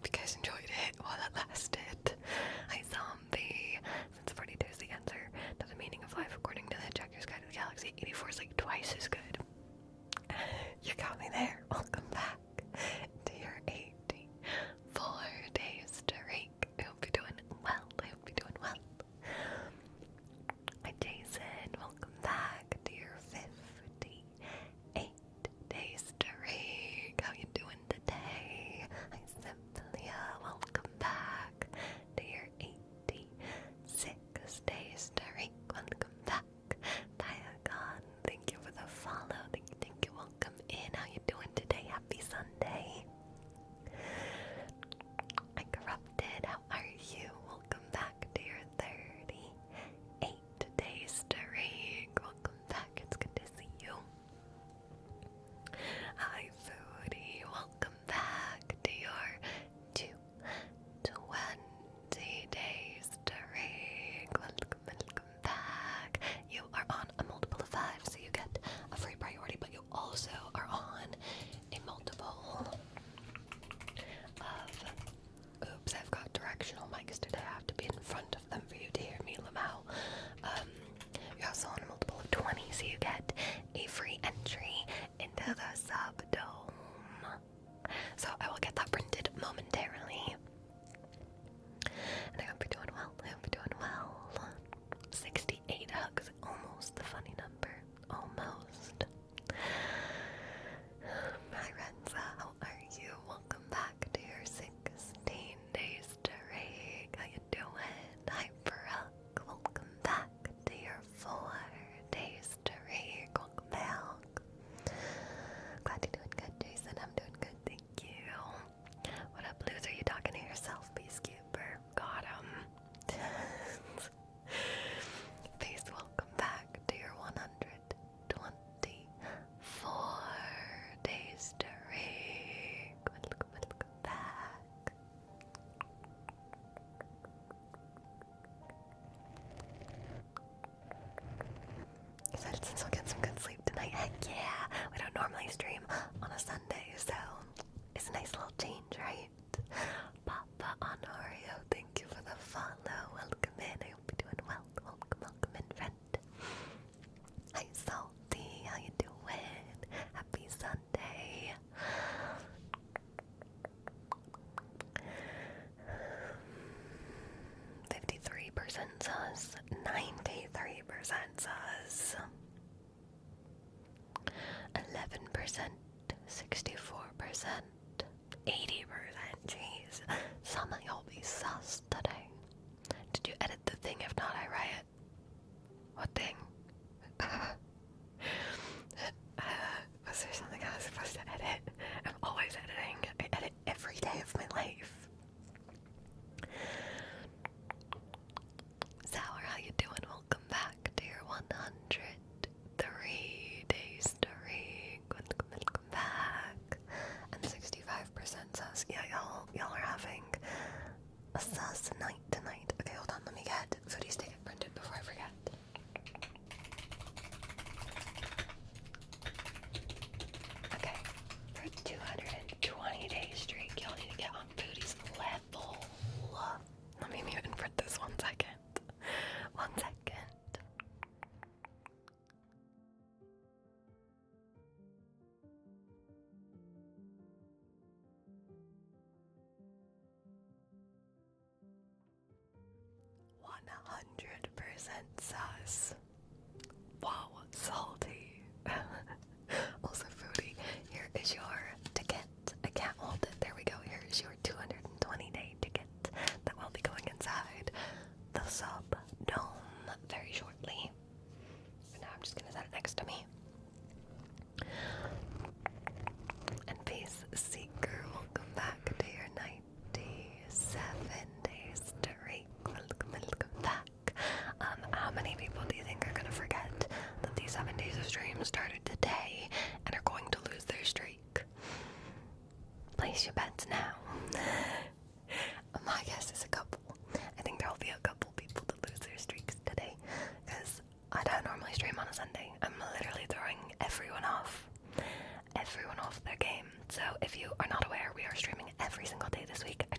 you guys enjoyed it while it lasted. Hi, zombie. Since 42 is the answer to the meaning of life according to the Hitchhiker's Guide to the Galaxy, 84 is like twice as good. You got me there. Welcome back to your 84 days to rake. I hope you're doing well. I hope you're doing well. Hi, Jason. Welcome back to your 58 days to rake. How you doing today? Hi, Simplia. Welcome back to your 86 days to rake. Welcome back. Diagon, thank you for the follow. Thank you. Welcome in. How you doing today? Happy Sunday. I corrupted. How are you? Welcome back to your 38 days to rake. Welcome back. It's good to see you. Hi, Foodie. Welcome back to your 220 days to rake. Welcome back. You are on a multiple of 5, so you get a free priority, but you also are on a multiple of... Oops, I've got directional mics today. I have to be in front of them for you to hear me, Lamau. You're also on a multiple of 20, so you get a free entry into the subdome. So I will get that printed momentarily. And I hope you're doing well. I hope you're doing well. 68 hugs, almost the funny number. Almost. Hi, Renza. How are you? Welcome back to your 16 days to rake. How you doing? Hi, Brooke. Welcome back to your 4 days to rake. Welcome back. Glad you're doing good, Jason. I'm doing good, thank you. What up, loser? You talking to yourself, Peacekeeper? Got him. Peace, welcome back to your 124 days to rake. Welcome back. You said since we'll get some good sleep tonight. Heck yeah! We don't normally stream on a Sunday, so it's a nice little change, right? Papa Honorio, thank you for the follow. Welcome in. I hope you're doing well. Welcome in, friend. Hi, Salty. How you doing? Happy Sunday. %, sus. 93% sus. 11%, 64%, 80%. Jeez, some of y'all be sus today. Did you edit the thing? If not, I riot. What thing? Was there something I was supposed to edit? I'm always editing. I edit every day of my life. Sour, how you doing? Welcome back to your 103 days to read. Welcome back. And 65% sus. Yeah, y'all are having a sus night tonight. Okay, hold on. Let me get Foodie's ticket printed before I forget. Okay, for 220 days streak, y'all need to get on Foodie's level. Let me mute and print this 1 second. 1 second. Sus. Wow, salty. Also, Foodie, here is your ticket. I can't hold it. There we go. Here is your 220-day ticket that will be going inside the sub dome very shortly. For now, I'm just gonna set it next to me. And Peace Seeker, welcome back to your 97 days to rake. Welcome back. How many people do you think are gonna forget that these 7 days of stream started today and are going to lose their streak? Place your bets now. My guess is a couple. I think there will be a couple people that lose their streaks today, because I don't normally stream on a Sunday. I'm literally throwing everyone off their game. So if you are not aware, we are streaming every single day this week. I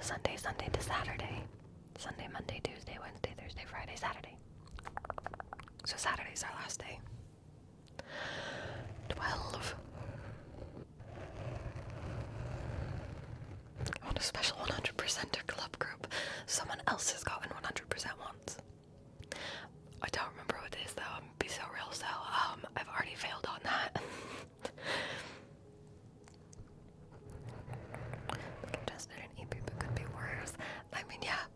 Sunday, Sunday to Saturday. Sunday, Monday, Tuesday, Wednesday, Thursday, Friday, Saturday. So Saturday's our last day. 12. I want a special 100%er club group. Someone else has gotten 100% once. I don't remember what it is though, I'm gonna be so real, so I've already failed on that. Congested and EP, but could be worse. I mean, yeah.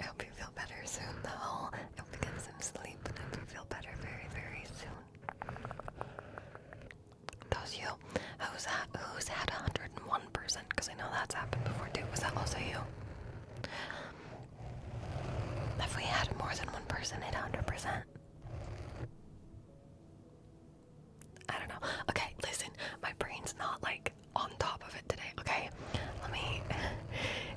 I hope you feel better soon though. I hope you get some sleep and I hope you feel better very, very soon. That was you. Who's had 101%? Because I know that's happened before too. Was that also you? Have we had more than one person hit 100%? I don't know. Okay, listen, my brain's not like on top of it today, okay? Let me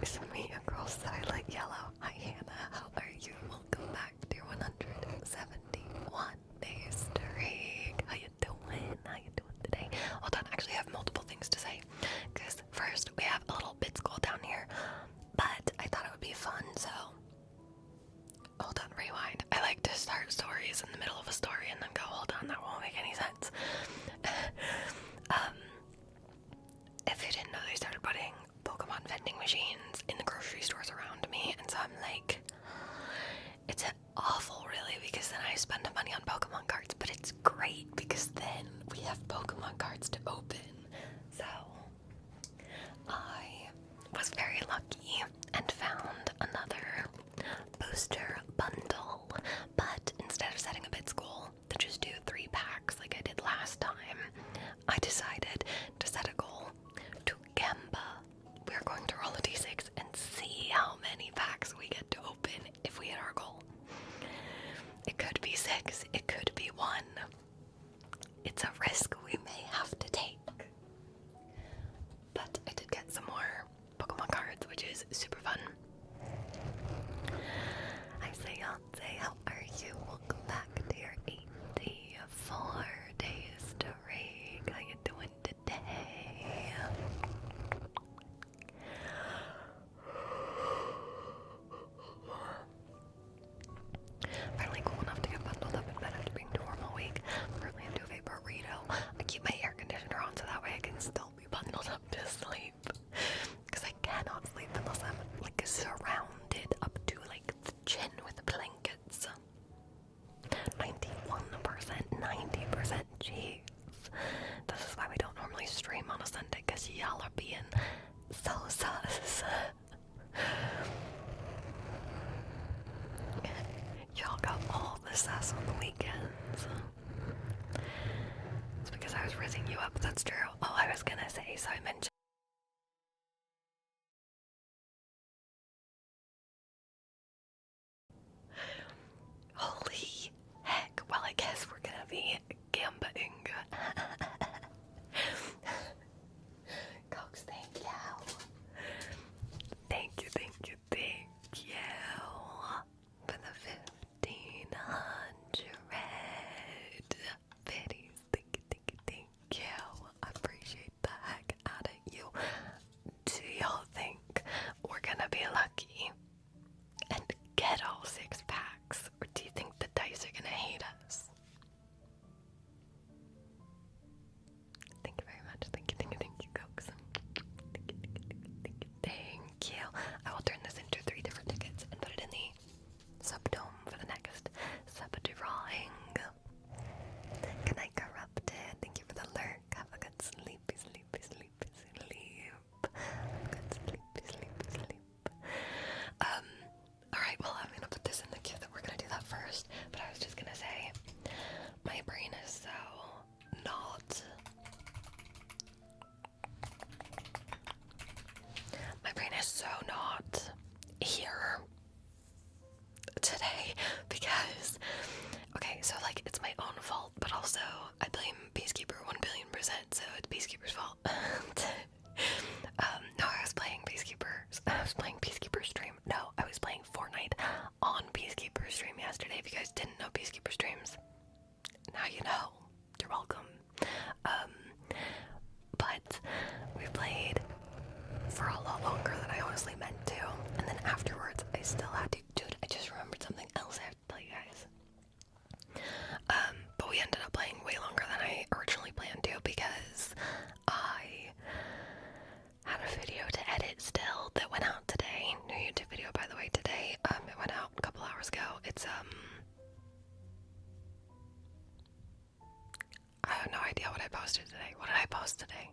it's me, a girl that I like yellow. Hi Hannah, how are you? Welcome back to your 171 days streak. How you doing? How you doing today? Hold on, actually I have multiple things to say. Because first we have a little bit school down here, but I thought it would be fun, so hold on, rewind. I like to start stories in the middle of a story and then go, hold on, that won't make any sense. If you didn't know, they started putting Pokemon vending machines in the grocery stores around me, and so I'm like, it's awful really, because then I spend money on Pokemon cards, but it's great because then we have Pokemon cards to open. So I was very lucky and found another booster bundle, but instead of setting a bid goal to just do 3 packs like I did last time, I decided to set a goal to Gamba. We're going to roll a d6 and see how many packs we get to open if we hit our goal. It could be 6, it could be 1. It's a risk we may have to take. But I did get some more Pokemon cards, which is super fun. I say, how are you? Welcome back to your 84 days to rig. How you doing today? Finally cool enough to get bundled up in bed after being dorm all week. Currently I'm doing a burrito. I keep my air conditioner on so that way I can still be bundled up to sleep. Because I cannot sleep unless I'm like surrounded up to like the chin with blankets. 91%, 90%, jeez. This is why we don't normally stream on a Sunday, because y'all are being so sus. Y'all got all the sus on the weekends. It's because I was rizzing you up, that's true. Oh, I was gonna say, so I mentioned holy heck, well I guess we're gonna be gambaing. Cox, thank you. Thank you, thank you, thank you for the 1,500 biddies. Thank you, thank you, thank you. I appreciate the heck out of you. Do y'all think we're gonna be lucky and get all 6 packs, or do you think the dice are gonna hate us? Thank you very much. Thank you, thank you, thank you, Cox. Thank you, thank you, thank you, thank you. I will turn this into 3 different tickets and put it in the subdome for the next sub-drawing. Good night, Corrupted. Thank you for the lurk. Have a good sleepy, sleepy, sleepy, sleep. Good sleepy, sleepy, sleep. Alright, well, I'm gonna put this in the queue that we're gonna do that first, but I was just gonna say, my brain is so not. My brain is so not here today because, okay, so like it's my own fault, but also I blame Peacekeeper 1,000,000,000%, so it's Peacekeeper's fault. No, I was playing Peacekeeper stream. No, I was playing Fortnite on Peacekeeper stream yesterday. If you guys didn't know Peacekeeper streams, now you know. You're welcome. But we played for a lot longer than I honestly meant still had to, dude, I just remembered something else I have to tell you guys. But we ended up playing way longer than I originally planned to because I had a video to edit still that went out today. New YouTube video, by the way, today. It went out a couple hours ago. It's I have no idea what I posted today. What did I post today?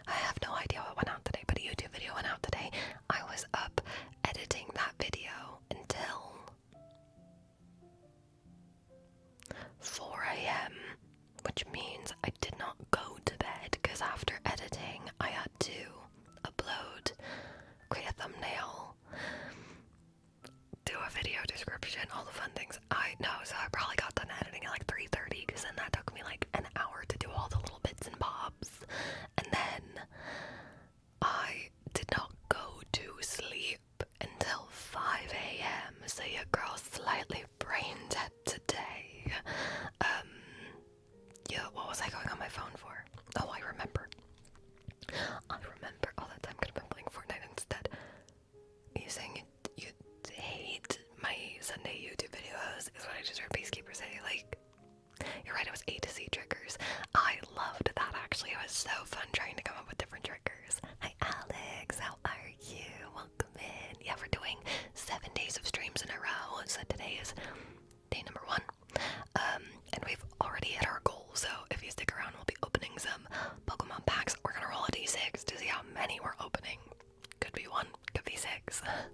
I have no idea what went out today, but a YouTube video went out today. I was up editing that video until 4 a.m., which means I did not go to bed because after editing, I had to upload, create a thumbnail, do a video description, all the fun things. So I probably got done editing at like 3:30 because then that took me like an hour to do all the little bits and bobs. And then I did not go to sleep until 5 a.m. So your girl's slightly brain dead today. Yeah, what was I going on my phone for? Oh, I remember all that time could have been playing Fortnite instead. You saying you hate my Sunday YouTube videos is what I just heard Peacekeeper say. Like, you're right, it was A to Z triggers. I loved that actually. It was so fun trying to come up with different triggers. Hi Alex, how are you? Welcome in. Yeah, we're doing 7 days of streams in a row. So today is day number 1. And we've already hit our goal, so if you stick around, we'll be opening some Pokemon packs. We're gonna roll a d6 to see how many we're opening. Could be 1, could be 6. I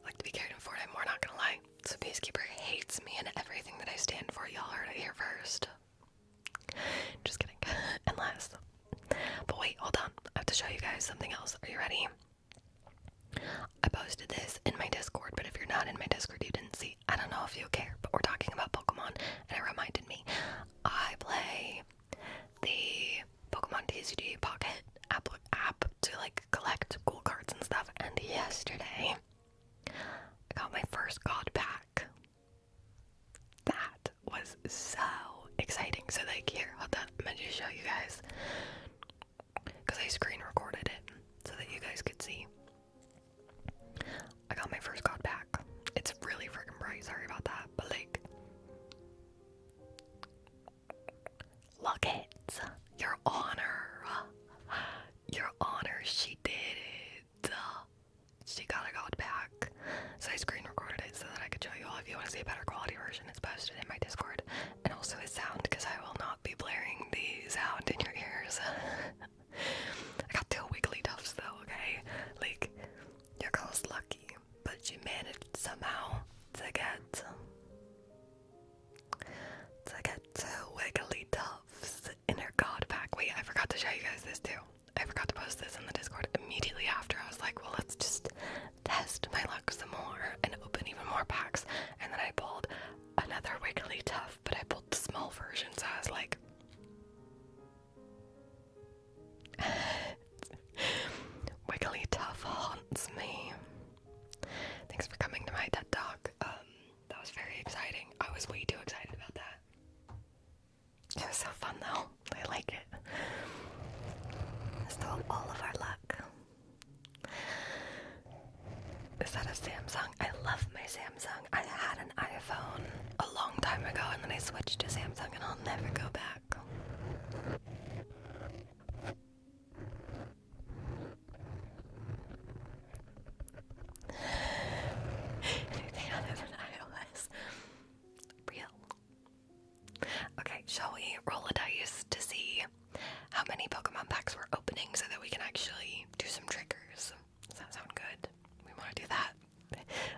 like to be carried in Fortnite, we're not gonna lie. So Peacekeeper hates me and everything that I stand for. Y'all heard it here first. Just kidding. And last. But wait, hold on. I have to show you guys something else. Are you ready? I posted this in my Discord, but if you're not in my Discord, you didn't see. I don't know if you care, but we're talking about Pokemon, and it reminded me. I play the Pokemon TCG Pocket app to like collect cool cards and stuff, and yesterday I got my first God pack. That was so exciting. So like here, hold on, I'm gonna just show you guys. Because I screen recorded it so that you guys could see. I got my first God pack. It's really freaking bright, sorry about that, but like, look it. Your Honor. Your Honor, she did it. She got a God pack. So I screen recorded it so that I could show you all. If you want to see a better quality version, it's posted in my Discord. And also with sound, because I will not be blaring the sound in your ears. I got 2 wiggly tufts though, okay? Like, your girl's lucky, but she managed somehow to get 2 wiggly tufts in her God pack. Wait, I forgot to show you guys this too. I forgot to post this in the Discord immediately after. I was like, well, let's just test my luck some more and open even more packs. And then I pulled another wiggly tuft, but I pulled the small version, so I was like, wiggly tuft haunts me. Thanks for coming to my TED Talk. That was very exciting. I was way too excited about that. It was so fun though. I like it. Stole all of our luck. Is that a Samsung? I love my Samsung. I had an iPhone a long time ago and then I switched to Samsung and I'll never go back. Anything other than iOS? Real. Okay, shall we roll a dice to see how many Pokemon packs we're opening so that we can actually do some triggers? Does that sound good? We want to do that.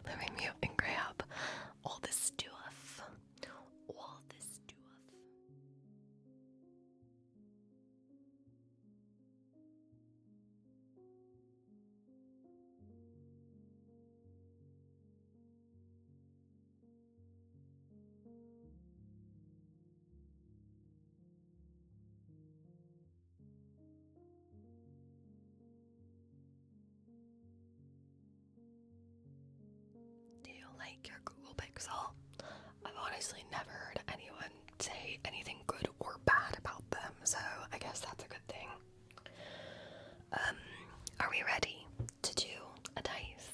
Let me mute and grab all this stuff. All this stuff. Do you like your Google Pixel? I've honestly never heard anyone say anything good or bad about them, so I guess that's a good thing. Are we ready to do a dice?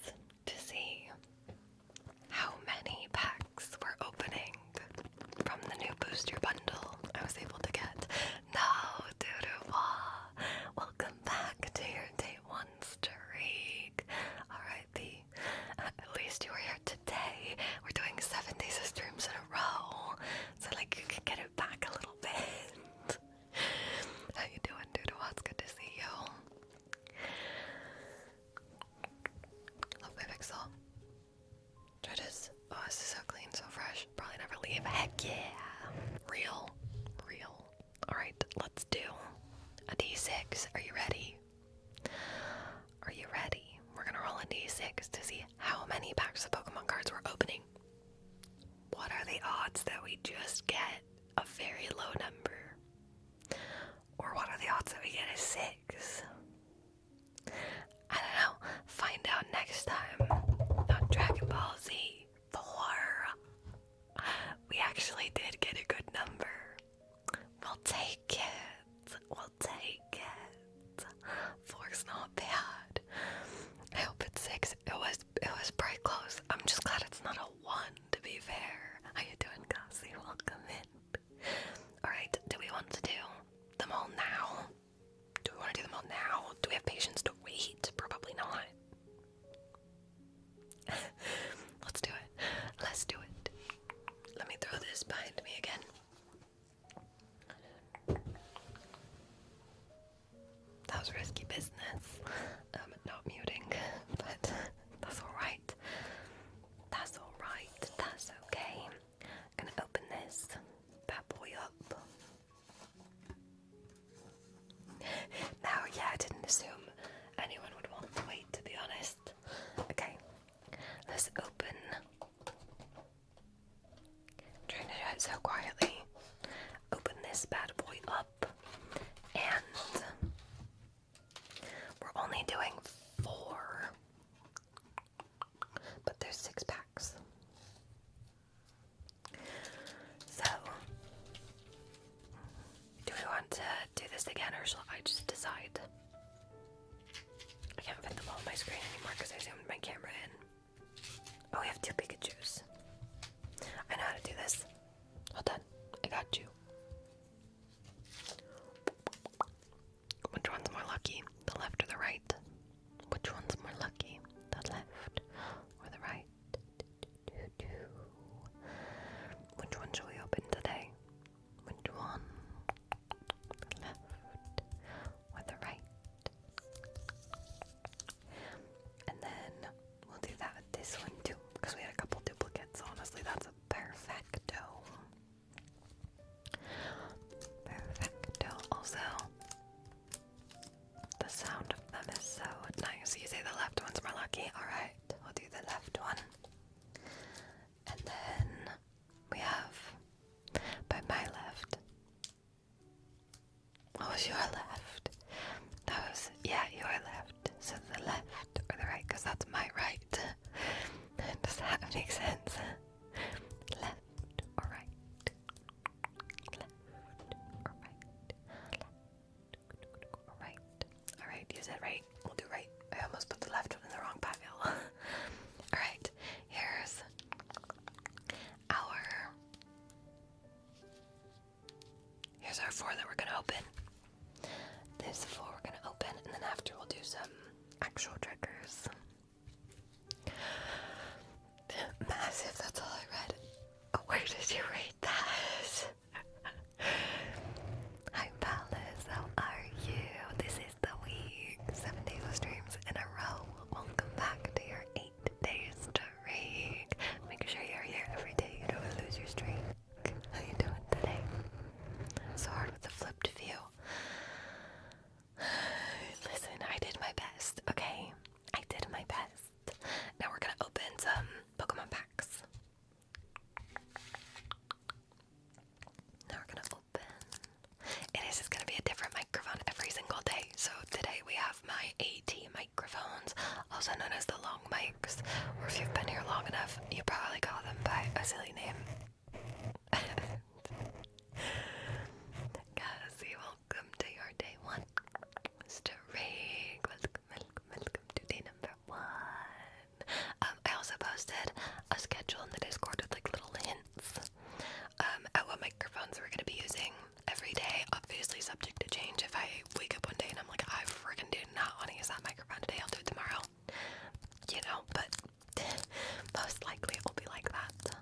guys, are you ready? Are you ready? We're gonna roll a d6 to see how many packs of Pokemon cards we're opening. What are the odds that we just get a very low number? Or what are the odds that we get a 6? I don't know. Find out next time on Dragon Ball Z 4. We actually did get a good number. We'll take it. We'll take it. 4's not bad. I hope it's 6. It was pretty close. I'm just glad it's not a 1, to be fair. How you doing, Cassie? Welcome in. Alright, do we want to do them all now? Do we want to do them all now? Do we have patience to wait? Probably not. Let's do it. Let's do it. Let me throw this behind me again. That was risky business. Not muting, but that's alright. That's alright. That's okay. I'm gonna open this bad boy up. Now, yeah, I didn't assume anyone would want to wait, to be honest. Okay, let's open. Trying to do it so quietly. Open this bad boy up, and we're only doing 4, but there's 6 packs. So, do we want to do this again, or shall I just decide? I can't fit them all on my screen anymore because I zoomed my camera in. Oh, we have 2 Pikachus. I know how to do this. Hold on, I got you. Which one's more lucky, the left or the right? Which one's more lucky, the left or the right? Which one shall we open today? Which one? The left or the right? And then we'll do that with this one too, because we had a couple duplicates. Honestly, that's a perfecto. Perfecto. Also, the sound of them is so nice. You say the left one's more lucky. Alright, we'll do the left one. And then we have, by my left, what was your left? That was, yeah, your left. So the left or the right, because that's my right. Does that make sense? Left or right? Left or right? Left or right? Alright, you said right. We'll do right. I almost put the left one in the wrong pile. Alright, here's our 4 that we're gonna open. This 4 we're gonna open, and then after we'll do some actual triggers. Massive, that's all I read. Oh, where did you read that? Hi Palace, how are you? This is the week. 7 days of streams in a row. Welcome back to your 8 days streak. Make sure you're here every day. You don't lose your streak. How you doing today? So hard with the flipped view. Listen, I did my best, okay? I did my best. Now we're gonna open some Pokemon packs. Now we're gonna open. It is just gonna be a different microphone every single day. So today we have my AT microphones, also known as the long mics. Or if you've been here long enough, you probably call them by a silly name. Cassie, welcome to your day 1. Mr. Rig, welcome to day number 1. I also posted a schedule in the Discord with like little hints at what microphones we're gonna be using every day. Obviously subject to change. If I wake up one day and I'm like, I freaking do not want to use that microphone today, I'll do it tomorrow. You know, but most likely it will be like that.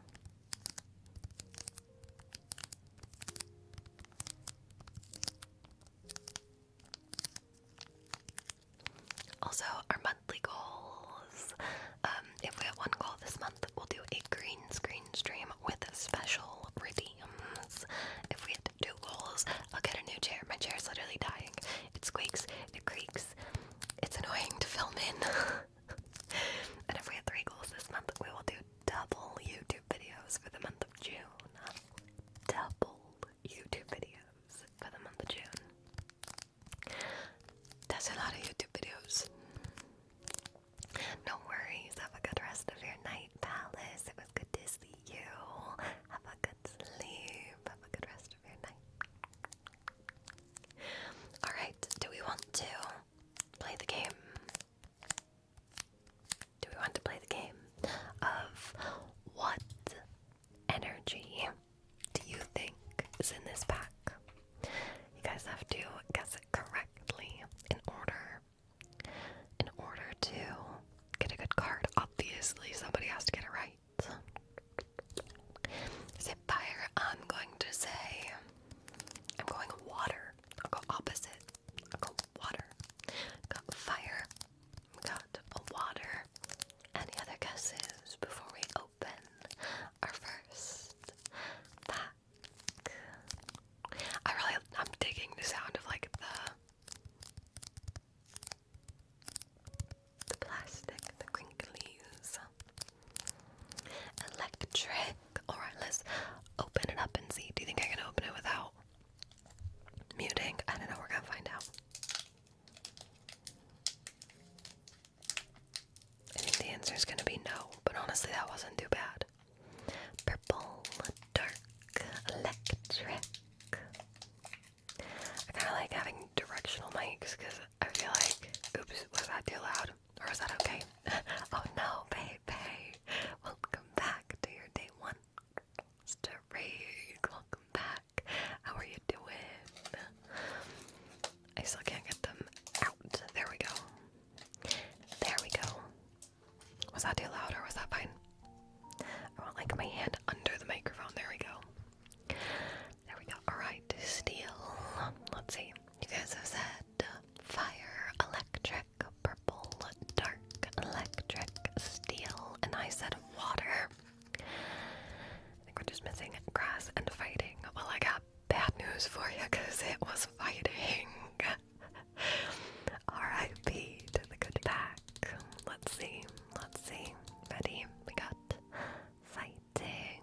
Also, our monthly goals. If we have one goal this month, we'll do a green screen stream with special redeems. If we hit 2 goals, I'll get a new chair. My chair is literally dying. It's squeaking. squeaks, it creaks. It's annoying to film in. And if we have 3 goals this month, we will do double YouTube videos for the month of June. Double YouTube videos for the month of June. That's a lot of YouTube videos. No worries. Have a good rest of your night, Palace. It was good to see you. Have a good sleep. Have a good rest of your night. Alright, do we want to play the game? Do we want to play the game of what energy do you think is in this pack? You guys have to guess it correctly in order to get a good card. Obviously, somebody has to get it right. Is it fire? I'm going water. I'll go opposite. I'll go water. Got fire. Got a water. Any other guesses before we open our first pack? I'm digging the sound of like the plastic, the crinklies. Electric. Alright, let's open it up and see. Do you think I can open it without muting? I don't know, we're gonna find out. I think the answer is gonna be no, but honestly that wasn't too bad. Purple, dark, electric. I kinda like having directional mics because I feel like, oops, was that too loud? Or was that okay? Oh no, baby. Welcome back to your day 1. Mr. Rig, welcome back. How are you doing? I still can't get them out. There we go. There we go. Was that too loud or was that fine? I want like my hand under the microphone. There we go. There we go. Alright, steel. Let's see. You guys have said fire, electric, purple, dark, electric, steel, and I said water. I think we're just missing grass and fighting. Well, I got bad news for you because it was fighting. R.I.P. to the good pack. Let's see. Ready? We got fighting.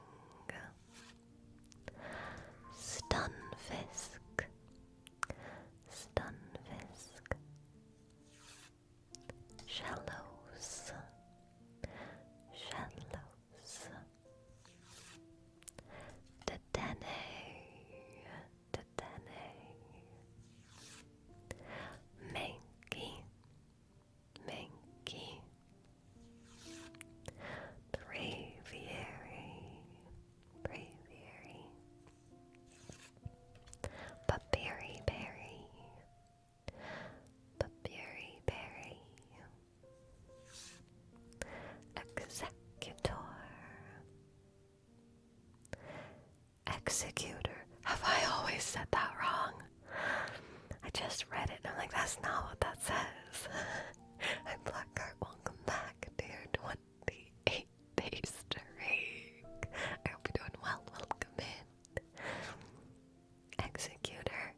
Stunfisk. Shallows. Dedenne. Mankey. Braviary. Papiri berry. Executor. Have I always said that wrong? I just read it and I'm like, that's not what that says. Hi Blackheart, welcome back to your 28 days streak. I hope you're doing well. Welcome in. Executor.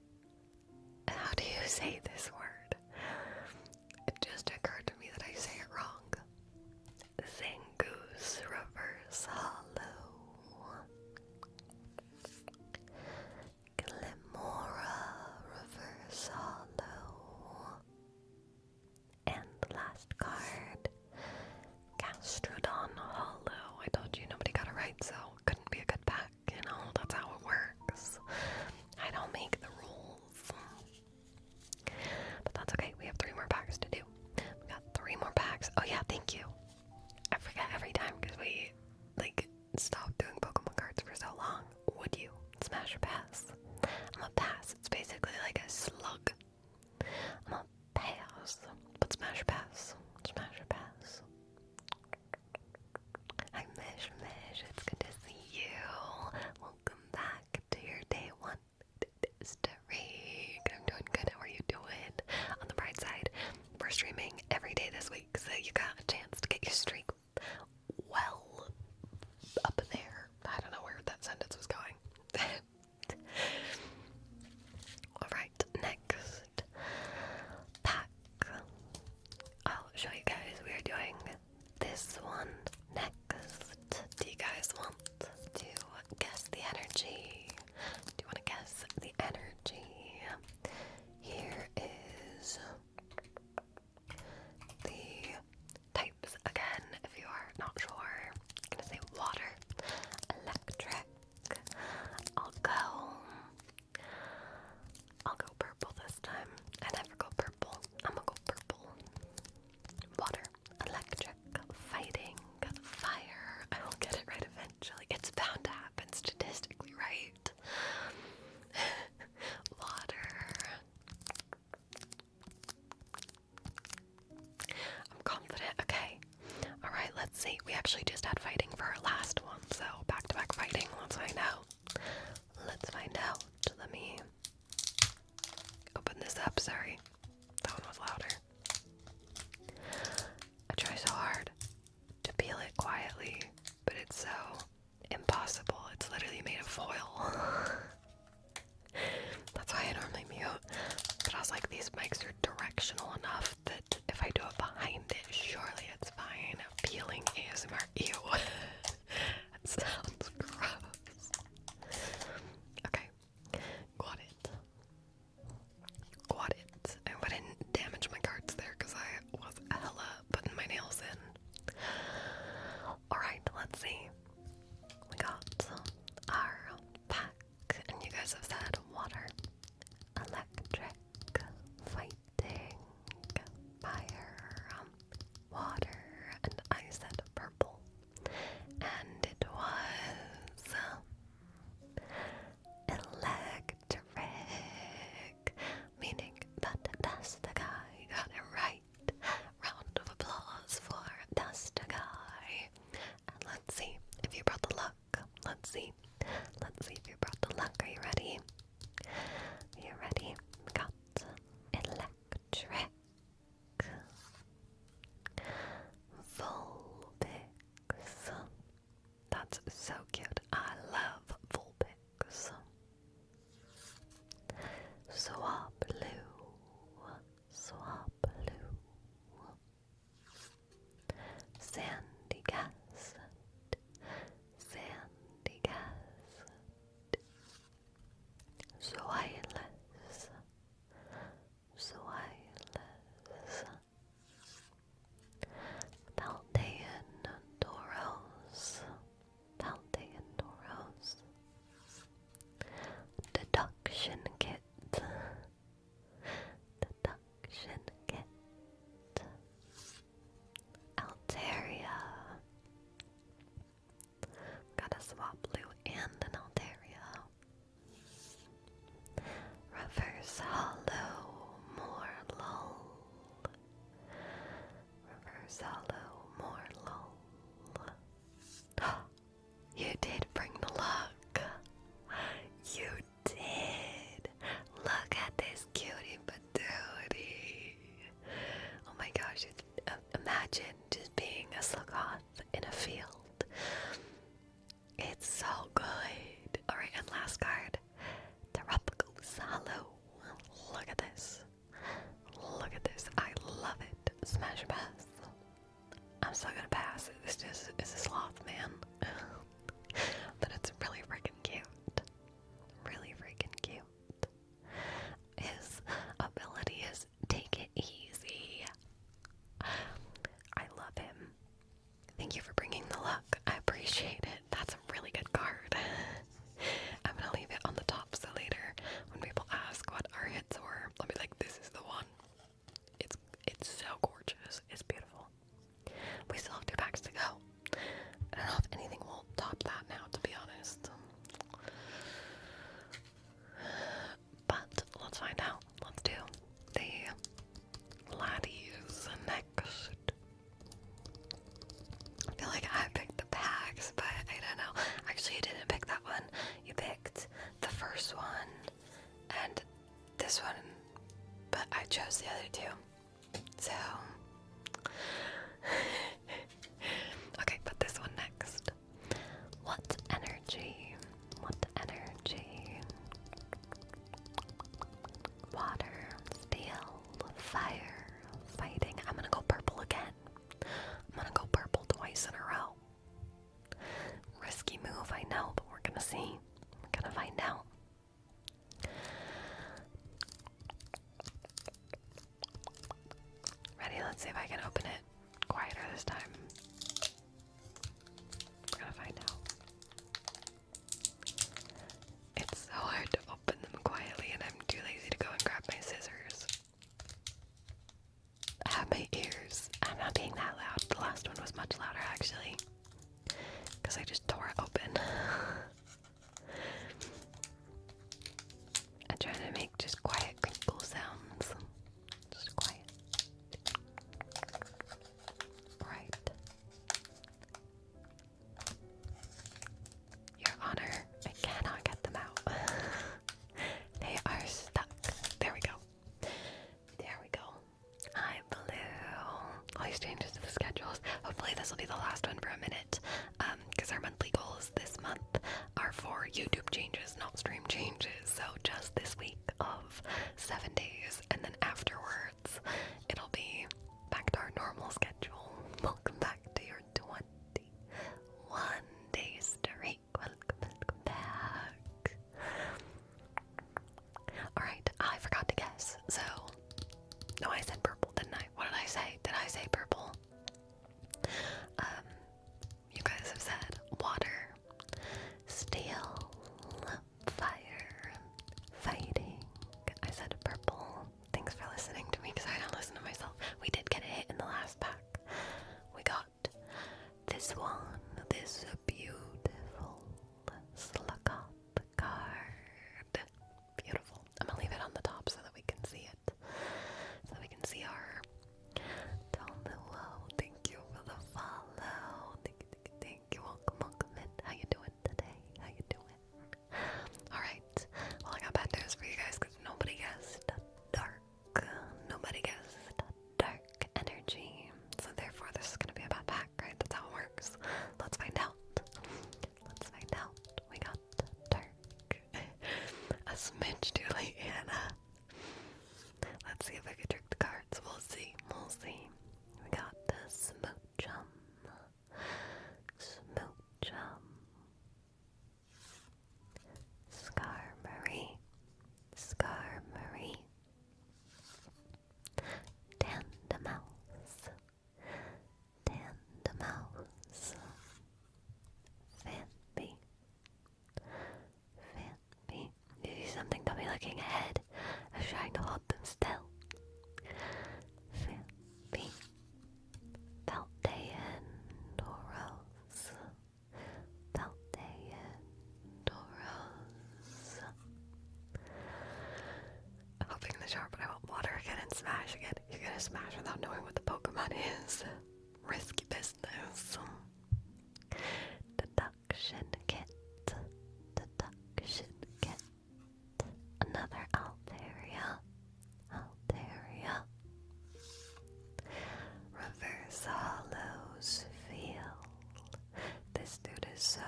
How do you say this word? It just occurred to me that I say it wrong. Zangoose Reverse Hollow. Glimora Reverse Hollow. see. We actually just had fighting for our last one, so back-to-back fighting. Let's find out. Let's find out. Let me open this up. Sorry. That one was louder. I try so hard to peel it quietly, but it's so impossible. It's literally made of foil. That's why I normally mute. But I was like, these mics are directional enough that if I do it behind it, surely it's fine. Peeling ASMR. Ew. That sounds gross. Okay. Got it. Got it. I wouldn't damage my cards there because I was hella putting my nails in. Alright, let's see. We got our pack, and you guys have said water, electric, fighting, fire, water, and I said purple. And it was electric, meaning that Dust Guy got it right. Round of applause for Dust Guy. And let's see if you brought the luck. Let's see. Let's see if you brought the luck. Are you ready? Are you ready? We got electric. Vulpix. That's so cute. I love Vulpix. Swablu. Swablu. Sandy Gust. Sandy Gust. Swileless. Swileless. Taldean Doros. Taldean Doros. Deduction Kit. Deduction Kit. Altaria. Got a Swablu and an Altaria. Reverse Hollow Morlull. Reverse Hollow Morlull. You did bring the luck. You did. Look at this cutie patootie. Oh my gosh, imagine just being a Slogoth in a field. It's so good. Alright, and last card. Terrapagos Hollow. Look at this. Look at this. I love it. Smash pass. I'm still gonna pass. This just is a sloth, man. But it's really freaking cute. Really freaking cute. His ability is take it easy. I love him. Thank you for bringing the luck. I appreciate it. That's a really good card. I'm gonna leave it on the top so later when people ask what our hits were, I'll be like, this is the one. It's so gorgeous. It's beautiful. We still have 2 packs to go. I don't know if anything will top that now, to be honest. But let's find out. Let's do the laddies next. I feel like I picked the packs, but I don't know. Actually, you didn't pick that one. You picked the first one and this one, but I chose the other 2. So, okay, put this one next. What energy? What energy? Water, steel, fire, fighting. I'm gonna go purple again. I'm gonna go purple twice in a row. Risky move, I know, but we're gonna see. We're gonna find out. Ready? Let's see if I can open it quieter this time. We're gonna find out. It's so hard to open them quietly, and I'm too lazy to go and grab my scissors. I have my ears. I'm not being that loud. The last one was much louder, actually, because I just tore it open. I'm trying to make just quiet crinkle sounds. Just quiet. Right. this will be the last one for a minute, because our monthly goals this month are for YouTube changes, not stream changes. So just this week of 7 days, and then afterwards it'll be back to our normal schedule. Welcome back to your 21 day streak. Welcome back. Alright, I forgot to guess. So, no, I said purple, didn't I? What did I say? Did I say purple? You guys have said water, steel, fire, fighting. I said purple. Thanks for listening to me because I don't listen to myself. We did get a hit in the last pack. We got this one, this beautiful Slugop card. Beautiful. I'm gonna leave it on the top so that we can see it. So that we can see our Tomo. Thank you for the follow. Thank you. Welcome in. How you doing today? How you doing? Alright. Well, I got bad news for you guys because nobody guessed dark. Nobody guessed dark energy. So therefore this is gonna be a bad pack, right? That's how it works. Let's find out. Let's find out. We got dark. A smidge too late, Hannah. Let's see if I can trick the cards. We'll see. We'll see. We got the Smoochum. Smoochum. Skarmory. Skarmory. Tandemouse. Tandemouse. Fanby. Fanby. You see something? Don't be looking ahead. I was trying to hold them still. Fanby. Paldean Doros. Paldean Doros. I'm hoping the sharp, but I won't water again and smash again. You're gonna smash without knowing what the Pokemon is. Risky business. Deduction kit. Deduction kit. Another Altaria. Altaria. Reverse Hollows Field. This dude is so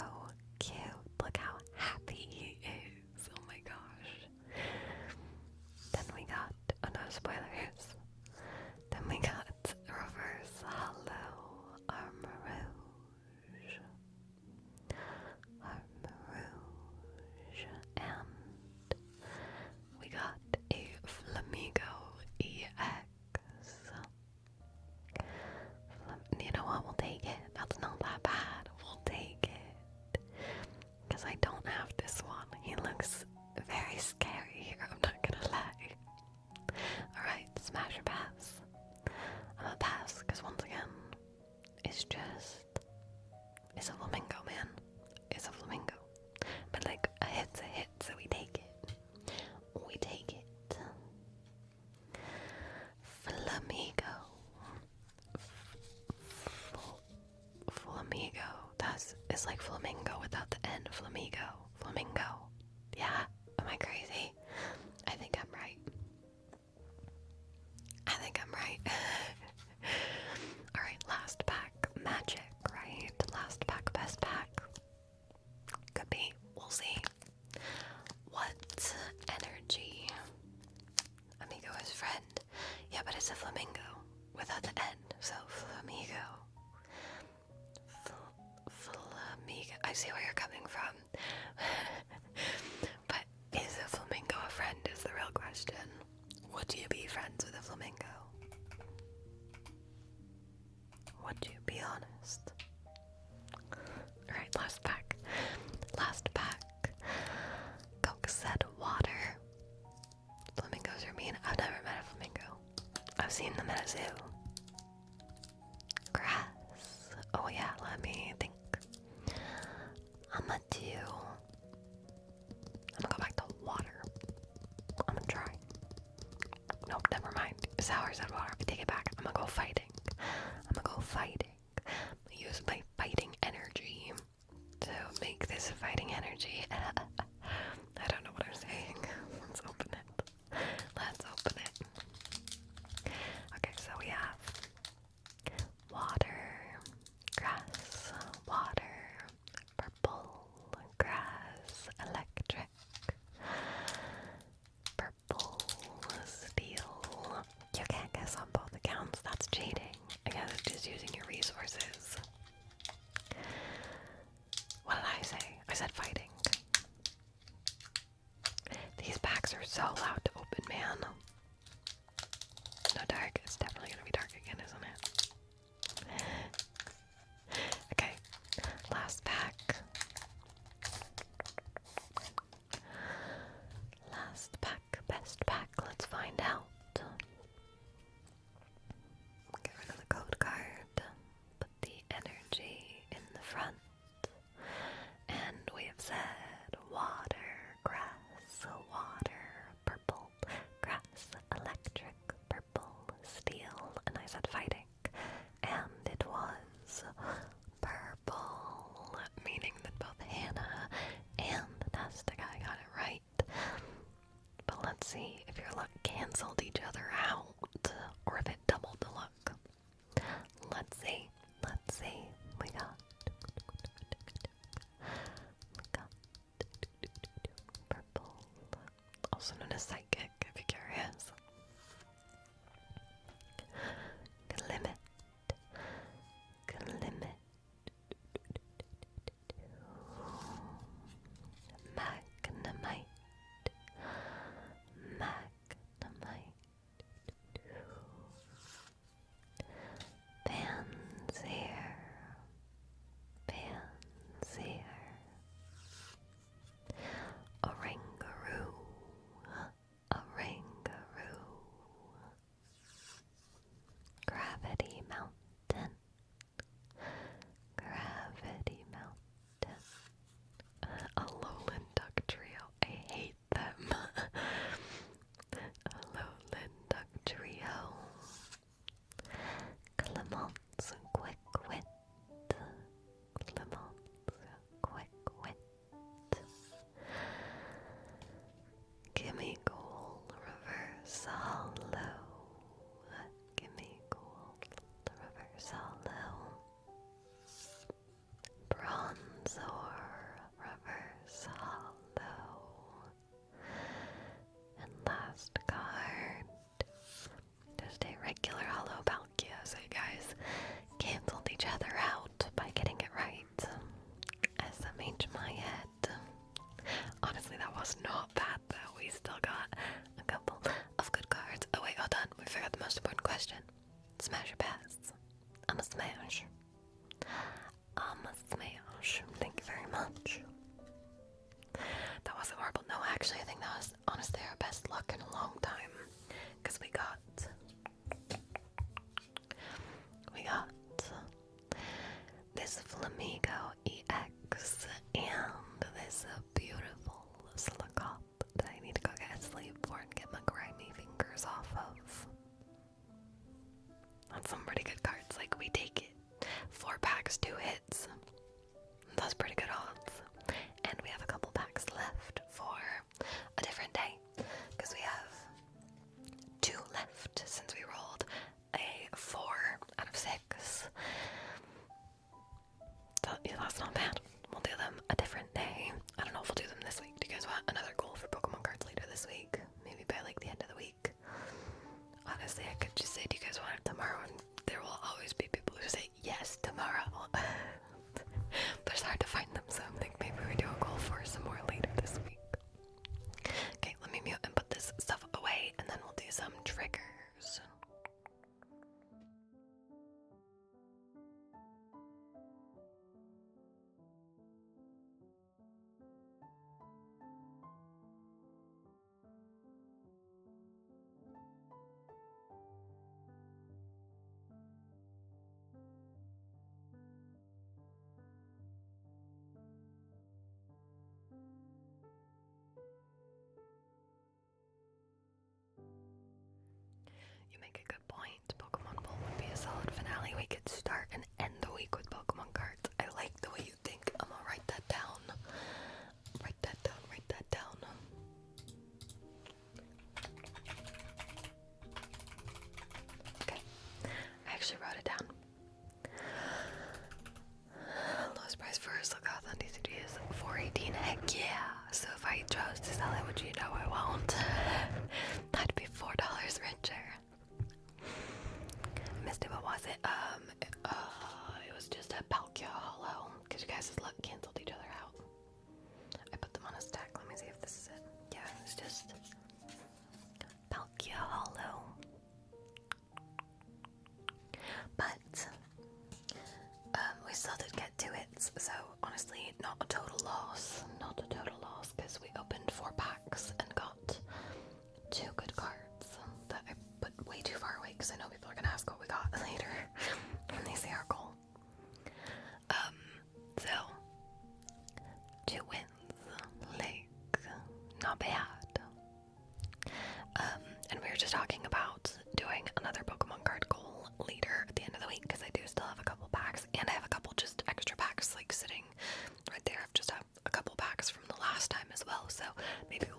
cute. Look how happy he is. Oh my gosh. Then we got, oh no, spoilers. Then we got Reverse Hollow Armarouge. Armarouge. And we got a Flamigo EX. You know what? We'll take it. That's not that bad. We'll take it. Because I don't have this one. He looks very scary here. I'm not gonna lie. Alright, smash or pass. I'm gonna pass because once again, it's a flamingo, man. It's a flamingo. But like, a hit's a hit, so we take it. We take it. Flamigo. Flamigo. It's like flamingo without the N. Flamigo. Flamingo. Yeah? Am I crazy? I think I'm right. I think I'm right. Alright, last pack. Magic, right? Last pack, best pack. Could be. We'll see. What energy? Amigo is friend. Yeah, but it's a flamingo without the N. So, Flamigo. Flamigo. I see where you're coming from. But is a flamingo a friend is the real question. Would you be friends with a flamingo? Would you be honest? Alright, last pack. Last pack. Coke said water. Flamingos are mean. I've never met a flamingo. I've seen them at a zoo. Grass. Oh yeah, let me think. I'm gonna go back to water. I'm gonna try. Nope, never mind. Sour said water. I take it back. I'm gonna go fighting. Use my fighting energy to make this fighting energy. I don't know what I'm saying. Let's open it. Okay, so we have water, regular hollow Palkia, so you guys canceled each other out by getting it right. SMH my head. Honestly, that was not bad though. We still got a couple of good cards. Oh wait, hold on. We forgot the most important question. Smash or pass? I'm a smash. I'm a smash. Thank you very much. That wasn't horrible. No, actually, I think that was honestly our best luck in a long time. Because we got this Flamigo EX and this beautiful Silicop that I need to go get a sleep for and get my grimy fingers off of. That's some pretty good cards. Like, we take it. 4 packs, 2 hits. That's pretty good odds. And we have a couple packs left for a different day. Because we have 2 left since we rolled a 4 out of 6. So, yeah, that's not bad. We'll do them a different day. I don't know if we'll do them this week. Do you guys want another goal for Pokemon cards later this week? Maybe by like the end of the week. Honestly, I could just say, do you guys want it tomorrow? And there will always be people who say yes tomorrow. But it's hard to find them, so I think maybe we do a goal for some more later this week. Okay, let me mute and put this stuff away, and then we'll do some triggers. You make a good point. Pokemon Bowl would be a solid finale. We could start and end the week with Pokemon cards. I like the way you think. I'm gonna write that down. Write that down, write that down. Okay. I actually wrote it down. Lowest price for Silcoth on DCG is $4.18. Heck yeah! So if I chose to sell it, which you know I won't, that'd be $4 richer. Missed it. What was it? It was just a Palkia Hollow because you guys' luck canceled each other out. I put them on a stack. Let me see if this is it. Yeah, it's just Palkia Hollow. But we still did get 2 hits, so honestly, not a total loss. Not a total loss because we opened 4 packs and got 2 good cards that I put way too far away because I know people are gonna ask what we got later when they see our goal. So 2 wins, like not bad. And we were just talking about doing another Pokemon card goal later at the end of the week because I do still have a couple packs and I have a couple just extra packs like sitting right there. I've just have a couple packs from the last time as well, so maybe we'll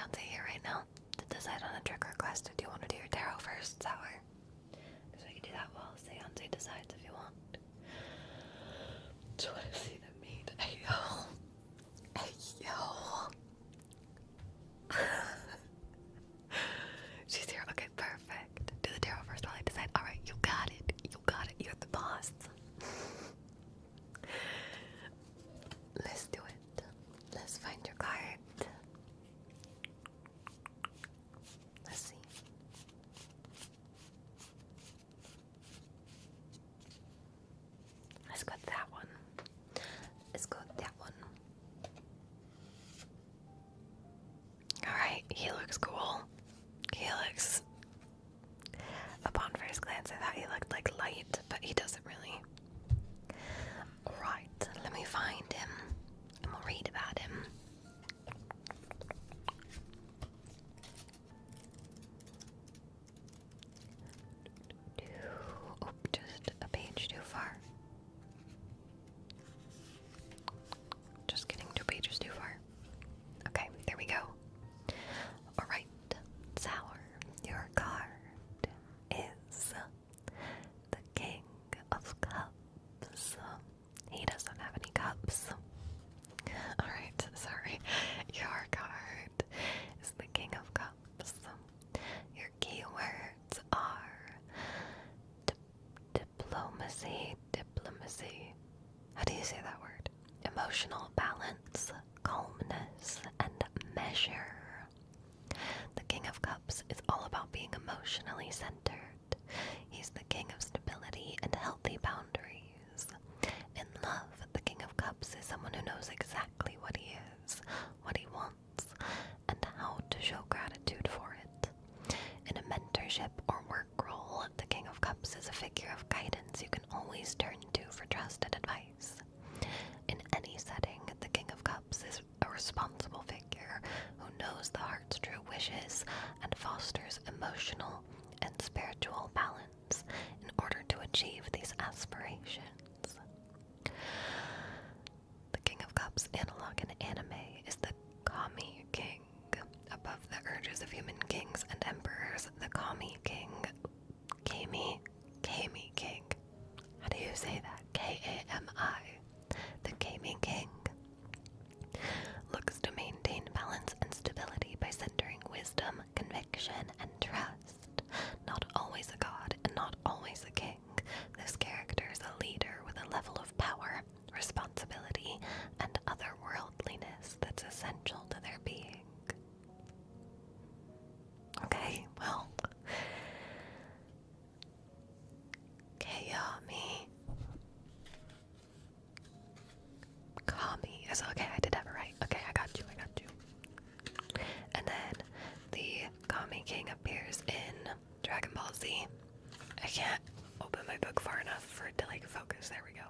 Seance here right now to decide on a trick request. Do you want to do your tarot first, Sour? Because we can do that while Seance decides if you want. Do I see the meat? Ayo. Ayo. She's here. Okay, perfect. Do the tarot first while I decide. Alright, you got it. You got it. You're the boss. Let's do it. Let's find your card. Let's see. Let's go with that one. Let's go with that one. Alright, he looks cool. He looks... Upon first glance, I thought he looked like light, but he doesn't really. Right, let me find him, and we'll read about him. Oh, just a page too far. Just getting 2 pages too far. Okay, there we go. Alright, Sour, your card is the King of Cups. He doesn't have any cups. Alright, sorry. Your card is the King of Cups. Your keywords are diplomacy. How do you say that word? Emotional balance, calmness, and measure. The King of Cups is all about being emotionally centered. He's the king of stability and healthy boundaries. In love, the King of Cups is someone who knows exactly what he is, what he wants, and how to show gratitude for it. In a mentorship or work role, the King of Cups is a figure of guidance you can always turn to for trusted advice. In any setting, the King of Cups is a responsible figure who knows the heart's true wishes and fosters emotional and spiritual balance in order to achieve these aspirations. The King of Cups analog in anime is the Kami King. Above the urges of human kings and emperors, the Kami King, Kami King. How do you say that? K-A-M-I. The Kami King looks to maintain balance and stability by centering wisdom, conviction, and trust. Not always a god and not always a king, this character is a leader with a level of power, responsibility, and otherworldliness that's essential to their being. Okay, well, Kami is okay. I did have it right. Okay, I got you. And then the Kami King appears in Dragon Ball Z. I can't open my book far enough for it to like focus. There we go.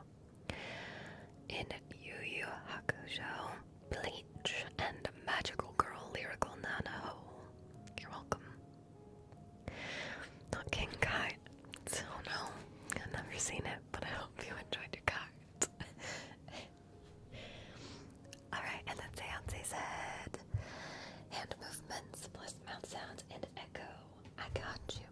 In Yu Yu Hakusho, Bleach, and Magical Girl Lyrical Nano. You're welcome. Not King Kai. Oh no, I've never seen it, but I hope you enjoyed your cards. Alright, and then Seance said, hand movements plus mouth sounds and echo. I got you.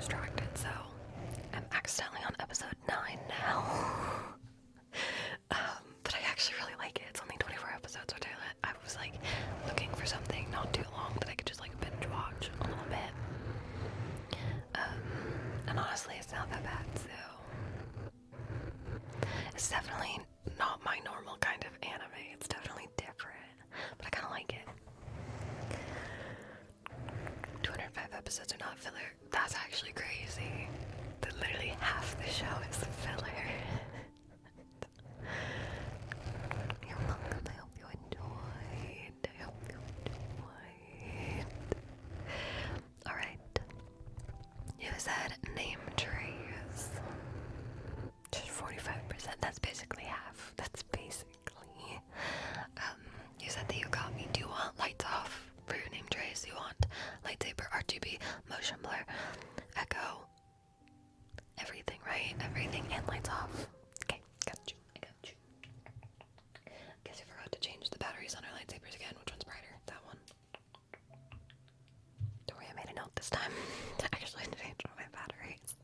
distracted, so I'm accidentally on episode 9 now. But I actually really like it. It's only 24 episodes, which I was like looking for something not too long that I could just like binge watch a little bit. And honestly, it's not that bad, so it's definitely not my normal kind of anime. It's definitely different, but I kind of like it. 205 episodes are not filler. That's actually crazy. That literally half the show is filler. You're welcome. I hope you enjoyed. Alright. You said name trees. Just 45%. That's basically half. That's basically. You said that you got me. Do you want lights off for your name trace? You want lightsaber, RGB, motion blur, echo, everything, right? Everything and lights off. Okay, got you. I got you. Guess you forgot to change the batteries on our lightsabers again. Which one's brighter? That one. Don't worry, I made a note this time to actually change all my batteries.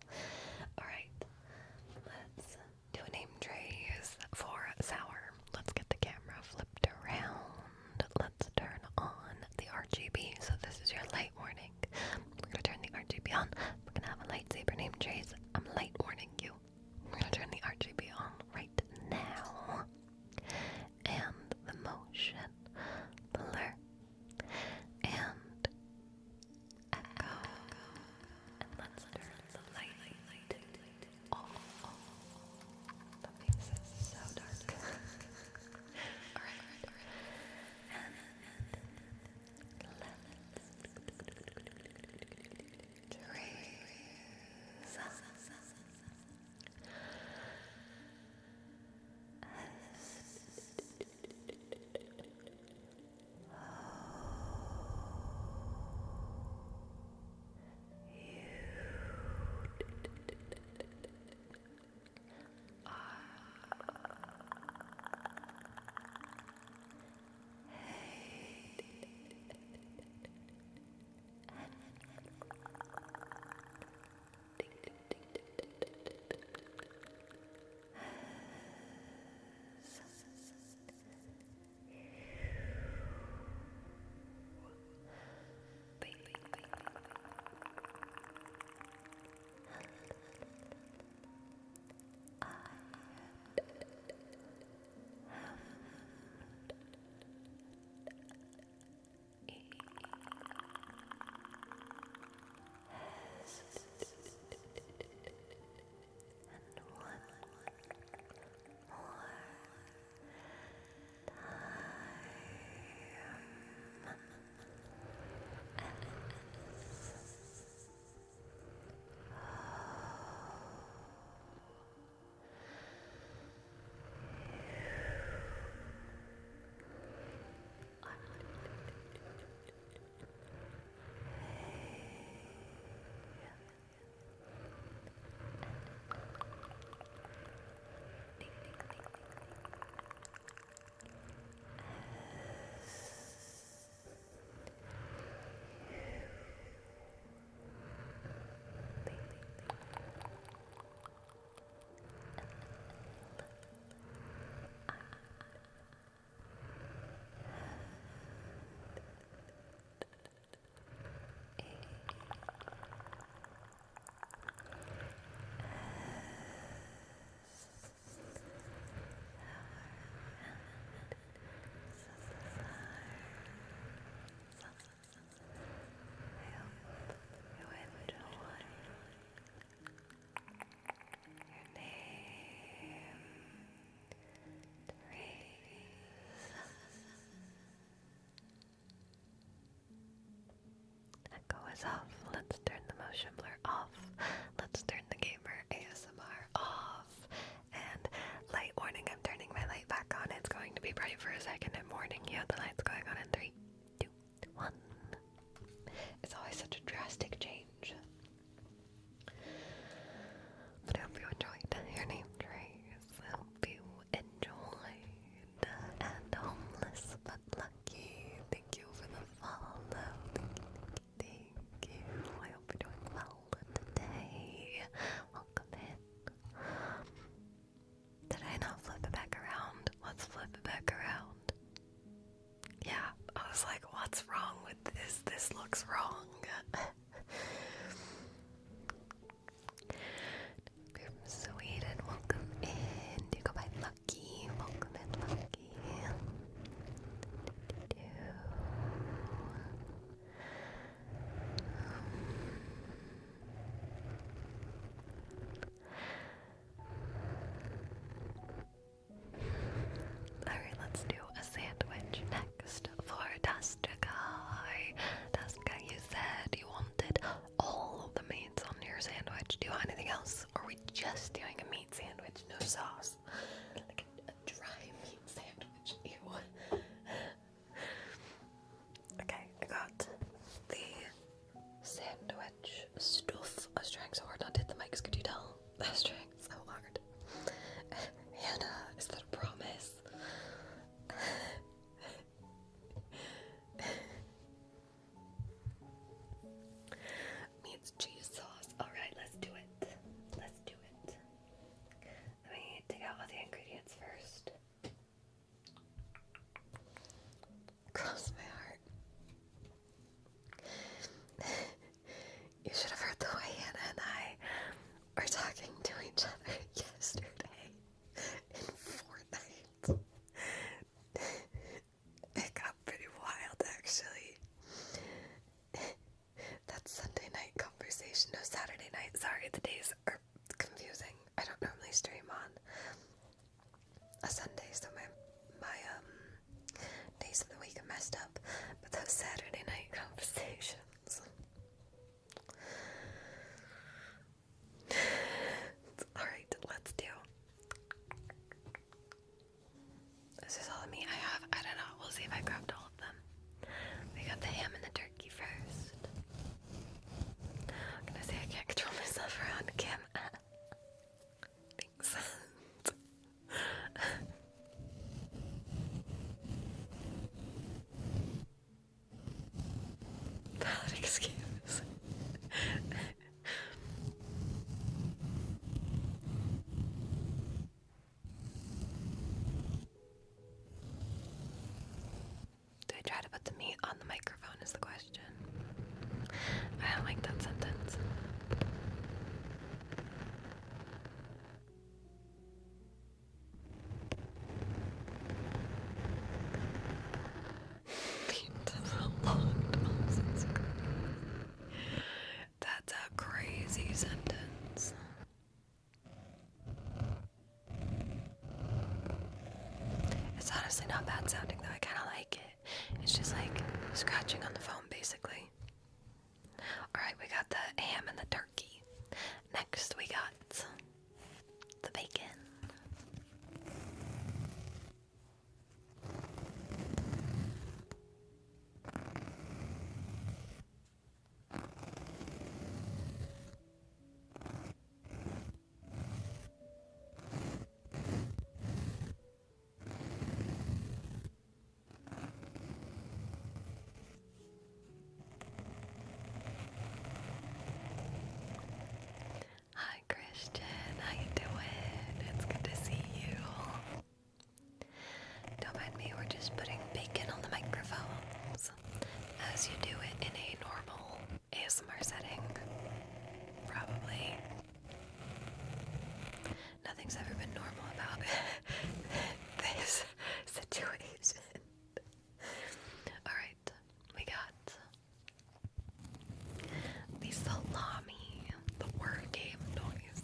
Alright, let's do a name trace for sour. Let's get the camera flipped around. Let's turn on the RGB. So this is your light warning. We're gonna turn the RGB on. We're gonna have a lightsaber name trace. I'm light warning you. We're gonna turn the RGB on right now. And the motion blur and echo. And let's turn the light off. That makes it so dark. Alright. And let's trace next we got the bacon. Hi Christian, how you doing? It's good to see you. Don't mind me, we're just putting bacon on the microphones as you do it in a normal ASMR setting. Probably. Nothing's ever been normal about this situation. Alright, we got the salami, the word game noise.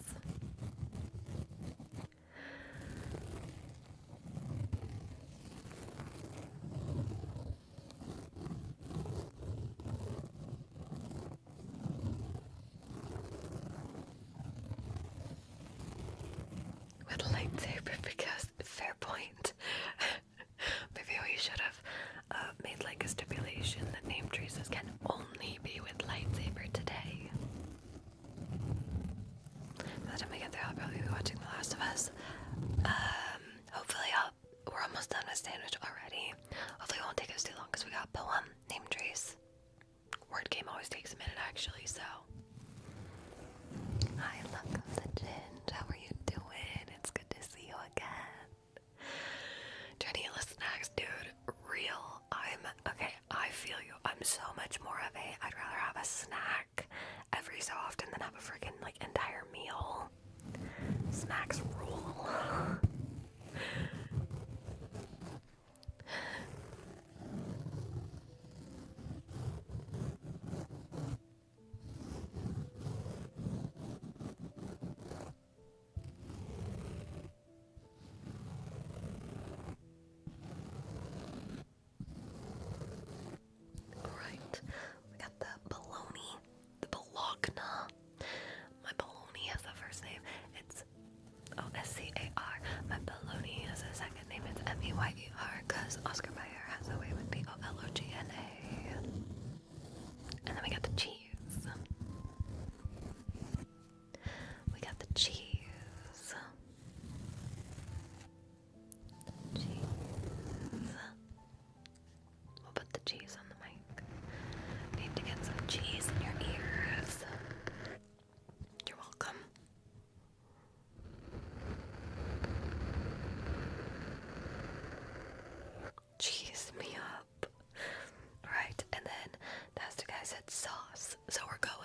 With a lightsaber, because fair point. Maybe we should have made like a stipulation that name traces can only be with lightsaber today. By the time we get there, I'll probably be watching The Last of Us. Hopefully we're almost done with sandwich already. Hopefully it won't take us too long because we got poem, name trace. Word game always takes a minute actually, so. Hi, welcome to Ginge. How are you doing? It's good to see you again. Janela snacks, dude. Real. Okay, I feel you. I'm so much more of I'd rather have a snack every so often than have a freaking like entire meal. Snacks rule. Alright, we got the bologna, the bologna. My bologna has a first name, it's O-S-C-A-R. My bologna has a second name, it's M-E-Y-E-R, because Oscar Mayer has a way with B-O-L-O-G-N-A. And then we got the cheese. We got the cheese. We'll put the cheese on the mic. Need to get some cheese in your ears. You're welcome. Cheese me up. Right, and then that's the guy said sauce. So we're going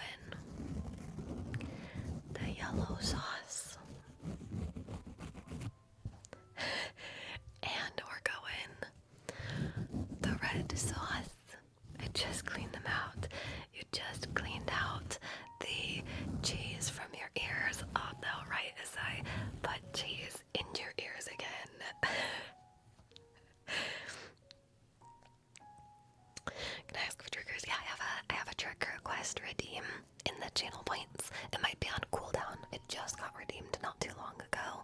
the yellow sauce. And we're going the red sauce. I just cleaned them out. You just cleaned out the cheese from your ears. Oh no, right as I put cheese into your ears again. Can I ask for triggers? Yeah, I have a trigger request redeem in the channel points. It might be on cooldown. It just got redeemed not too long ago.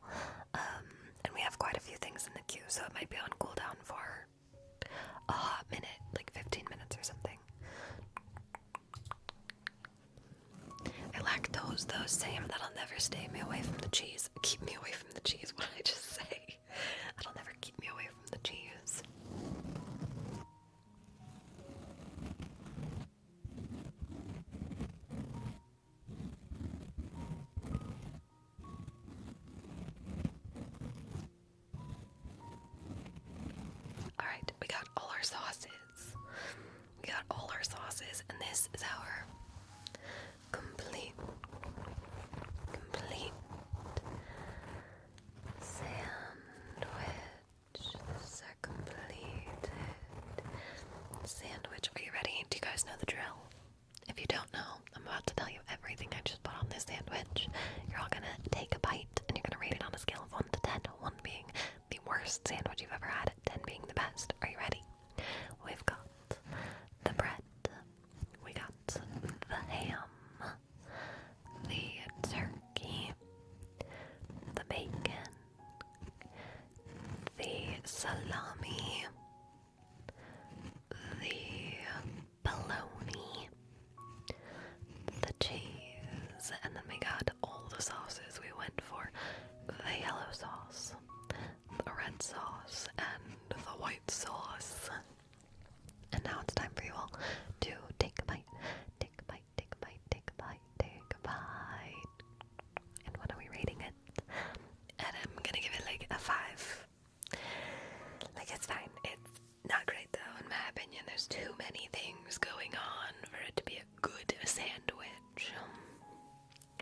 And we have quite a few things in the queue, so it might be on cooldown for a hot minute, like 15 minutes or something. I lactose though, same. That'll never stay me away from the cheese. Keep me away from the cheese. What did I just say? That'll never keep me away from the cheese. Alright, we got all our sauces. We got all our sauces, and this is our complete sandwich. This is our completed sandwich. Are you ready? Do you guys know the drill? If you don't know, I'm about to tell you everything I just put on this sandwich. You're all gonna take a bite, and you're gonna rate it on a scale of 1 to 10. 1 being the worst sandwich you've ever had, 10 being the best. Are you ready? We've got the bread, we got the ham, the turkey, salami, the bologna, the cheese, and then we got all the sauces. We went for the yellow sauce, the red sauce, and the white sauce. And now it's time for you all to take a bite, take a bite, take a bite, take a bite, take a bite. And what are we rating it? And I'm gonna give it like a 5. Like, it's fine. It's not great though, in my opinion. There's too many things going on for it to be a good sandwich.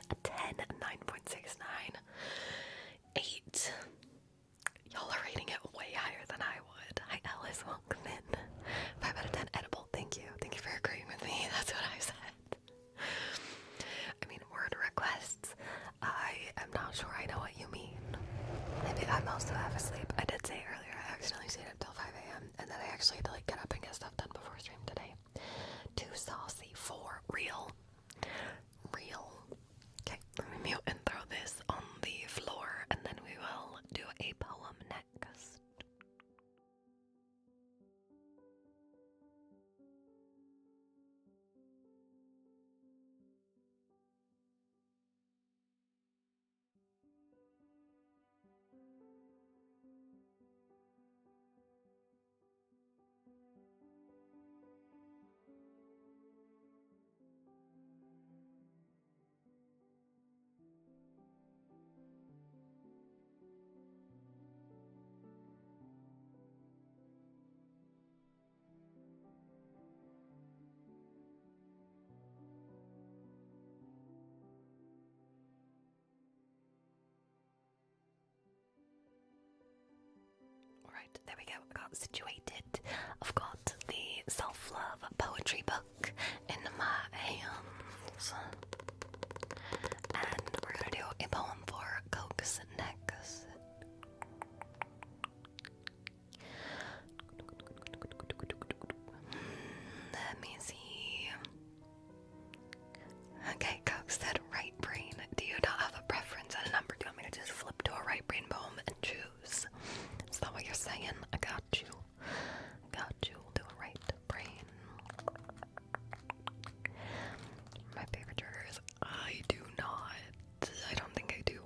A 10, a 9.69, 8. Y'all are rating it way higher than I would. Hi Alice, welcome in. 5 out of 10 edible. Thank you. Thank you for agreeing with me. That's what I said. I mean, word requests. I am not sure I know what you mean. Maybe I'm also half asleep. I did say earlier I accidentally stayed up till 5 a.m. and then I actually had to like get up and get stuff done before stream today. Too saucy for real. Real. Okay, let me mute and throw this on the floor and then we will do a poem next. Alright, there we go. I got situated. I've got the self-love poetry book in my hands. And we're gonna do a poem for Coke's next. Let me see. Okay, Coke said right brain. Do you not have a preference and a number? Do you want me to just flip to a right brain poem and choose? Is that what you're saying? I got you. Got you. Do a right brain. My favorite triggers. I do not. I don't think I do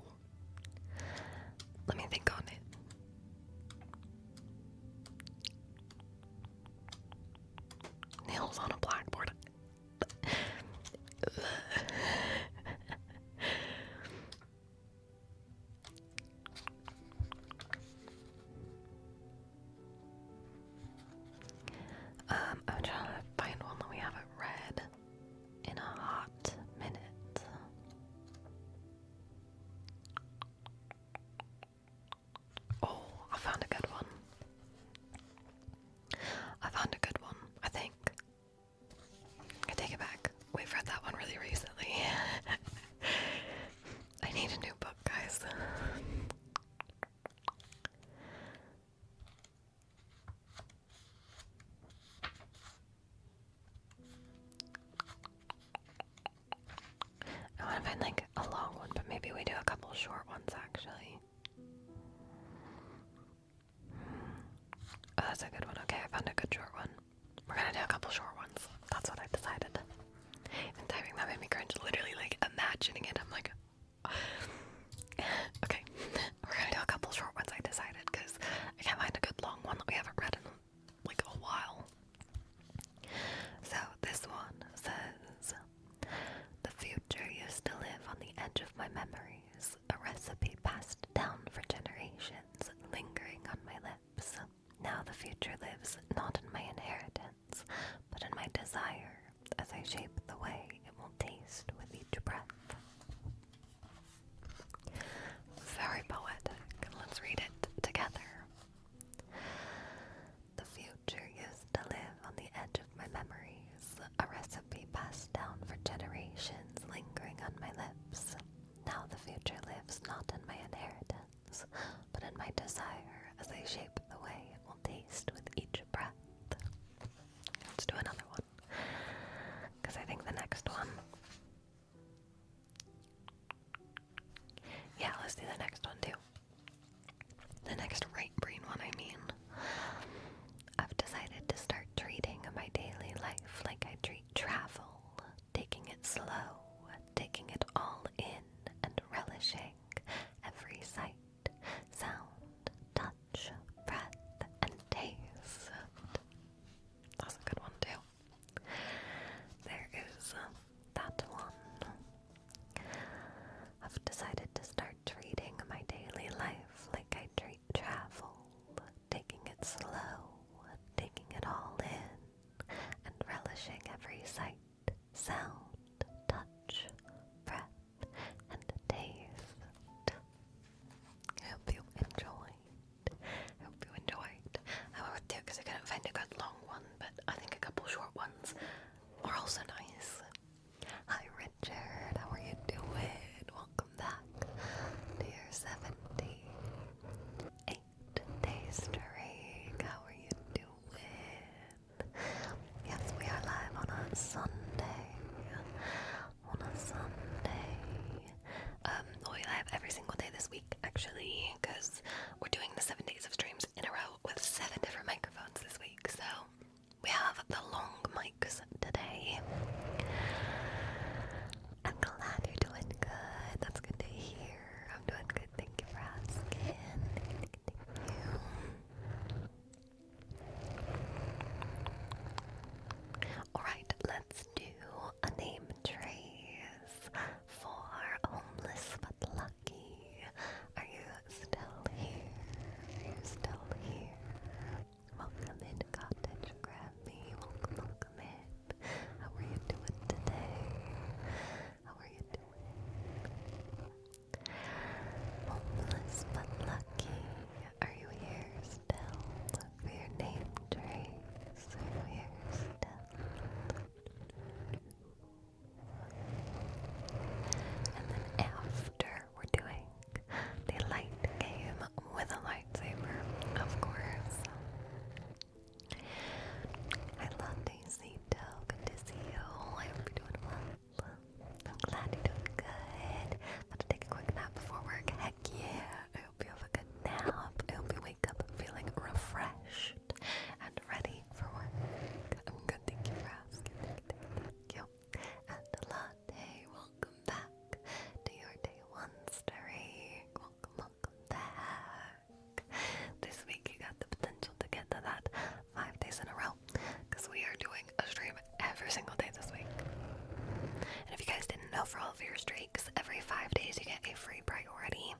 streaks, every 5 days you get a free priority,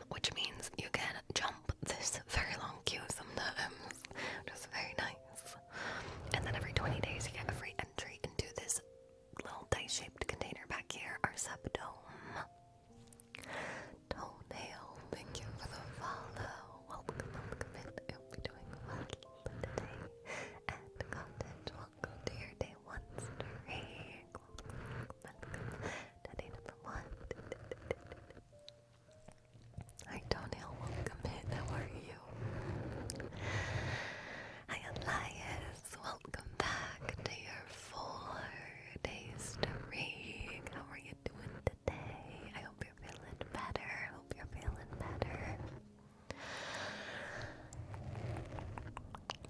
which means you can jump this very long queue sometimes, which is very nice. And then every 20 days you get a free entry into this little dice-shaped container back here, our subdome. Toenail, thank you for the follow. Welcome in. I hope you're doing well today. And Cottage, welcome to your day one streak. Welcome to day number 1. Hi Toenail, welcome in. How are you? Hi Elias, welcome back to your 4 days streak. How are you doing today? I hope you're feeling better. Hope you're feeling better.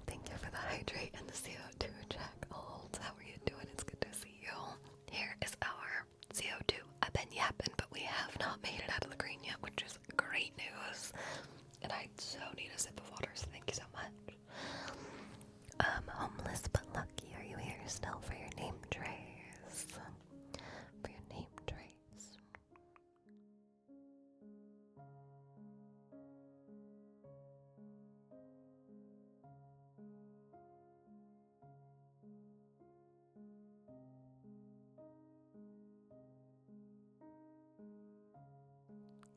Thank you for the hydrate and the CO2 check. How are you doing? It's good to see you. Here is our CO2. I've been yapping, but we have not made it out of the green yet, which is great news. And I so need a sip of water, so thank you so much. Homeless but lucky, are you here still for your name trace? For your name trace.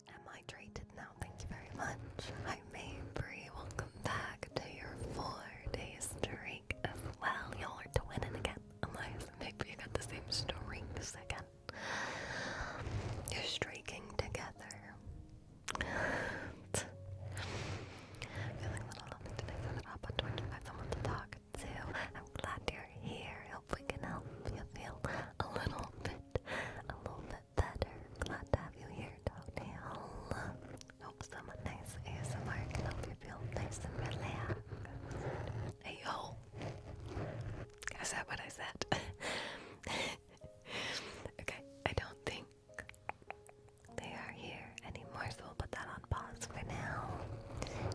I'm hydrated now, thank you very much. Hi Mabry, welcome back to your 4 days streak as well. Y'all are twinning again. Unless maybe you got the same streaks again. You're streaking together. Feeling a little lonely today, so I'm gonna hop on Twitch and find someone to talk to. I'm glad you're here. Hope we can help you feel a little bit better. Glad to have you here, Toenail. Hope some nice ASMR can help you feel nice and relaxed. Hey yo. Is that what I said? Okay, I don't think they are here anymore, so we'll put that on pause for now.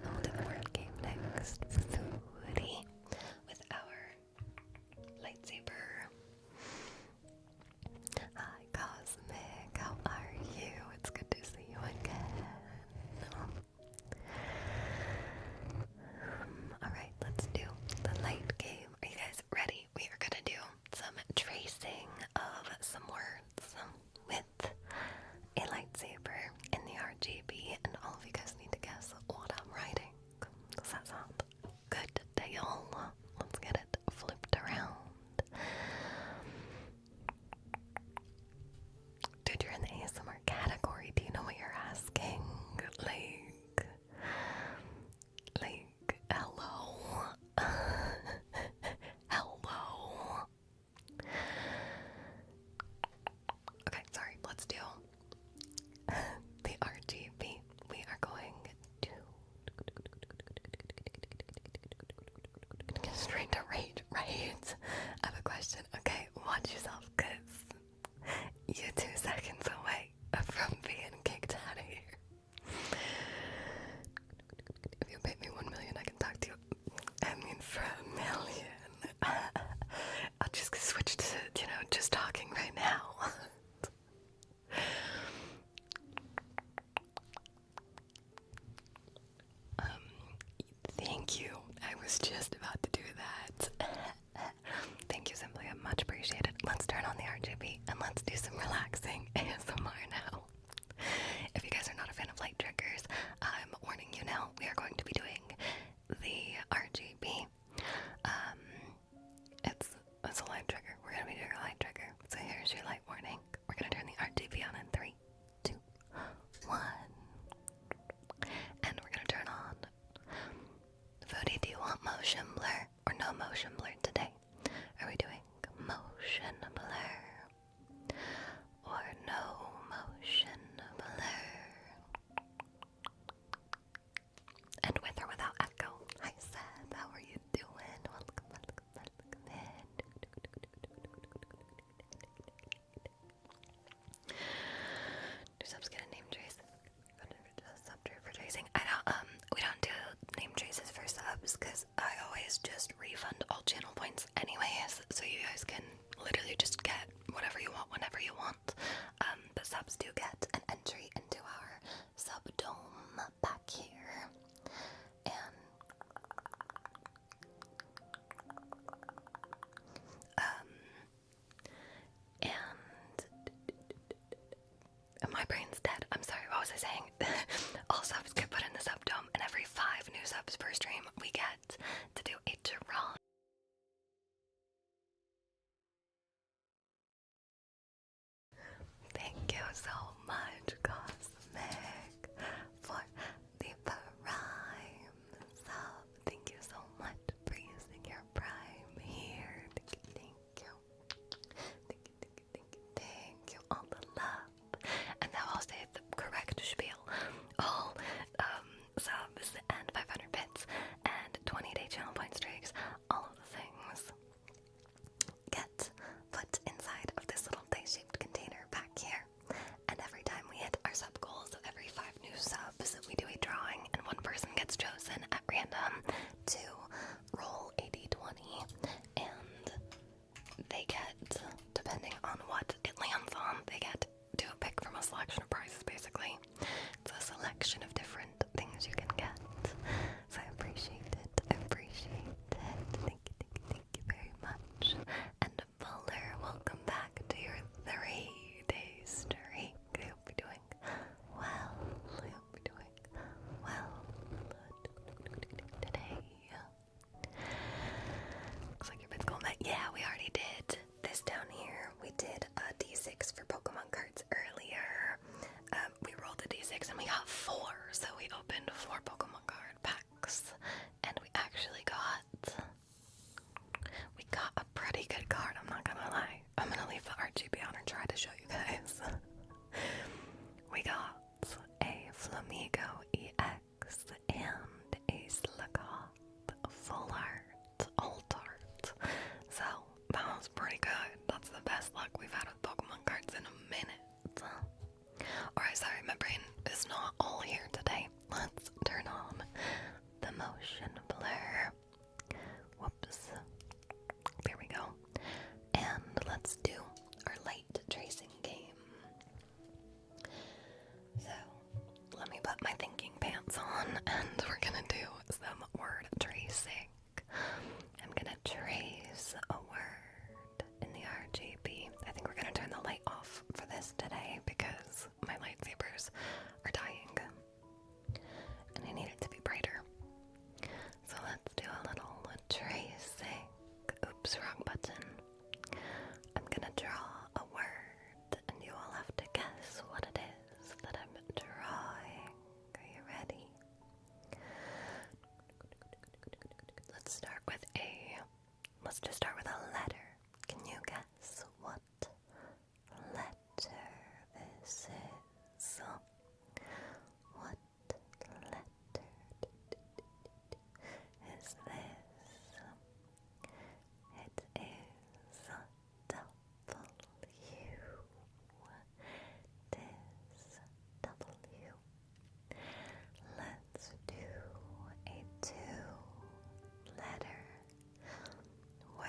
We'll do the word game next. Foodie with our lightsaber. Hi Cosmic, how are you? It's good to see you again. Alright, let's do the light game. Are you guys ready? We are gonna do some tracing of some words with a lightsaber in the RGB, and all of you guys need to guess what I'm writing. Does that sound good to y'all? Let's get it flipped around. Dude, you're in the ASMR category. Do you know what you're asking? Hello? Hello? Okay, sorry, let's do the RGB. We are going to get straight to rage, right? I have a question. Okay, watch yourself, cause you're 2 seconds away from being kicked out of here. If you pay me 1 million, I can talk to you. I mean, for $1 million. I'll just switch to, just talking right now. Thank you. I was just about to do that. Thank you, Simply. I much appreciate it. Let's turn on the RGB and let's do some relaxing. I saying? All subs get put in the sub dome, and every 5 new subs per stream, we get to do a draw. Thank you so much, Cosmic, for the Prime sub. Thank you so much for using your Prime here. Thank you. Thank you. All the love. And now I'll say the correct spiel. All subs and 500 bits and 20-day channel point streaks, all of the things get put inside of this little dice-shaped container back here. And every time we hit our sub goals, so every 5 new subs, we do a drawing, and one person gets chosen at random to roll a d20, and they get, depending on what it lands on, they get to pick from a selection of prizes, basically. It's a selection of different things you can get. So I appreciate it. I appreciate it. Thank you very much. And Fuller, welcome back to your 3-day streak. I hope you're doing well. I hope you're doing well today. Looks like your bid's going back. Yeah, we already did this down here. We did a D6 for Pokemon cards earlier. We rolled a D6 and we got 4, so we opened 4 Pokemon card packs, and we actually got a pretty good card, I'm not gonna lie. I'm gonna leave the RGB on and try to show you guys. We got a Flamigo EX and a Slakoth full art, alt art. So that was pretty good. That's the best luck we've had with Pokemon cards in a minute. Alright, sorry, my brain is not all here today. Let's turn on the motion blur. Whoops. There we go. And let's do our light tracing game. So, let me put my thinking pants on, and we're gonna do some word tracing. I'm gonna trace a word in the RGB. I think we're gonna turn the light off for this today because my lightsabers are dying. And I need it to be brighter. So let's do a little tracing. Oops, wrong button. I'm gonna draw a word, and you all have to guess what it is that I'm drawing. Are you ready? Let's just start with a letter. Can you guess what letter this is? What letter is this? It is W. It is W. Let's do a 2-letter word.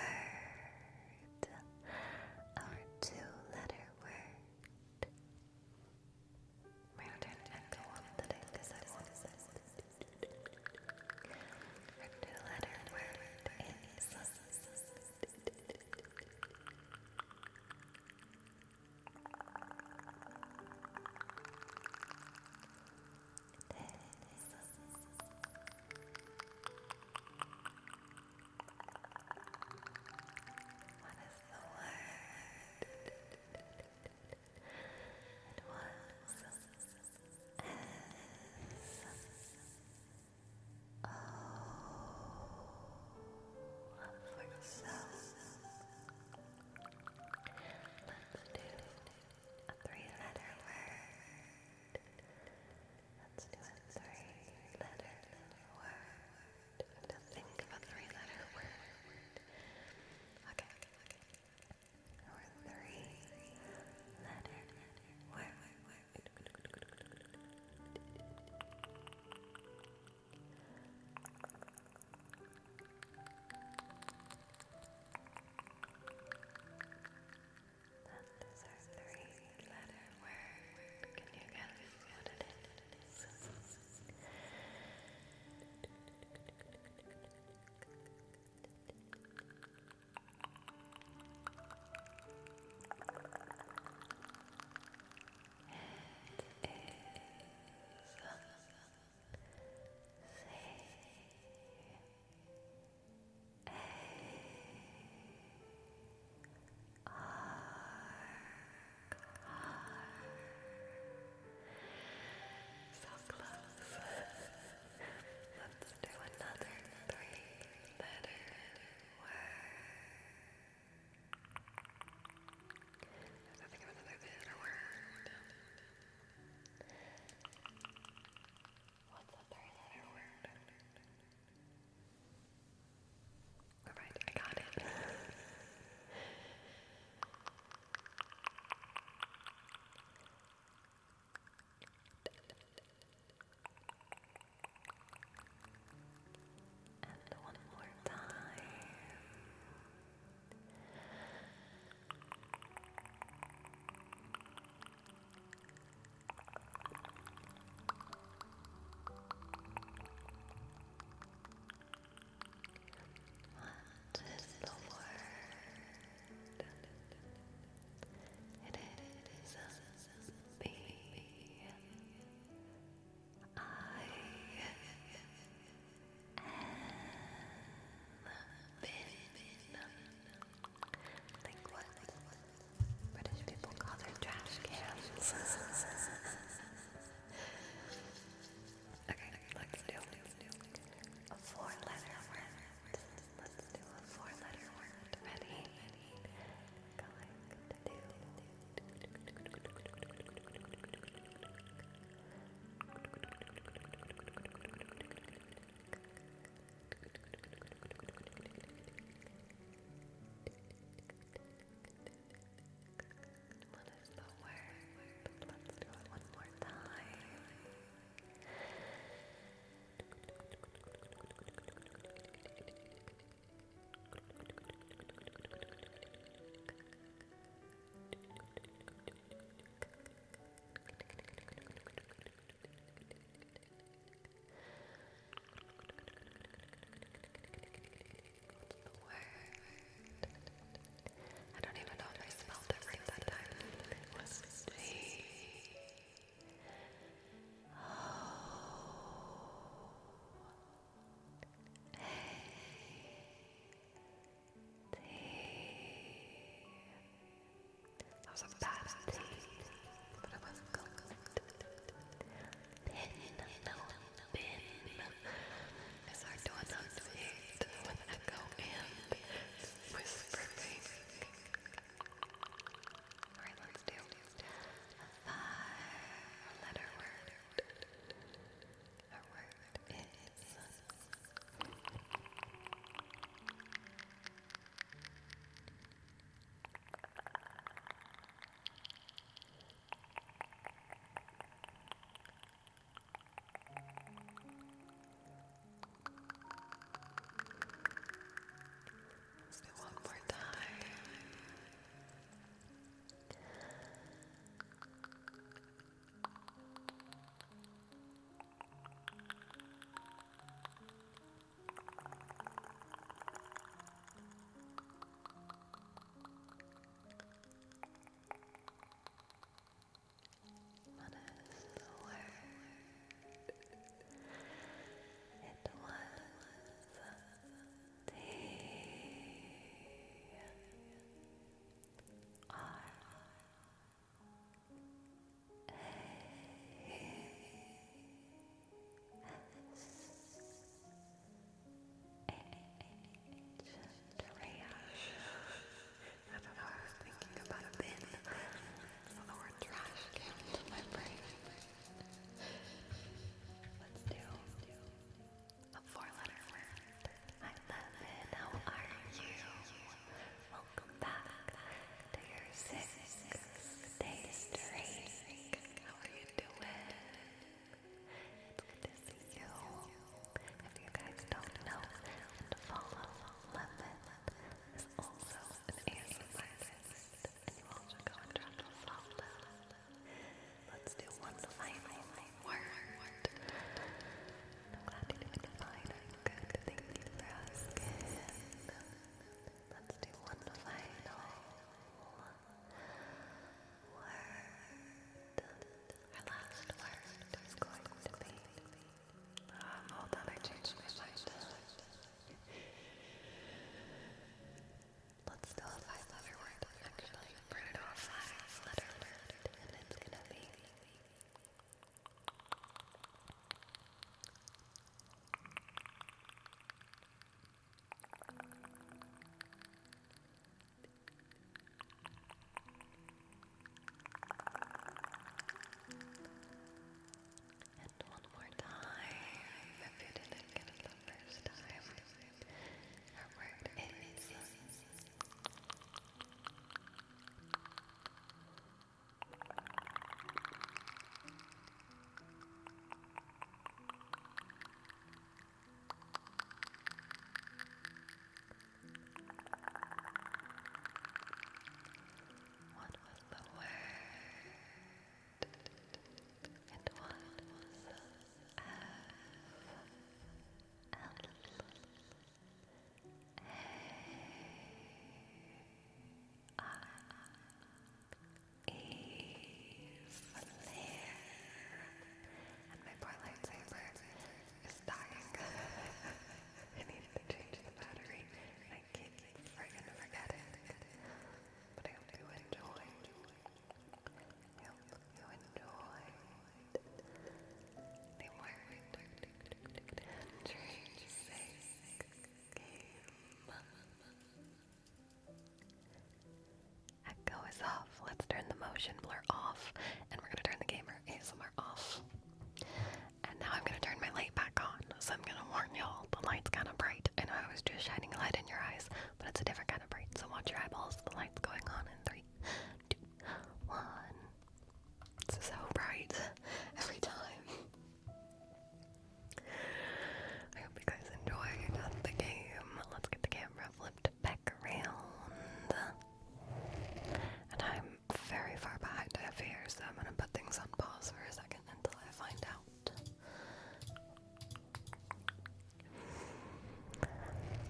find out.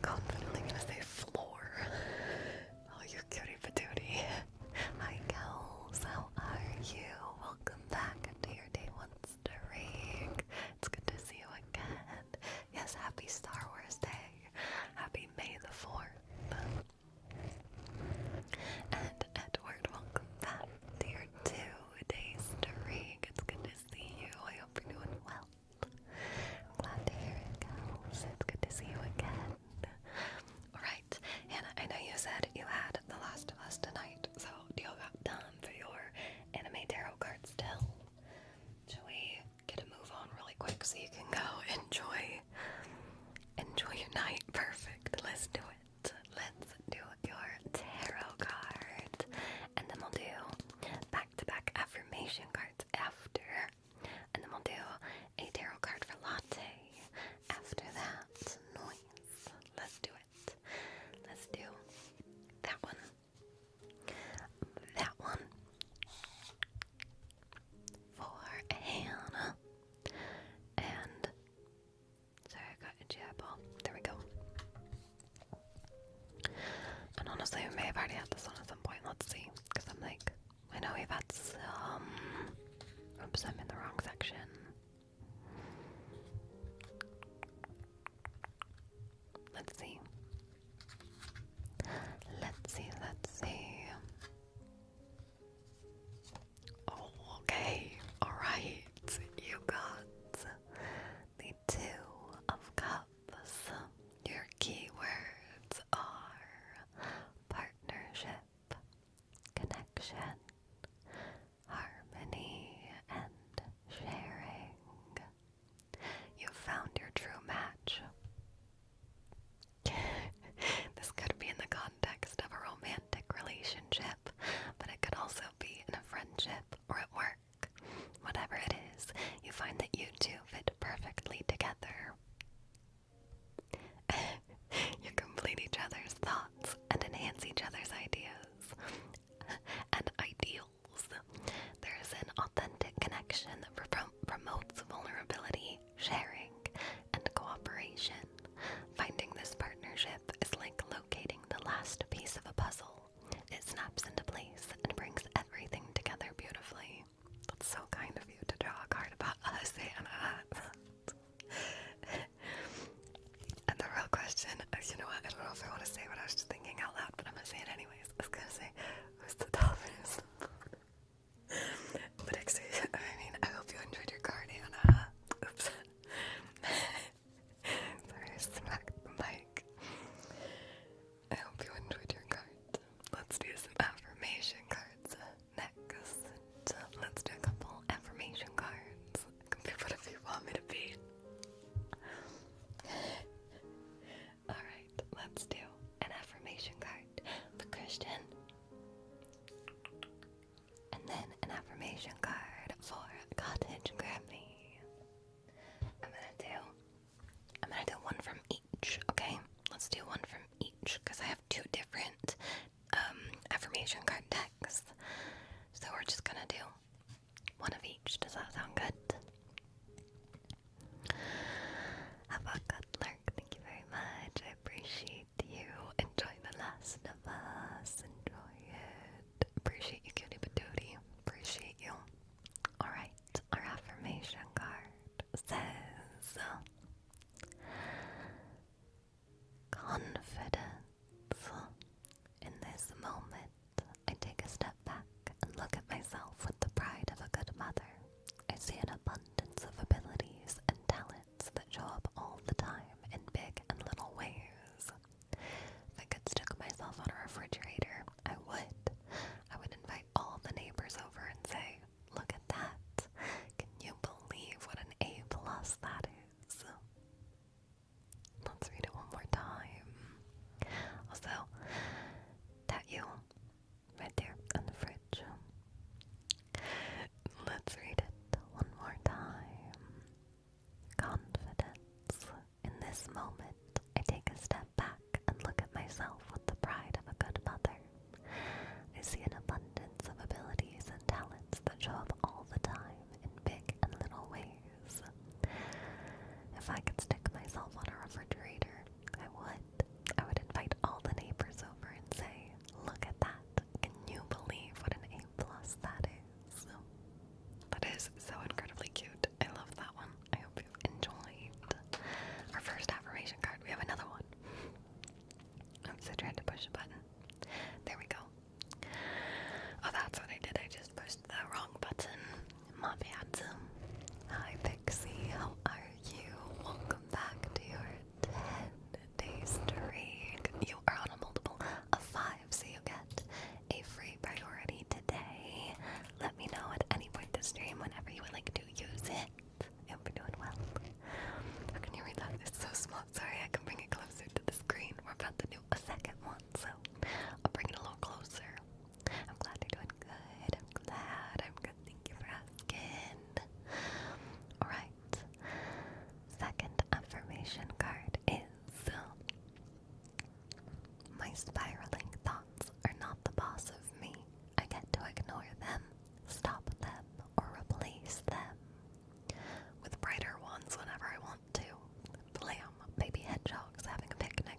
Confidently gonna say floor. Oh, you cutie patootie. Hi, Kels. How are you? Welcome back to your day one stream. It's good to see you again. Yes, happy Star Wars Day. Happy May the 4th. And Edward, welcome back to your 2-day stream. It's good to see you. I hope you're doing well. I'm glad to hear it, Kels. It's good to see you again. Alright, Hannah, I know you said you had The Last of Us tonight, so do you got time for your anime tarot card still? Shall we get a move on really quick so you can go enjoy your night? Perfect, let's do it. Let's do your tarot card, and then we'll do back-to-back affirmation cards after, and then we'll do a tarot card for latte after that. Noise. Let's do it. Let's do that one. That one for Hannah. And If I could stick myself on a refrigerator, I would. I would invite all the neighbors over and say, look at that. Can you believe what an A+ that is? That is so incredibly cute. I love that one. I hope you've enjoyed our first affirmation card. We have another one. Oops, I tried to push a button. There we go. Oh, that's what I did. I just pushed the wrong button. My bad. Hi, Pixie. How are you? Welcome back to your 10-day streak. You are on a multiple of 5, so you get a free priority today. Let me know at any point this stream whenever you would like to use it. I hope you're doing well. How can you read that? It's so small. Sorry, I can bring it closer to the screen. We're about to do a second one, so I'll bring it a little closer. I'm glad you're doing good. I'm glad. I'm good. Thank you for asking. Alright. Second affirmation card is my spiraling thoughts are not the boss of me. I get to ignore them, stop them, or replace them with brighter ones whenever I want to. Blam, baby hedgehogs having a picnic.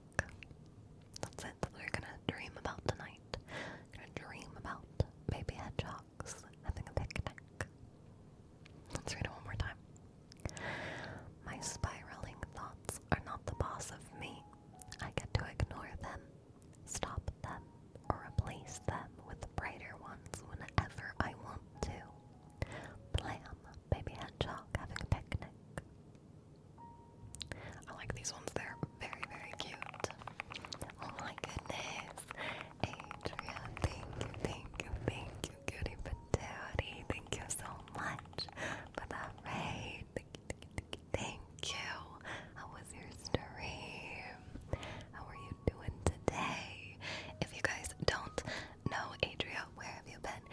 That's it. That's what we're gonna dream about tonight. Gonna dream about baby hedgehogs having a picnic. Let's read it one more time. My spiraling thoughts are not the boss of me. I get to ignore them, stop them, or replace them with brighter ones whenever I want to. Blam, baby hedgehog having a picnic. I like these ones. They're very, very cute. Oh my goodness. Adria, thank you, cutie patootie. Thank you so much for that raid. Thank you. How was your stream? How are you doing today? If you guys don't know Adria, where have you been?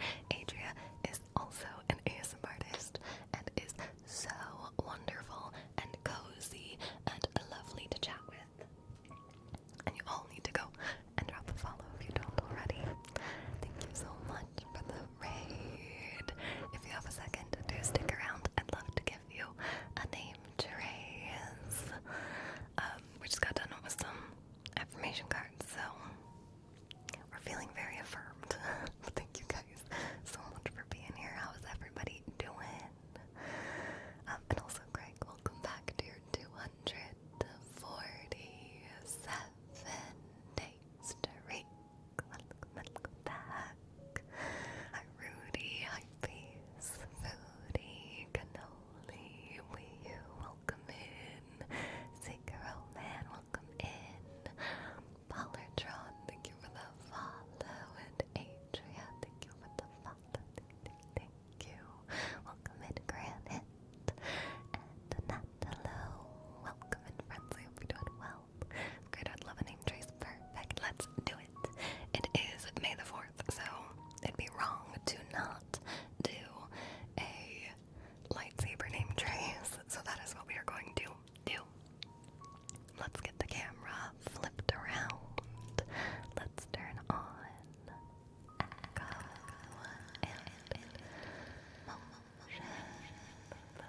Adria is also an ASMR artist and is so wonderful and cozy and lovely to chat with. And you all need to go and drop a follow if you don't already. Thank you so much for the raid. If you have a second to stick around, I'd love to give you a name to raise. We just got done with some affirmation cards, so we're feeling very affirmed. Thank you guys so much for being here. How is everybody doing? And also, Greg, welcome back to your 247-day streak. Welcome back. Hi, Rudy. Hi, Peace. Foodie. Cannoli. Wii U. Welcome in. Sekiro Man. Welcome in. Pollardron. Thank you for the follow. And Adria. Thank you for the follow. Thank you. Welcome in, Granite. And Natalo. Welcome in, friends. I hope you're doing well. Great, I'd love a name trace. Perfect. Let's do it. It is May the 4th, so it'd be wrong to not do a lightsaber name trace. So that is what we are going to do. Let's get the camera flipped around. Let's turn on echo and motion blur.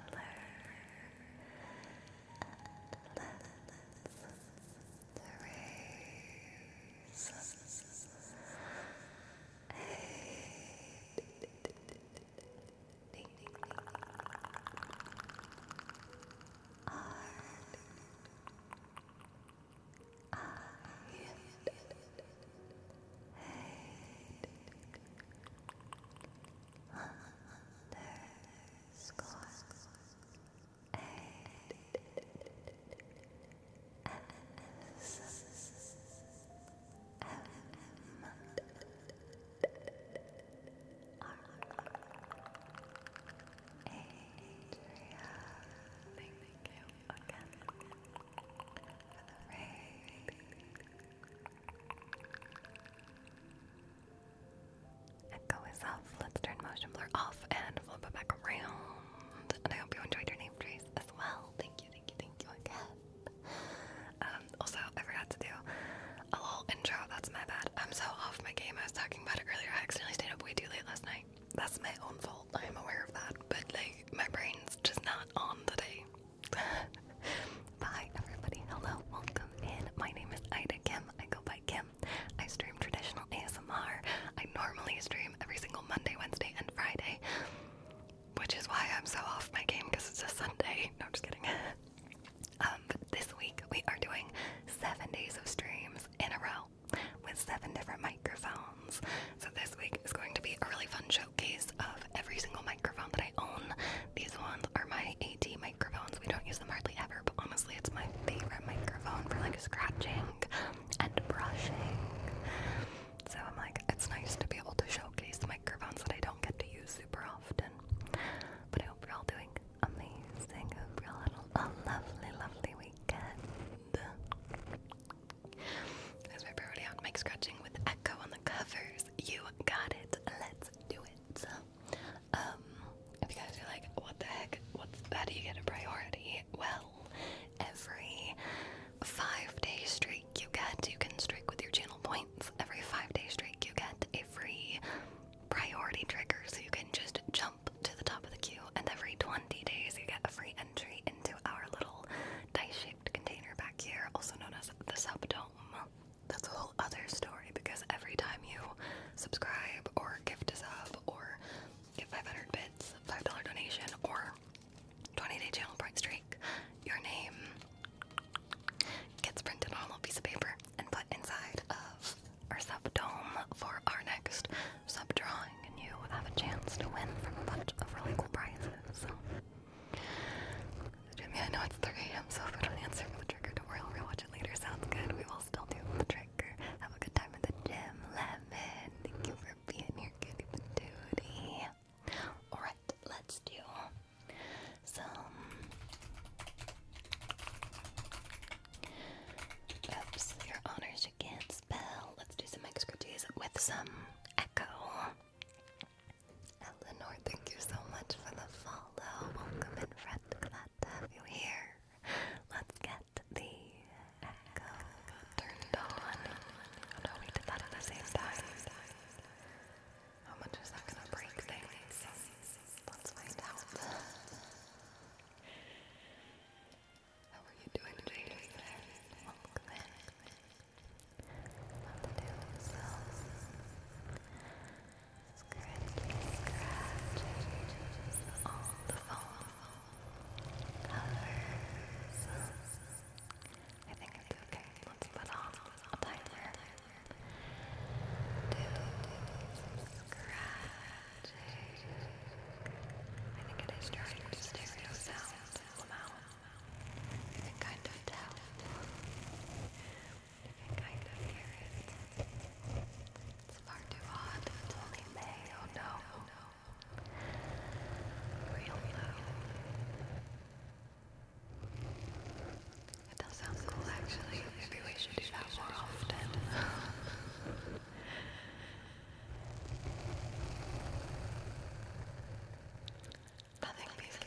Echo is off. Let's turn motion blur off and flip it back around. And I hope you enjoyed your name trace as well. Thank you again. Also, I forgot to do a little intro. That's my bad. I'm so off my game. I was talking about it earlier. I accidentally stayed up way too late last night. That's my own fault. I am aware of that. But, like, my brain's just not on today. you get a priority? Well, every 5-day streak you can streak with your channel points. Every 5-day streak you get a free priority trigger, so you can just jump to the top of the queue, and every 20 days you get a free entry into our little dice-shaped container back here, also known as the Subdome. That's a whole other story, because every time you subscribe or gift a sub or give 500 bits, $5 donation, or 20-day channel point streak, your name gets printed on a little piece of paper and put inside of our Subdome for our next sub drawing, and you have a chance to win from a bunch of really cool prizes. So, Jimmy, I know it's 3 AM, so if I don't answer for the trigger, don't worry, I'll rewatch it later. Sounds good. We will still do the trigger. Have a good time at the gym, Lemon. Thank you for being here, kitty patootie. Alright, let's do some. Oops, your honors you can't spell. Let's do some expertise with some echo. Eleanor, thank you so much for the follow. Welcome in, friend. Glad to have you here. Let's get the echo turned on. Oh no, we did that at the same time. How much is that gonna break things? Let's find out. How are you doing today? Welcome in. Let's do some scratching on the phone covers. I think it's okay. Let's put on a timer. Do some scratching. I think it is trying to stereo sound somehow. You can kind of tell. You can kind of hear it. It's far too hot. It's only May. Oh no. Real low. It does sound cool, actually. Maybe we should do that more often. Nothing beats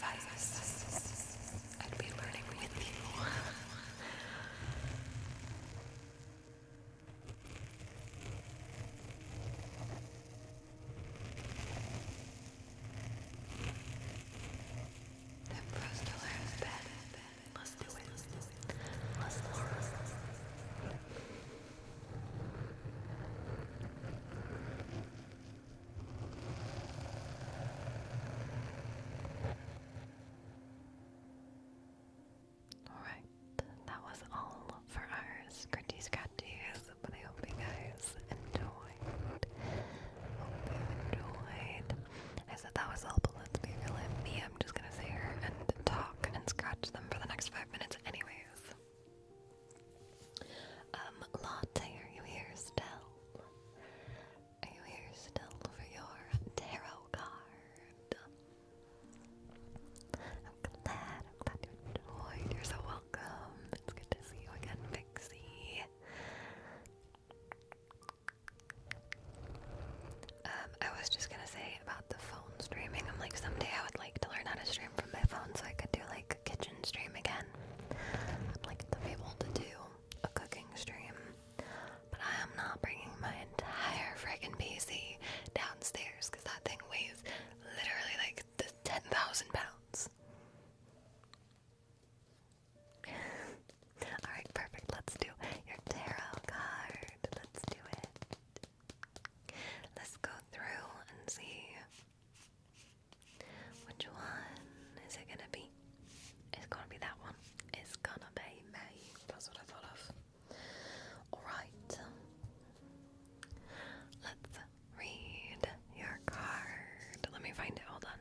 advice. I'd be learning with you. Then for us to learn bed. Let's do it. Let's learn. Alright, that was all for our scratchy scratchies, but I hope you guys enjoyed. I said that was all, but let's be real. Me, I'm just gonna sit here and talk and scratch them for the next 5 minutes anyways. Latte, are you here still? Are you here still for your tarot card? I'm glad you enjoyed. You're so welcome. It's good to see you again, Pixie. I was just gonna say about the phone streaming. I'm like, someday I would like to learn how to stream from my phone so I could do like a kitchen stream again. I'd like to be able to do a cooking stream. But I am not bringing my entire friggin' PC downstairs because that thing weighs literally like 10,000 pounds. Alright, perfect. Let's do your tarot card. Let's do it. Let's go through and see which one is it gonna be. It's gonna be that one. It's gonna be me. That's what I thought of. Alright. Let's read your card. Let me find it. Hold on.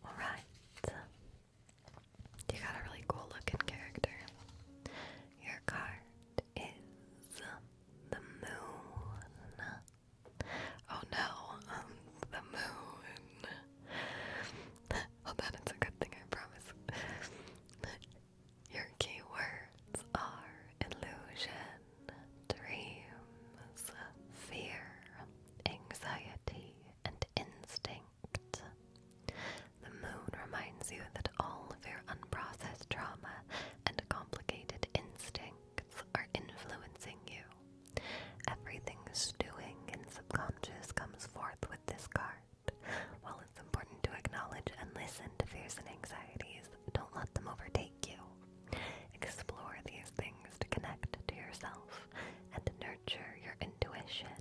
Alright. You got a really cool looking character. Your card is the moon. Oh no, the moon. Hold on, it's a good thing, I promise. Your keywords are illusion, dreams, fear, anxiety, and instinct. The moon reminds you that all of your unprocessed trauma and complicated instincts are influencing you. Everything stewing in subconscious comes forth with this card. While it's important to acknowledge and listen to fears and anxieties, don't let them overtake you. Explore these things to connect to yourself and nurture your intuition.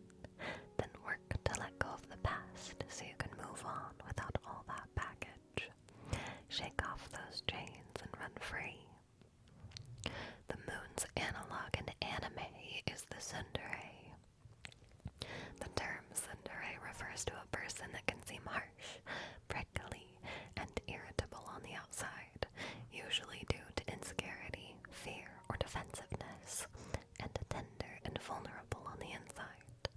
Then work to let go of the past so you can move on without all that baggage. Shake off those chains and run free. The moon's analog in anime is the tsundere. The term tsundere refers to a person that can seem harsh, prickly, and irritable on the outside, usually due to insecurity, fear, or defensiveness, and tender and vulnerable on the inside.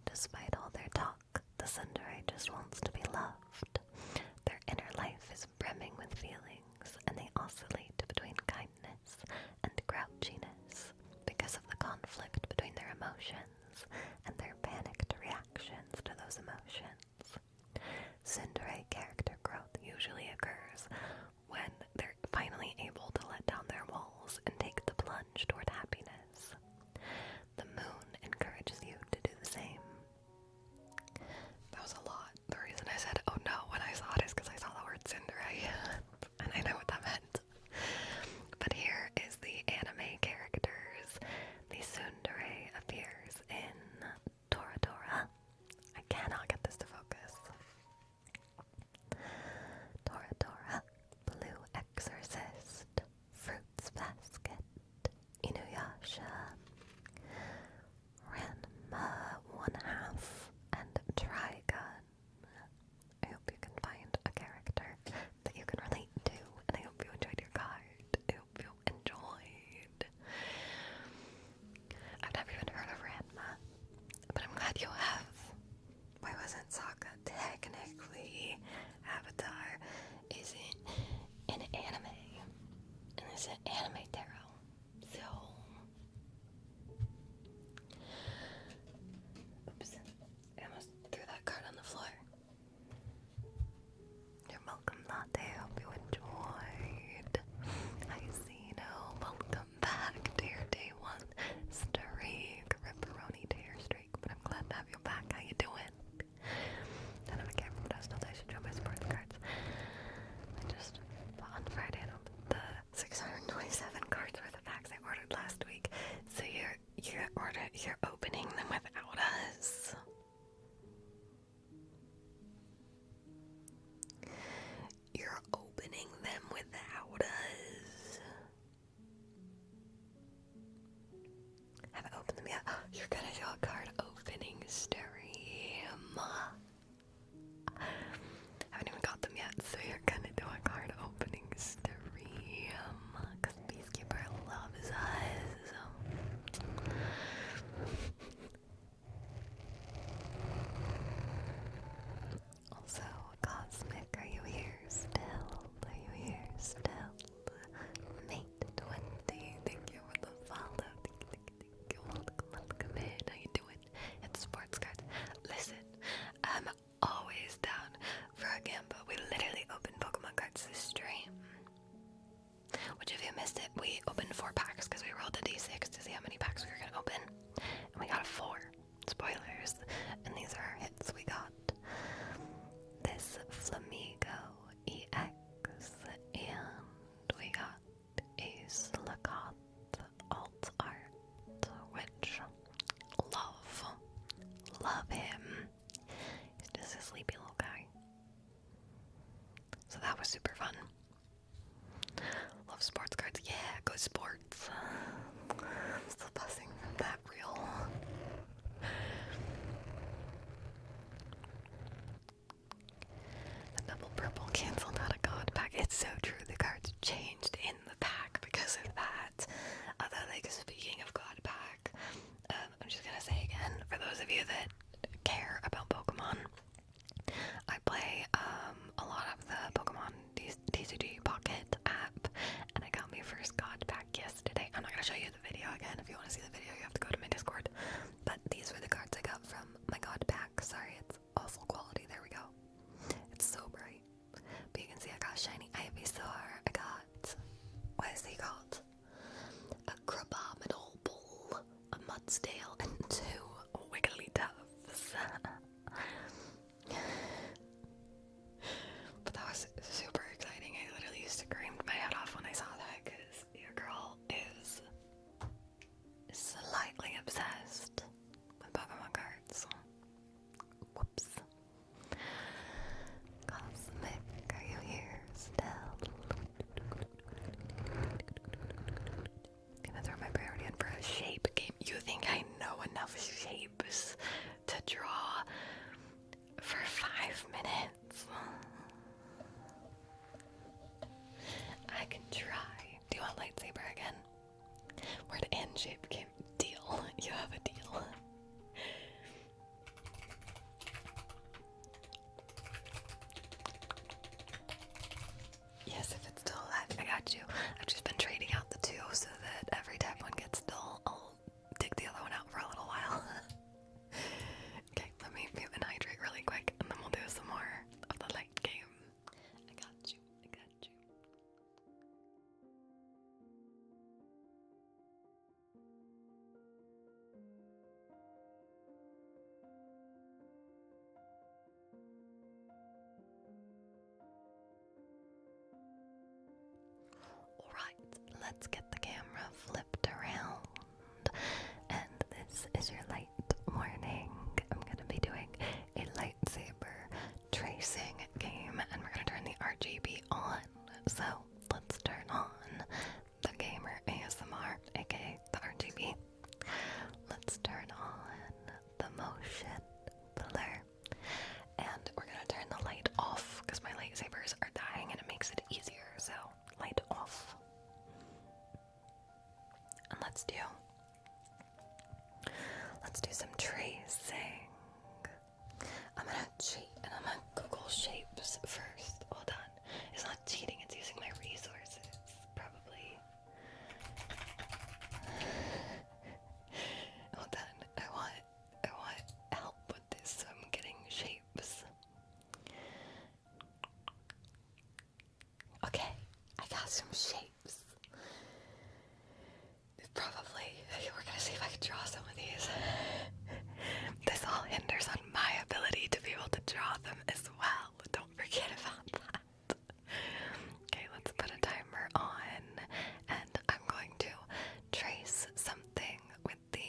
Despite all their talk, the tsundere just wants to be loved. Their inner life is brimming with feelings, and they oscillate between kindness and grouchiness because of the conflict between their emotions and their panicked reactions to those emotions. Tsundere character growth usually occurs when they're finally able to let down their walls and take the plunge toward happiness. The moon encourages you to do the same. That was a lot. The reason I said, oh no, when I saw it is because I saw the word tsundere, and I know what that meant. But here is the anime characters. The tsundere appears you're opening them without us. You're opening them without us. Haven't opened them yet. You're gonna do a card opening stream. Haven't even got them yet, so you're gonna do a card opening stream. Cause Peacekeeper loves us. Also, Cosmic, are you here still? Are you here still? Mate 20, thank you for the follow. Thank you. Welcome in. How you doing? It's Sports Cards. Listen, I'm always down for a game, but we literally opened Pokemon cards this stream. Which, if you missed it, we opened 4 packs because we rolled a d6 to see how many packs we were gonna open, and we got a 4. Spoilers. And these are our hits. We got this Flamigo EX, and we got a Slakat alt art, which love him. He's just a sleepy little guy. So that was super fun. Love sports cards. Yeah, go sports. I'm still buzzing from that reel. The double purple canceled out a god pack. It's so true. The cards changed in the pack because of that. Although, like, speaking of god pack, I'm just gonna say again, for those of you that care about Pokemon, I play a lot of the Pokemon TCG Pocket app, and I got my first god pack yesterday. I'm not gonna show you the video again. If you want to see the video, you have to go to my Discord. But these were the cards I got from my god pack. Sorry, it's awful quality. There we go. It's so bright. But you can see I got shiny Ivysaur. I got, what is he called? A Crabominal Bull, a Mudsdale, and 2 Wigglytuffs. But that was super exciting. I literally screamed my head off when I saw that because your girl is slightly obsessed with Pokemon cards. Whoops. Cosmic, are you here still? Gonna throw my priority in for a shape game. You think I know enough shapes to draw for 5 minutes? I can try. Do you want lightsaber again? Word and shape game. Deal. You have a deal. Yes, if it's still alive, I got you. I've just been trading out the 2 so that every time one gets dull, I'll dig the other one out for a little while. Okay, let me mute and hydrate really quick, and then we'll do some more of the light game. I got you. I got you. Alright, let's get the camera flipped around. And this is your light warning. I'm going to be doing a lightsaber tracing game, and we're going to turn the RGB on. So let's turn on the gamer ASMR, aka the RGB. Let's turn on the motion blur. And we're going to turn the light off because my lightsabers are dying and it makes it easier. So light off. And let's do some tracing. I'm gonna cheat and I'm gonna Google shapes first. Hold on. It's not cheating, it's using my resources. Probably. Hold on. I want help with this, so I'm getting shapes. Okay, I got some shapes. Probably, we're gonna see if I can draw some of these. This all hinders on my ability to be able to draw them as well. Don't forget about that. Okay, let's put a timer on, and I'm going to trace something with the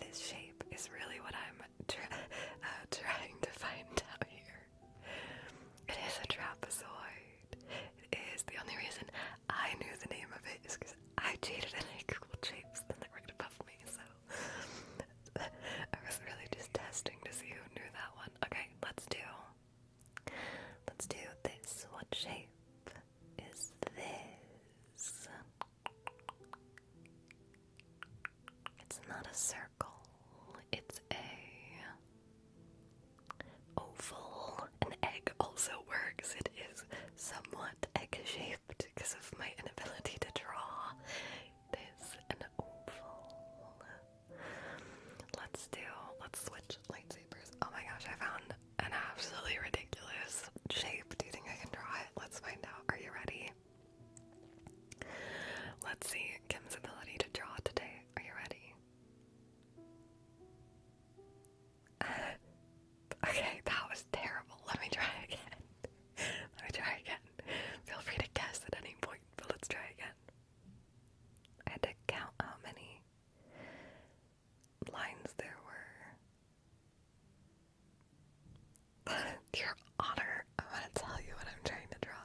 this shape is really what I'm trying to find out here. It is a trapezoid. It is. The only reason I knew the name of it is because I cheated and I googled shapes and they were right above me, so I was really just testing to see who knew that one. Okay, let's do this. What shape is this? It's not a circle. It's a oval. An egg also works. It is somewhat egg-shaped because of my inability to draw. It is an oval. Let's switch lightsabers. Oh my gosh, I found an absolutely ridiculous shape. Do you think I can draw it? Let's find out. Are you ready? Let's see Kim's ability to draw today. Are you ready? Okay, that was terrible. Let me try again. Feel free to guess at any point, but let's try again. I had to count how many lines there were. Your Honor, I'm gonna tell you what I'm trying to draw.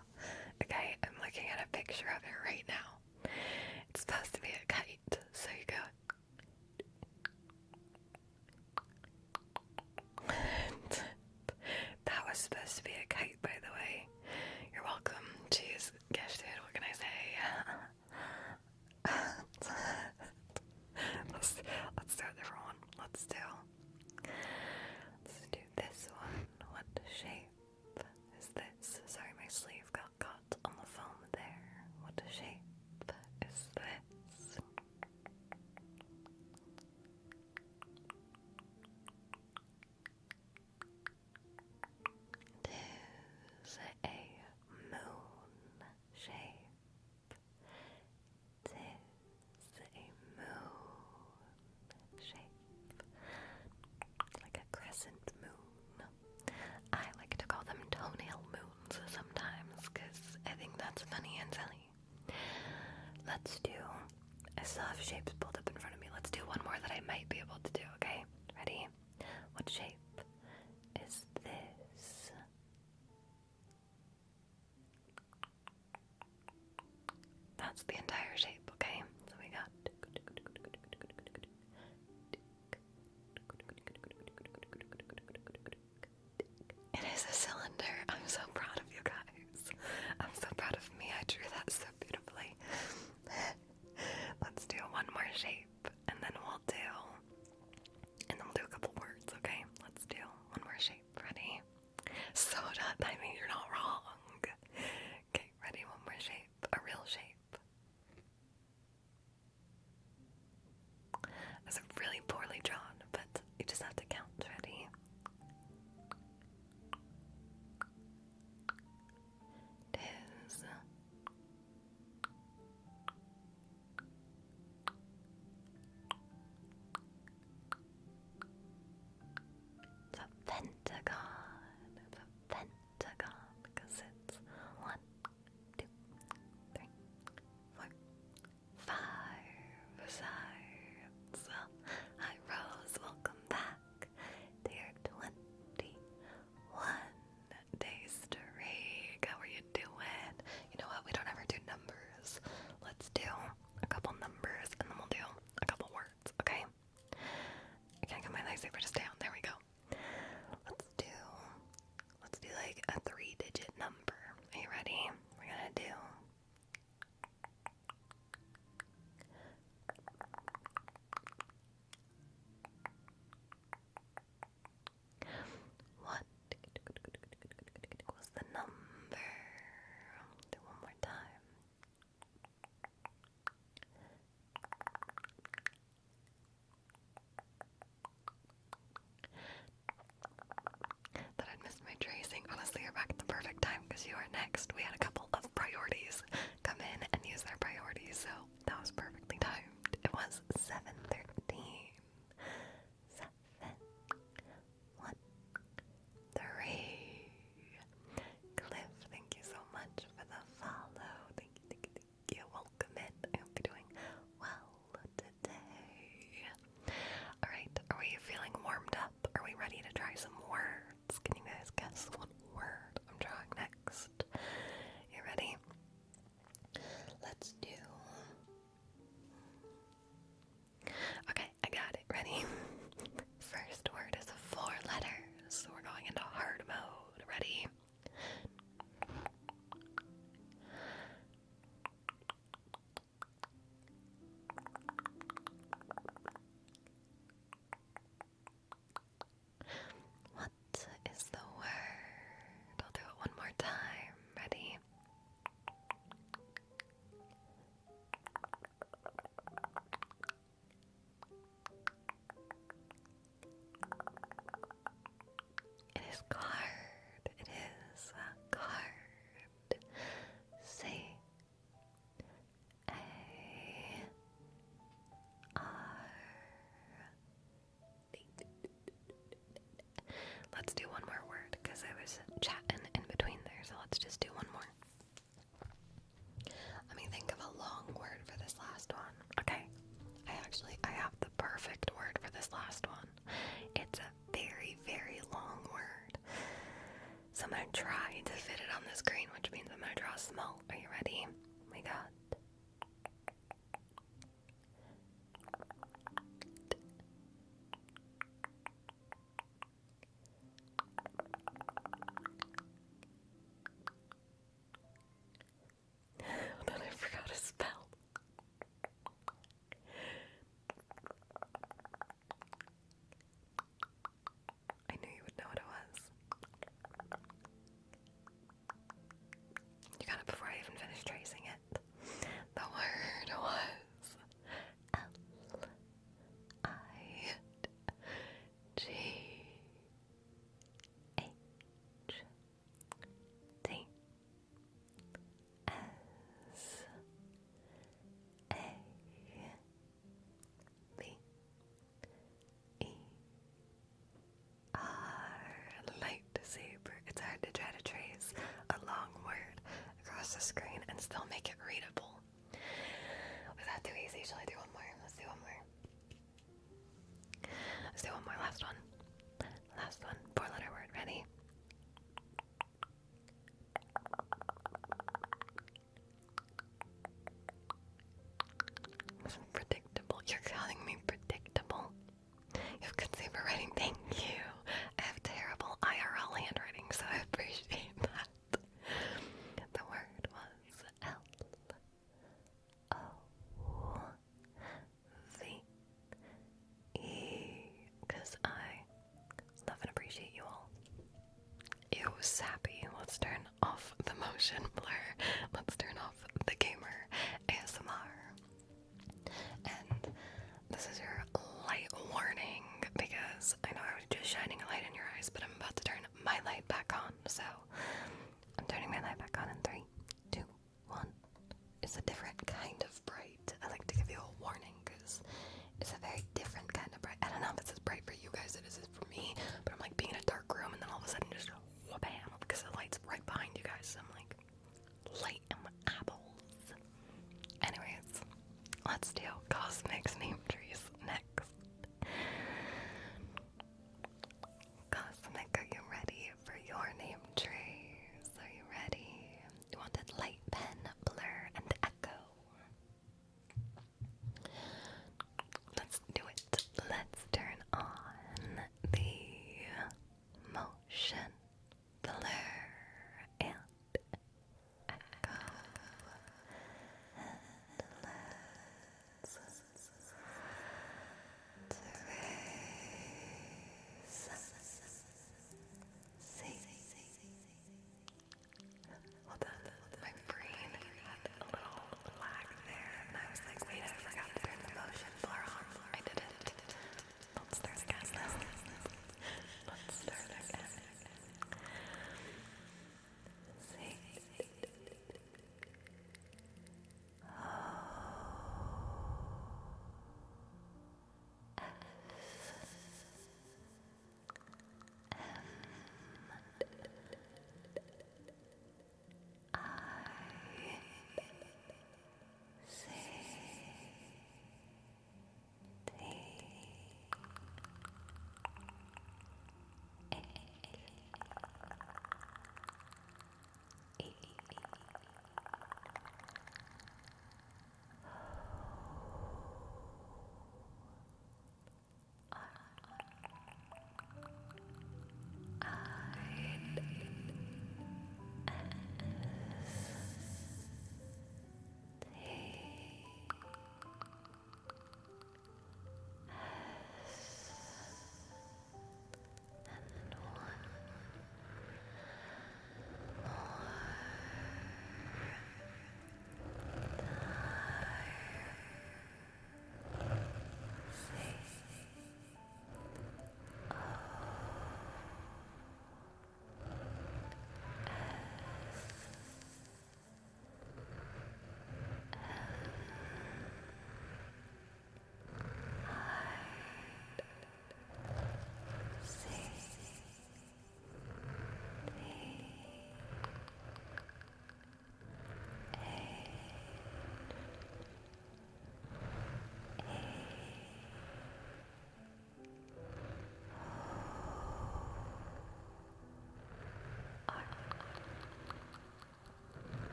Okay, I'm looking at a picture of it right now. It's supposed to be a kite, so you go. That was supposed to be a kite, by the way. You're welcome. Jeez, gifted, what can I say? let's do a different one. Let's do this one. What shape is this? Sorry, my sleeve got caught on the foam there. What shape is this? It is a moon shape. It is a moon shape. Like a crescent moon. I like to call them toenail moons sometimes because I think that's funny and silly. Let's do, I still have shapes pulled up in front of me. Let's do one more that I might be able to do, okay? Ready? What shape is this? That's the entire shape, okay? So we got it is a cylinder. I'm so proud of you guys. I'm so proud of me. I drew that so beautifully. Let's do one more shape and then we'll do a couple words, okay? Let's do one more shape. Ready? Soda. I mean, you're not wrong. Okay, ready? One more shape. A real shape. That's really poorly drawn, but you just have to count. Ready? It is it's a pentagon. It's a pentagon because I'm gonna try to fit it on the screen, which means I'm gonna draw small. Are you ready? Oh my god. Hold on, I forgot a spell. I knew you would know what it was. You got it before I even finished tracing it. The word was Lightsaber. It's hard to try to trace a long word across the screen and still make it readable. Was that too easy? Shall I do one more? Let's do one more. Let's do one more. Last one. Last one. 4-letter word. Ready? Predictable. You're calling me predictable. You have good saber writing. Thank you. I have terrible IRL handwriting, so I appreciate that. The word was L-O-V-E, because I love and appreciate you all. Ew, sappy. Let's turn off the motion blur. Let's turn off the gamer ASMR. And this is your light warning, because I know I was just shining a light in your eyes, but I'm about to turn my light back on. So I'm turning my light back on in 3, 2, 1. It's a different kind of bright. I like to give you a warning because it's a very different kind of bright. I don't know if it's as bright for you guys as it is for me, but I'm like being in a dark room and then all of a sudden just wham, because the light's right behind you guys. So I'm like, light in my eyeballs. Anyways, let's do Cosmic's name trees next. Cosmic, are you ready for your name tree?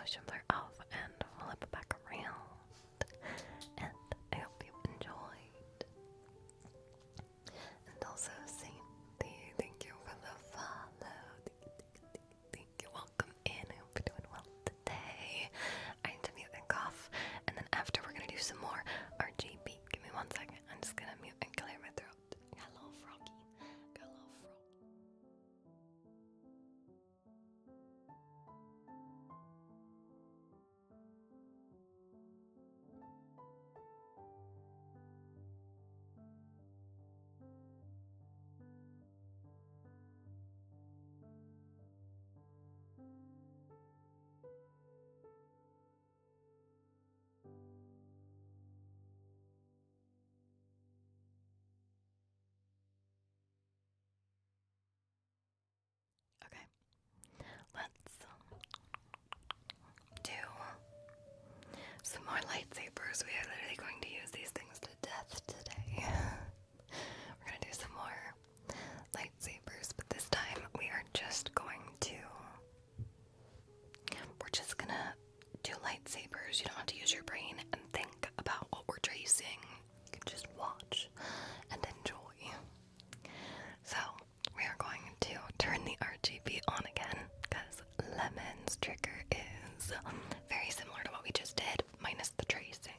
motion blur off and flip it back around. And I hope you enjoyed. And also, Sainty, thank you for the follow. Thank you. Welcome in. I hope you're doing well today. I need to mute and cough. And then after, we're going to do some more RGB. Give me 1 second. I'm just going to mute and clear my throat. Got a little froggy. Got a little frog. Okay, let's do some more lightsabers. We are literally going to use these things to death today. We're going to do some more lightsabers, but this time we are just going to, we're just going to do lightsabers. You don't have to use your brain and think about what we're tracing. You can just watch and enjoy. So, we are going to turn the RGB on again, because Lemon's trigger is very similar to what we just did, minus the tracing.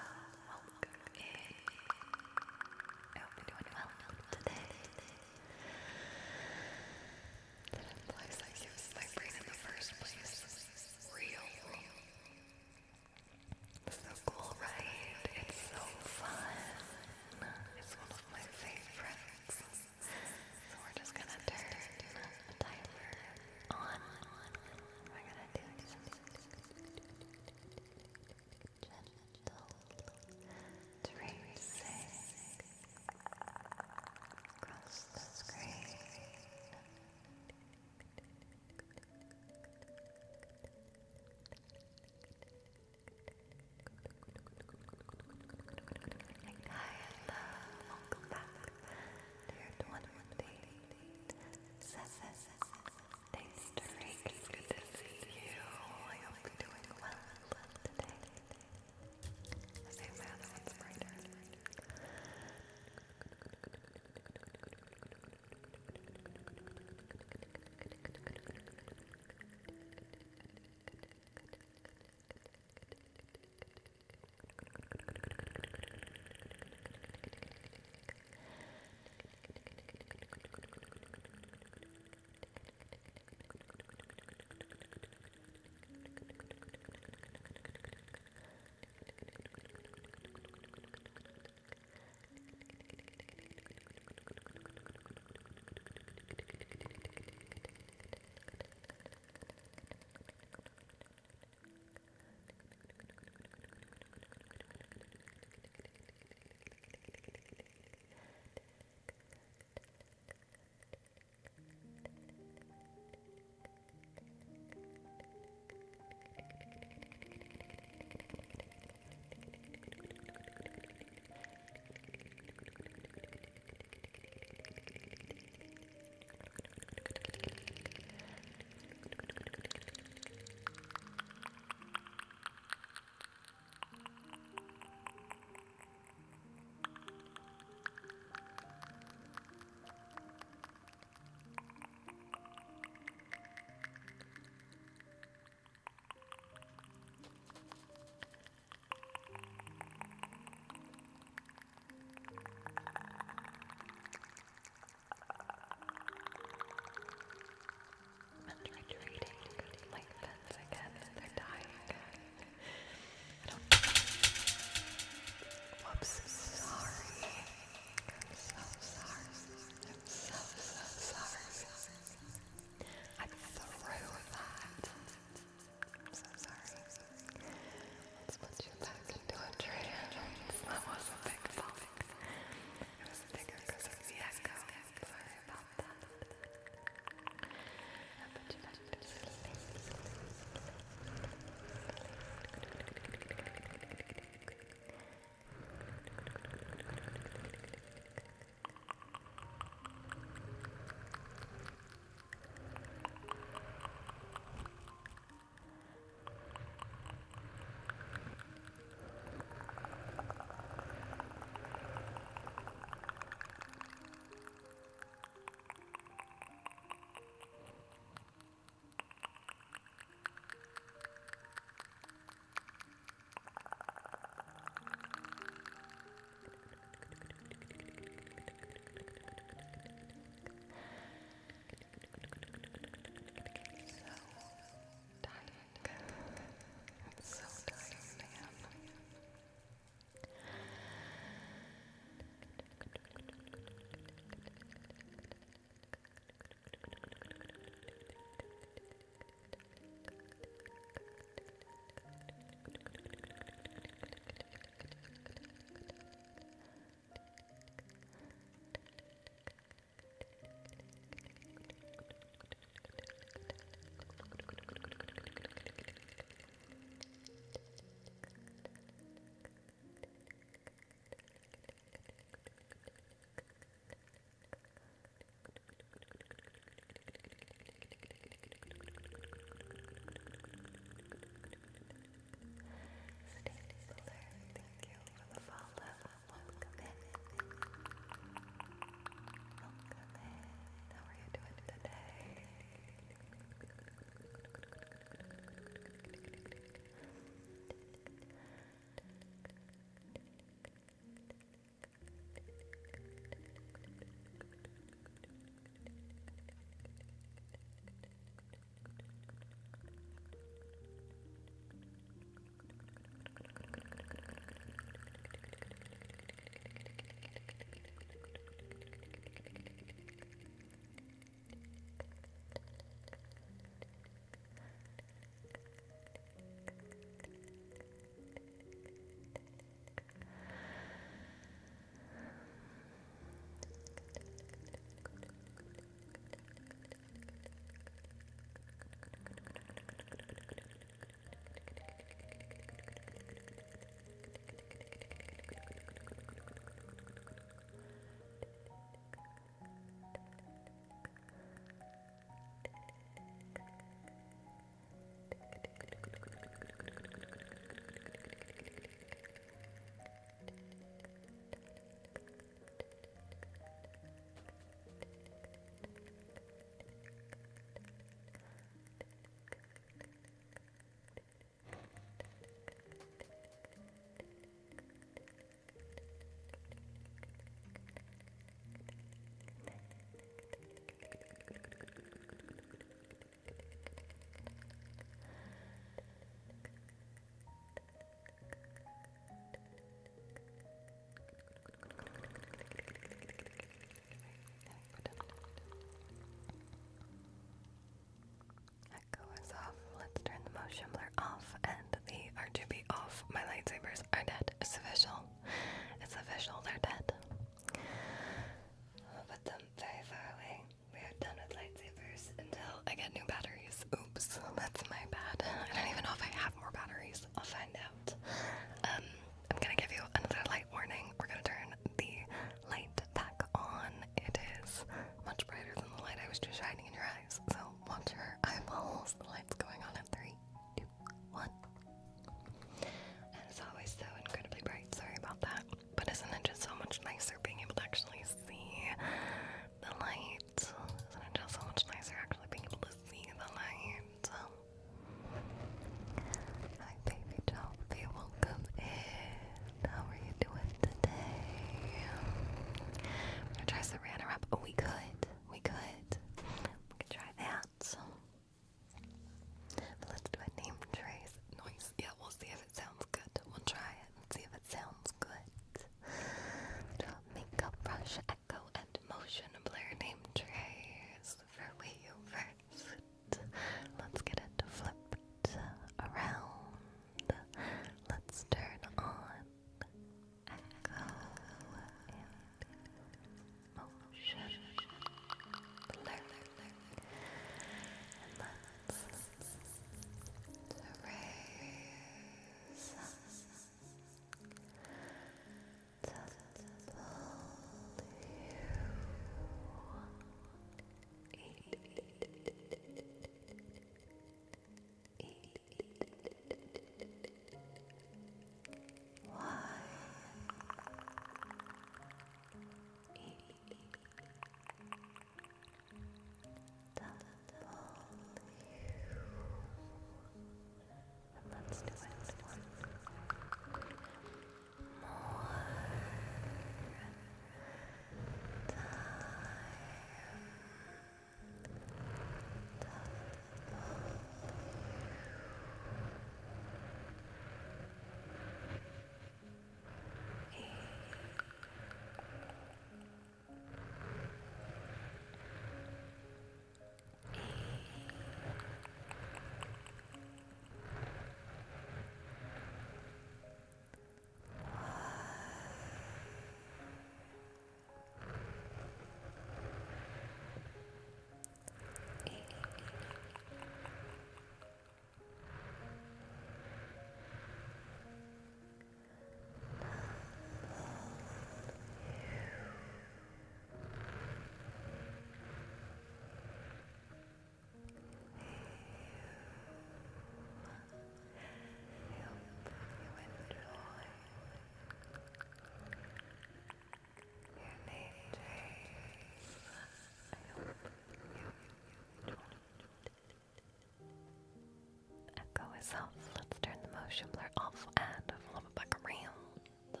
myself. Let's turn the motion blur off and flip it back around.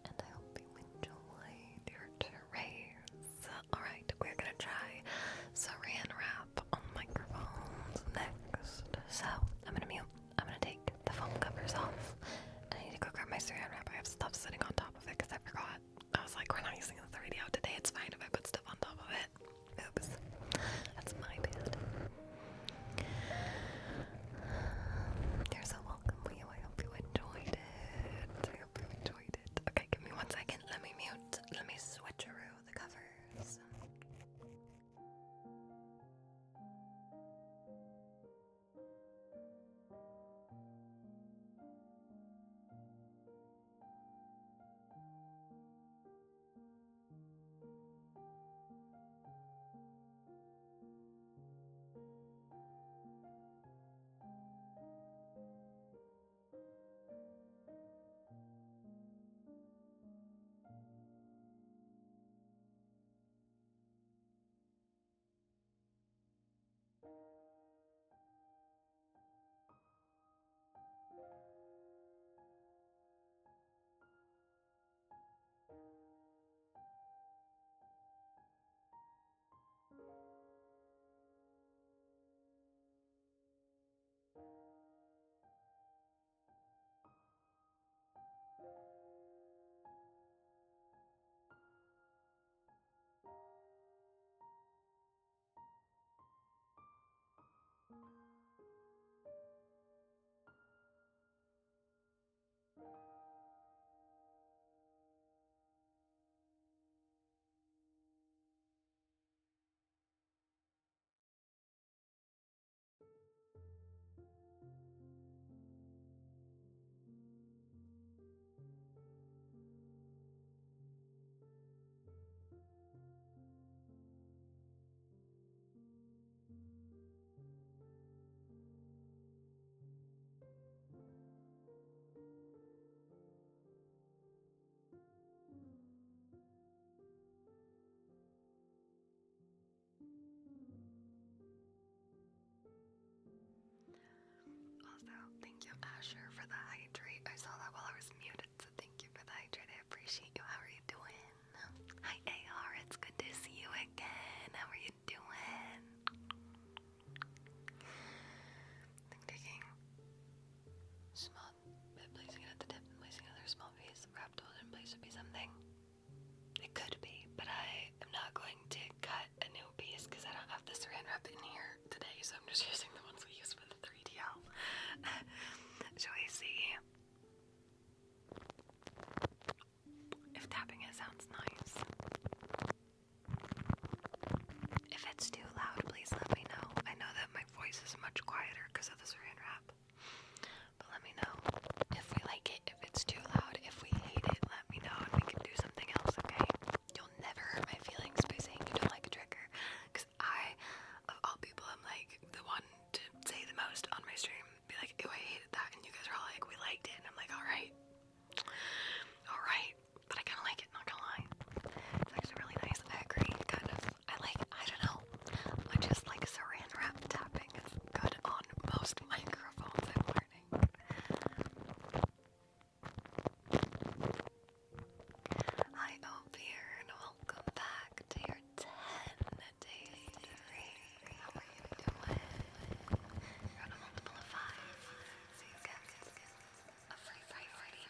And I hope you enjoyed your trays. Alright, we're gonna try saran wrap on microphones next. So, I'm gonna mute. I'm gonna take the foam covers off. And I need to go grab my saran wrap. I have stuff sitting on top of it because I forgot. I was like, we're not using the 3D out today. It's fine if I put stuff on top of it. Oops. That's my bad. You're so welcome, Leo. I hope you enjoyed it. I hope you enjoyed it. Okay, give me 1 second. Let me mute. Let me switcheroo the covers. Also, thank you, Asher, for the hydrate. I saw that while I was muted, so thank you for the hydrate. I appreciate you. How are you doing? Hi, AR. It's good to see you again. How are you doing? I'm taking small bit, placing it at the tip, and placing another small piece wrapped all in place would be something. It could be, but I am not going to cut a new piece because I don't have the saran wrap in here today, so I'm just using the ones we use for the 3DL. Shall we see if tapping it sounds nice? If it's too loud, please let me know. I know that my voice is much quieter because of the saran wrap, but let me know if we like it, if it's too loud. If we hate it, let me know and we can do something else, okay? You'll never hurt my feelings by saying you don't like a trigger, because I, of all people, am like the one to say the most on my stream, be like, ew, I hated that, and you guys are all like, we liked it, and I'm like, alright, but I kind of like it, not gonna lie. It's actually really nice. I agree, kind of. I don't know, I just like saran wrap tapping. It's good on most microphones, I'm learning. Hi, Obeard, welcome back to your 10-day streak. How are you doing? You're on a multiple of 5, so you get a free priority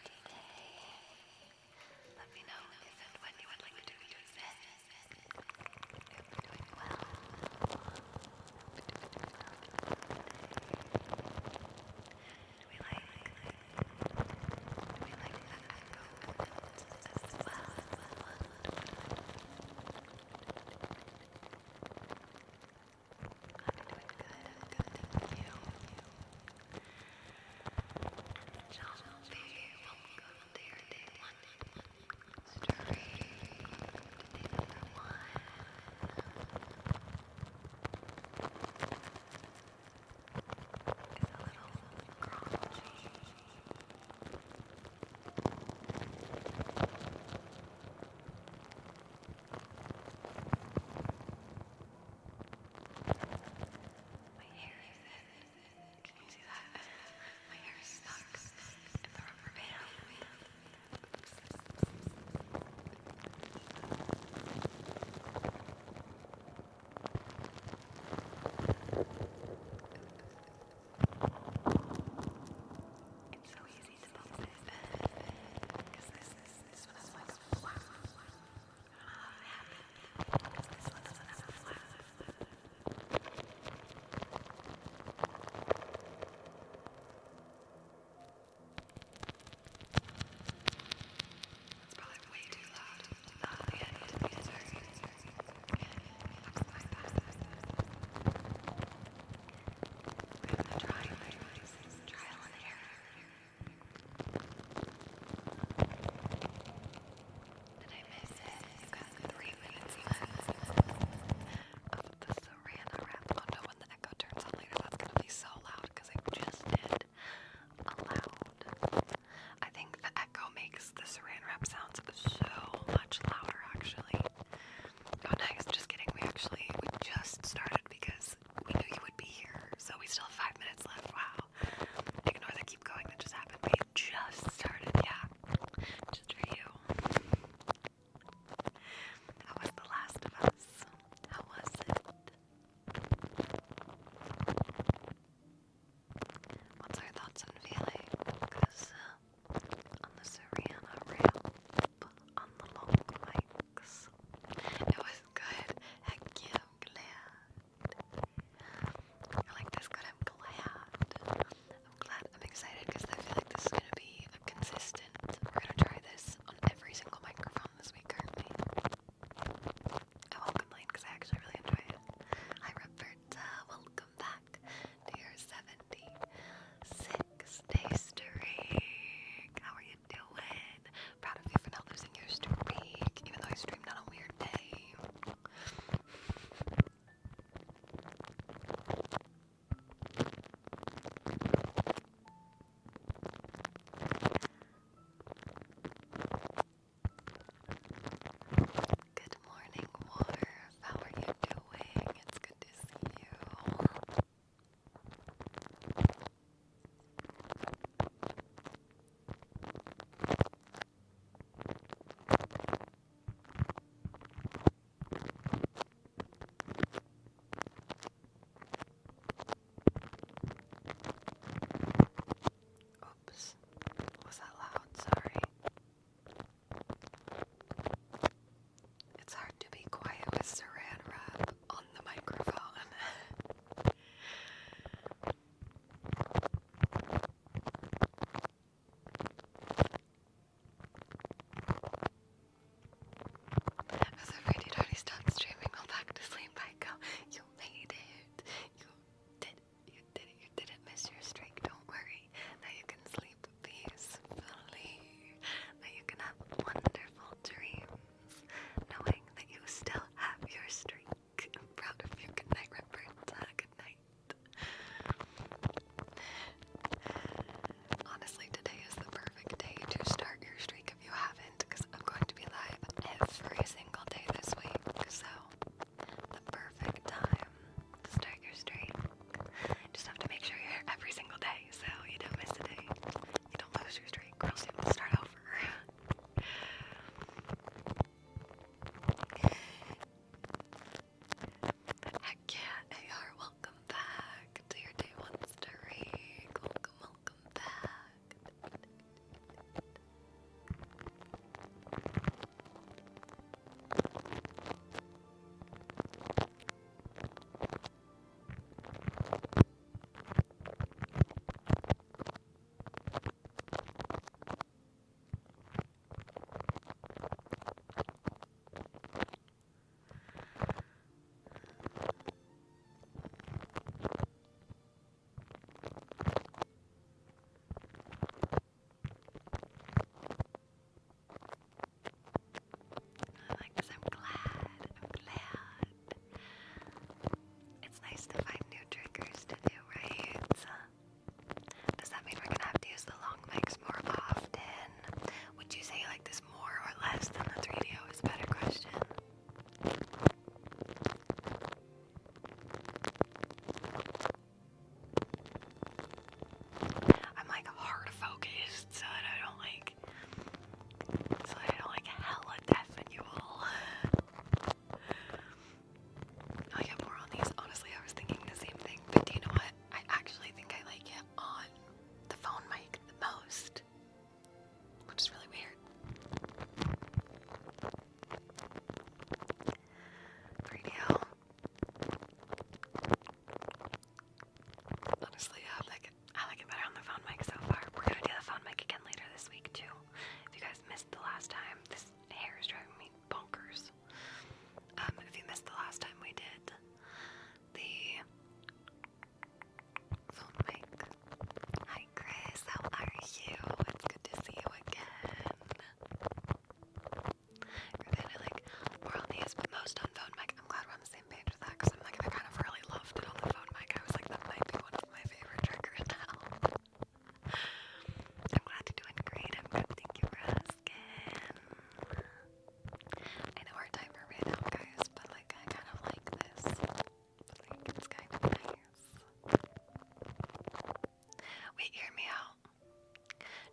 Wait, hear me out.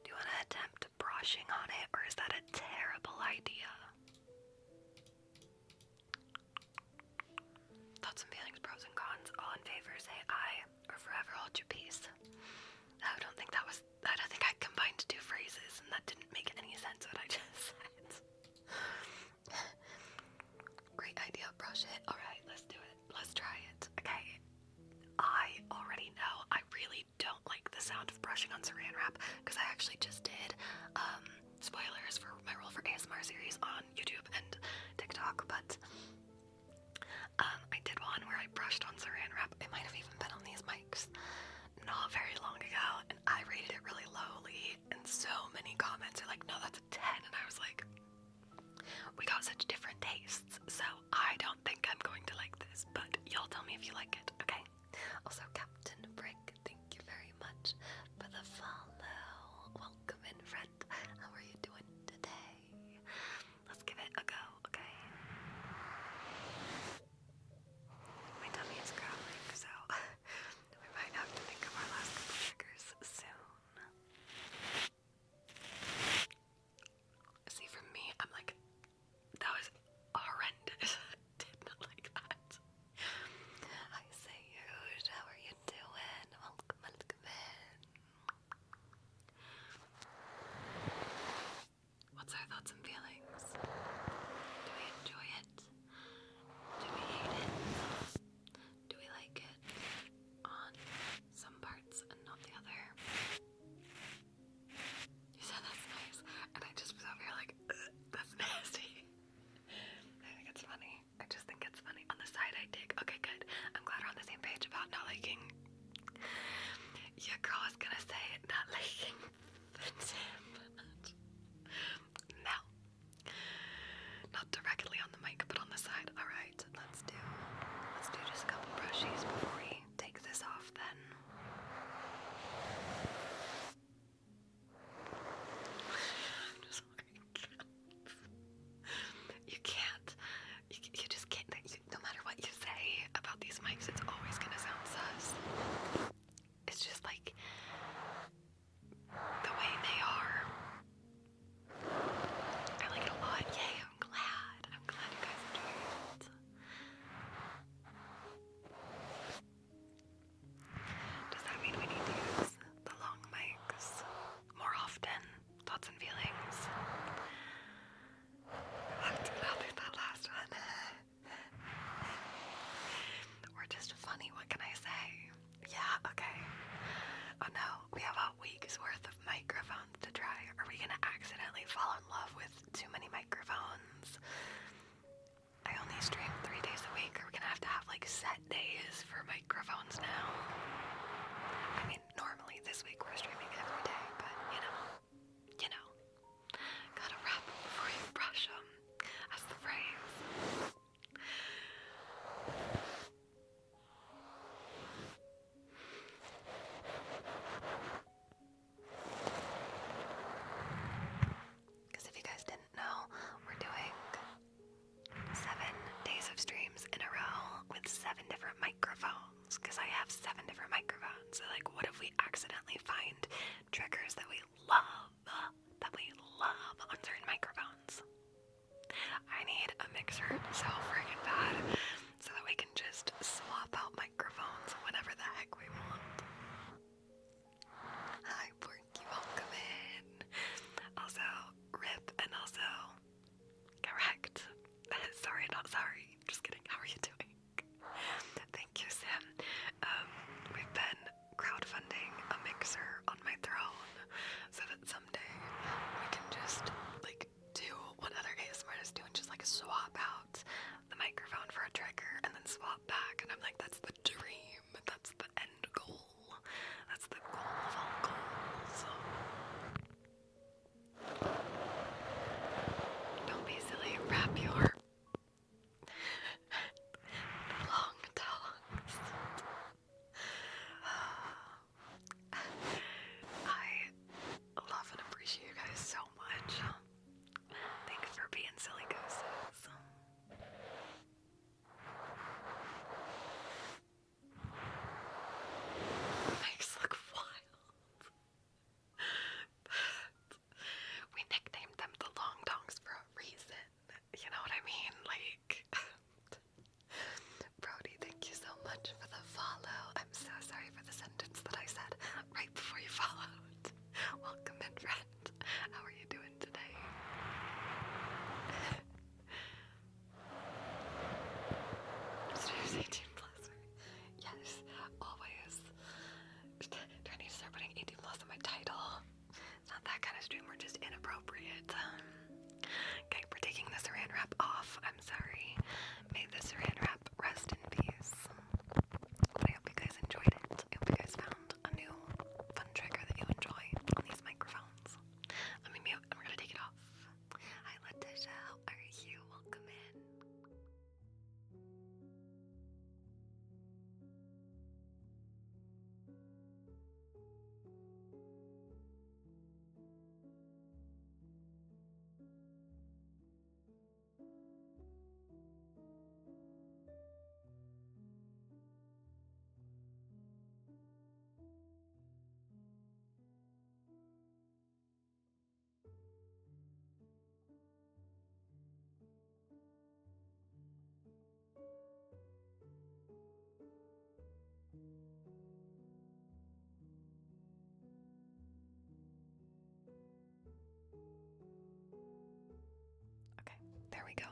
Do you want to attempt brushing on it, or is that a terrible idea? Thoughts and feelings, pros and cons, all in favor, say aye, or forever hold your peace. I don't think I combined two phrases, and that didn't make any sense what I just said. Great idea, brush it. Alright, let's do it. Let's try it. Okay. I already know I really don't like the sound of brushing on saran wrap, because I actually just did spoilers for my role for ASMR series on YouTube and TikTok, but I did one where I brushed on saran wrap. It might have even been on these mics not very long ago, and I rated it really lowly, and so many comments are like, no, that's a 10, and I was like, we got such different tastes, so I don't think I'm going to like this, but y'all tell me if you like it, okay? Also, Captain Brick, thank you very much for the follow. Welcome in, friend. How are you doing today? Let's give it a go, okay? My tummy is growling, so we might my title. It's not that kind of stream, we're just inappropriate. Okay, we're taking the saran wrap off. I'm sorry. May the saran wrap rest in peace. But I hope you guys enjoyed it. I hope you guys found a new fun trigger that you enjoy on these microphones. Let me mute and we're gonna take it off. Hi Letitia, how are you? Welcome in. Okay, there we go.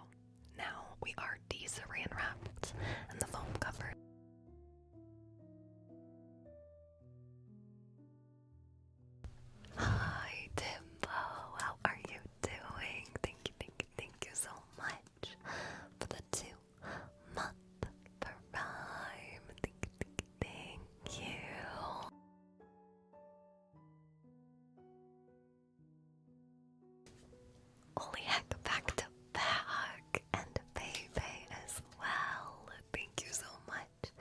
Now we are de-saran wrapped and the foam covered. Hi Timbo, how are you doing? Thank you so much for the 2-month prime. Thank you. Holy heck, back to back, and Baby as well. Thank you so much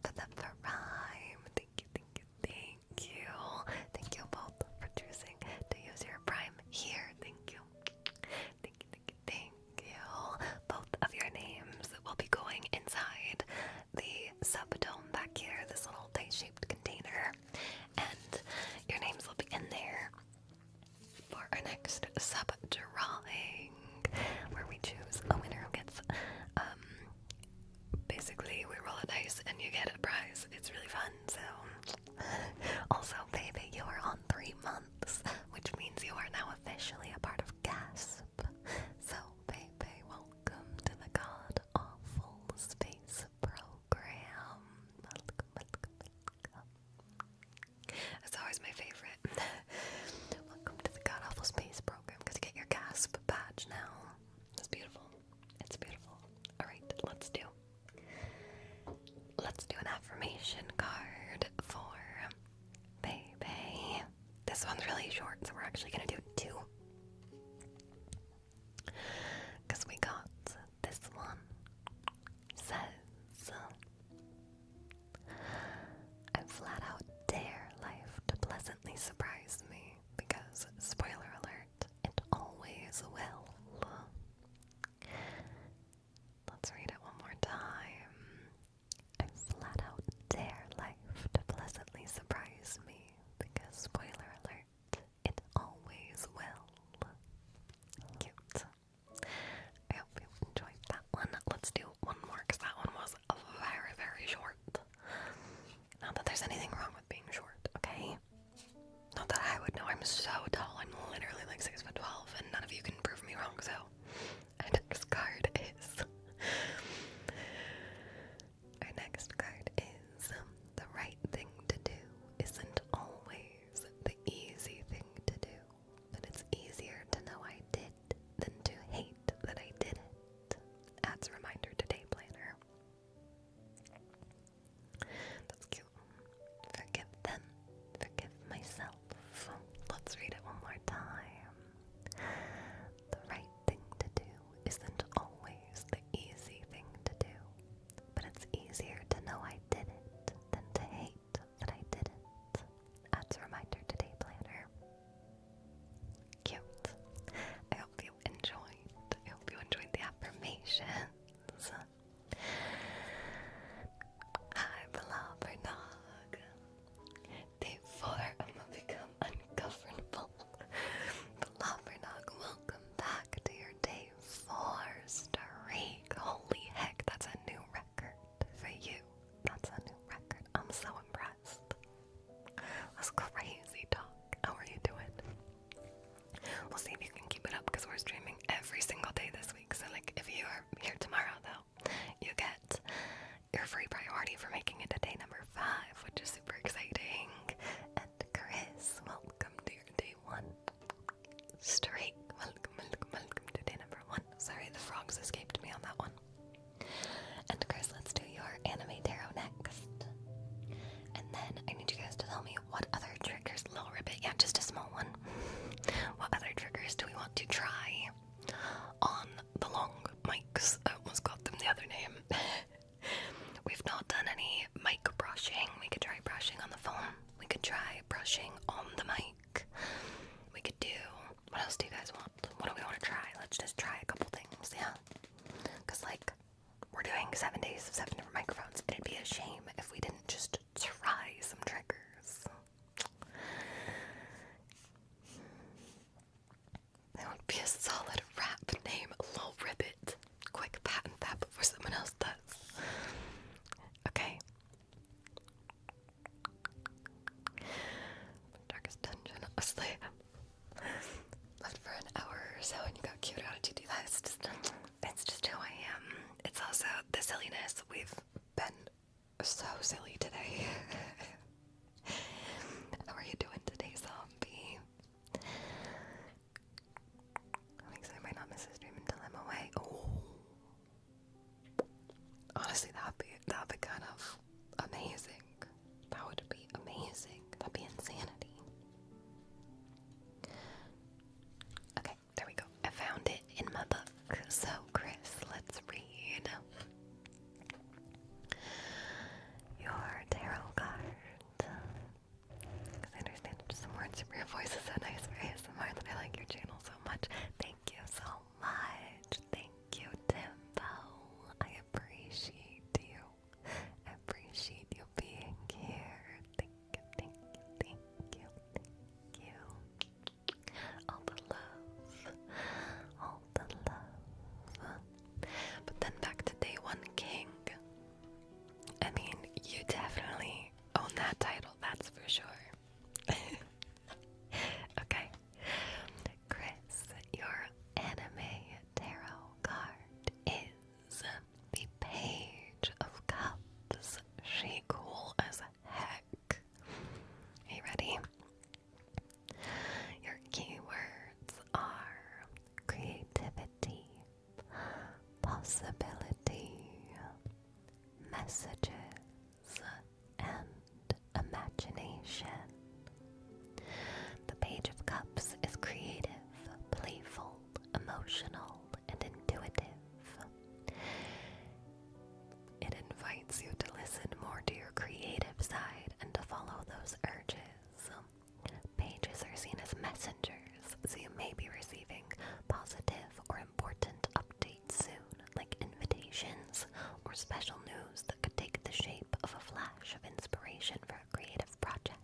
for the prime. Thank you. Thank you both for choosing to use your prime here. Thank you. Thank you. Both of your names will be going inside the subdome back here, this little dice-shaped container, and your names will be in there for our next sub drawing, where we choose a winner who gets, basically we roll a dice and you get a prize. It's really fun. So, also, Baby, you are on 3 months, which means you are now officially a part of GASP. So, Baby, welcome to the God Awful Space Program. Welcome. That's always my favorite. Welcome to the God Awful Space Program, because you get your GASP badge now. It's beautiful. It's beautiful. Alright, let's do an affirmation card for Baby. This one's really short, so we're actually gonna do 2. Because we got this one. Says, I flat out dare life to pleasantly surprise me, because, spoiler alert, it always will. Let's read it one more time. I flat out dare life to pleasantly surprise me, because, spoiler alert, it always will. Cute. I hope you enjoyed that one. Let's do one more, because that one was very, very short. Not that there's anything wrong with being short, okay? Not that I would know. I'm so tall. I'm literally like 6'12", and none of you can prove me wrong, so our next card is the right thing to do isn't always the easy thing to do, but it's easier to know I did than to hate that I did it. Adds a reminder to day planner. That's cute. Forgive them, forgive myself. Let's read it one features do we want to try on the long mics? I almost got them the other name. We've not done any mic brushing. We could try brushing on the phone. We could try brushing on the mic. We could do... What else do you guys want? What do we want to try? Let's just try a couple things, yeah? Because, like, we're doing 7 days of 7 different microphones. It'd be a shame if we didn't just try some triggers. That would be a solid rap name. Lil Ribbit. Quick patent that before someone else does. Okay. Darkest dungeon. Honestly, left for an hour or so and you got cute. How did you do that? It's just who I am. It's also the silliness. We've been so silly today. How are you doing today, zombie? I might not miss a stream until I'm away. Oh. Honestly, that'd be kind of amazing. That would be amazing. That'd be insanity. Okay, there we go. I found it in my book. So, Chris, let's read your tarot card. Because I understand just some words from your voice is so nice for ASMR that I like your channel so much. Thank you so much. Thank you, Timbo. I appreciate you. I appreciate you being here. Thank you, thank you, thank you, thank you. All the love. All the love. But then back to Day 1 King. I mean, you definitely own that title, that's for sure. Okay. Chris, your anime tarot card is the Page of Cups. She cool as heck. Are you ready? Your keywords are creativity, possibility, messages, and imagination. The Page of Cups is creative, playful, emotional, and intuitive. It invites you to listen more to your creative side and to follow those urges. Pages are seen as messengers, so you may be receiving positive or important updates soon, like invitations or special news that could take the shape of a flash of inspiration for a creative project.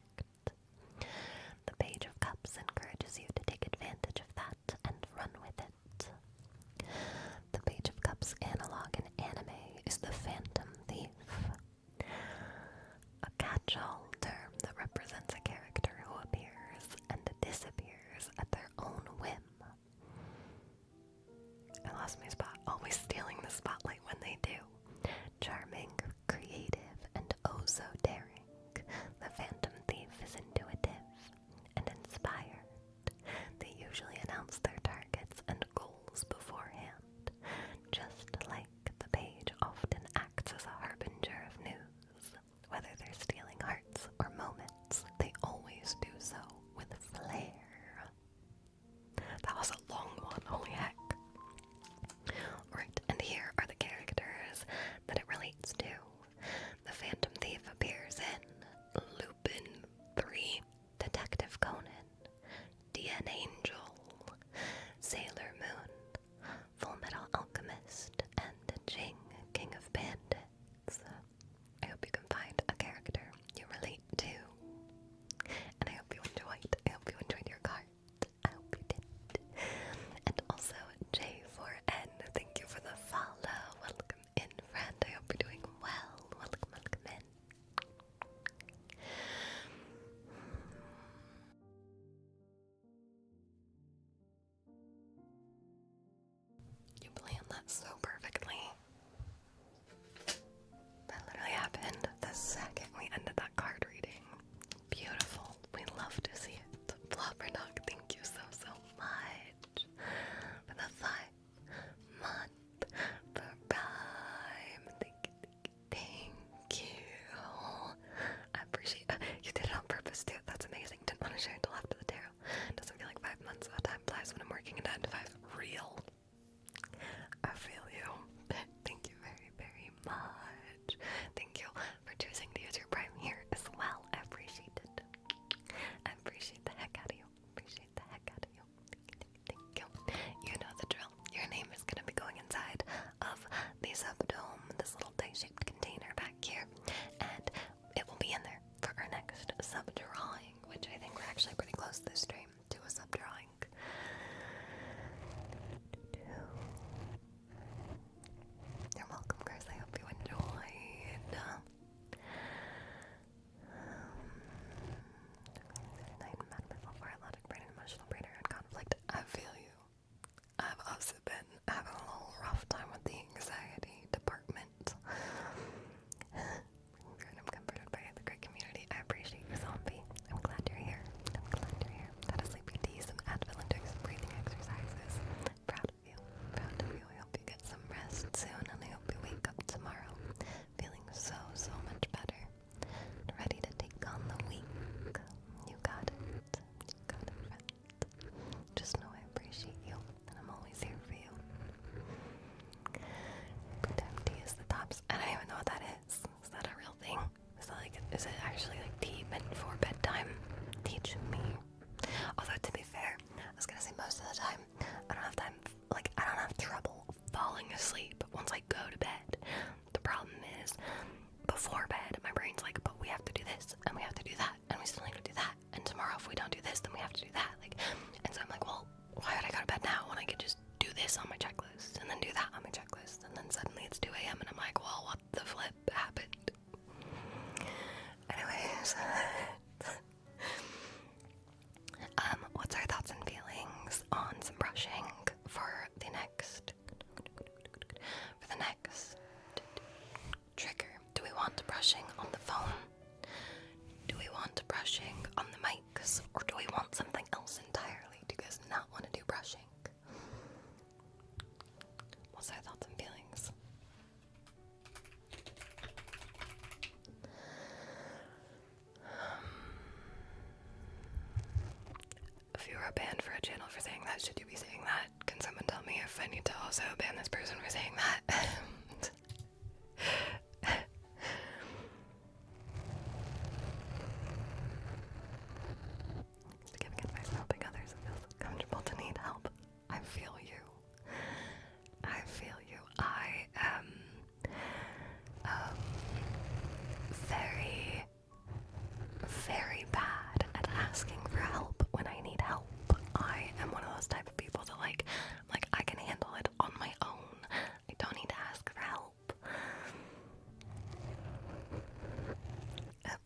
a ban for a channel for saying that? Should you be saying that? Can someone tell me if I need to also ban this person for saying that? Giving advice and helping others, it feels comfortable to need help. I feel you. I feel you. I am very, very bad at asking for help when I need help. I am one of those type of people that like I can handle it on my own. I don't need to ask for help.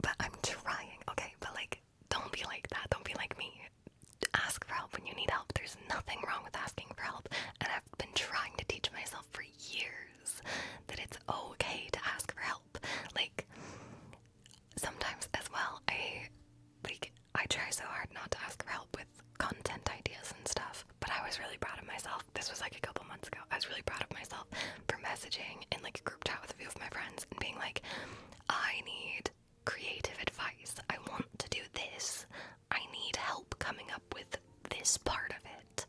But I'm trying, okay? But like, don't be like that. Don't be like me. Ask for help when you need help. There's nothing wrong with asking for help. And I've been trying to teach myself for years that it's okay to ask for help. Like, sometimes as well, I try so hard not to ask for help with content ideas and stuff, but I was really proud of myself. This was like a couple months ago. I was really proud of myself for messaging in like a group chat with a few of my friends and being like, I need creative advice. I want to do this. I need help coming up with this part of it.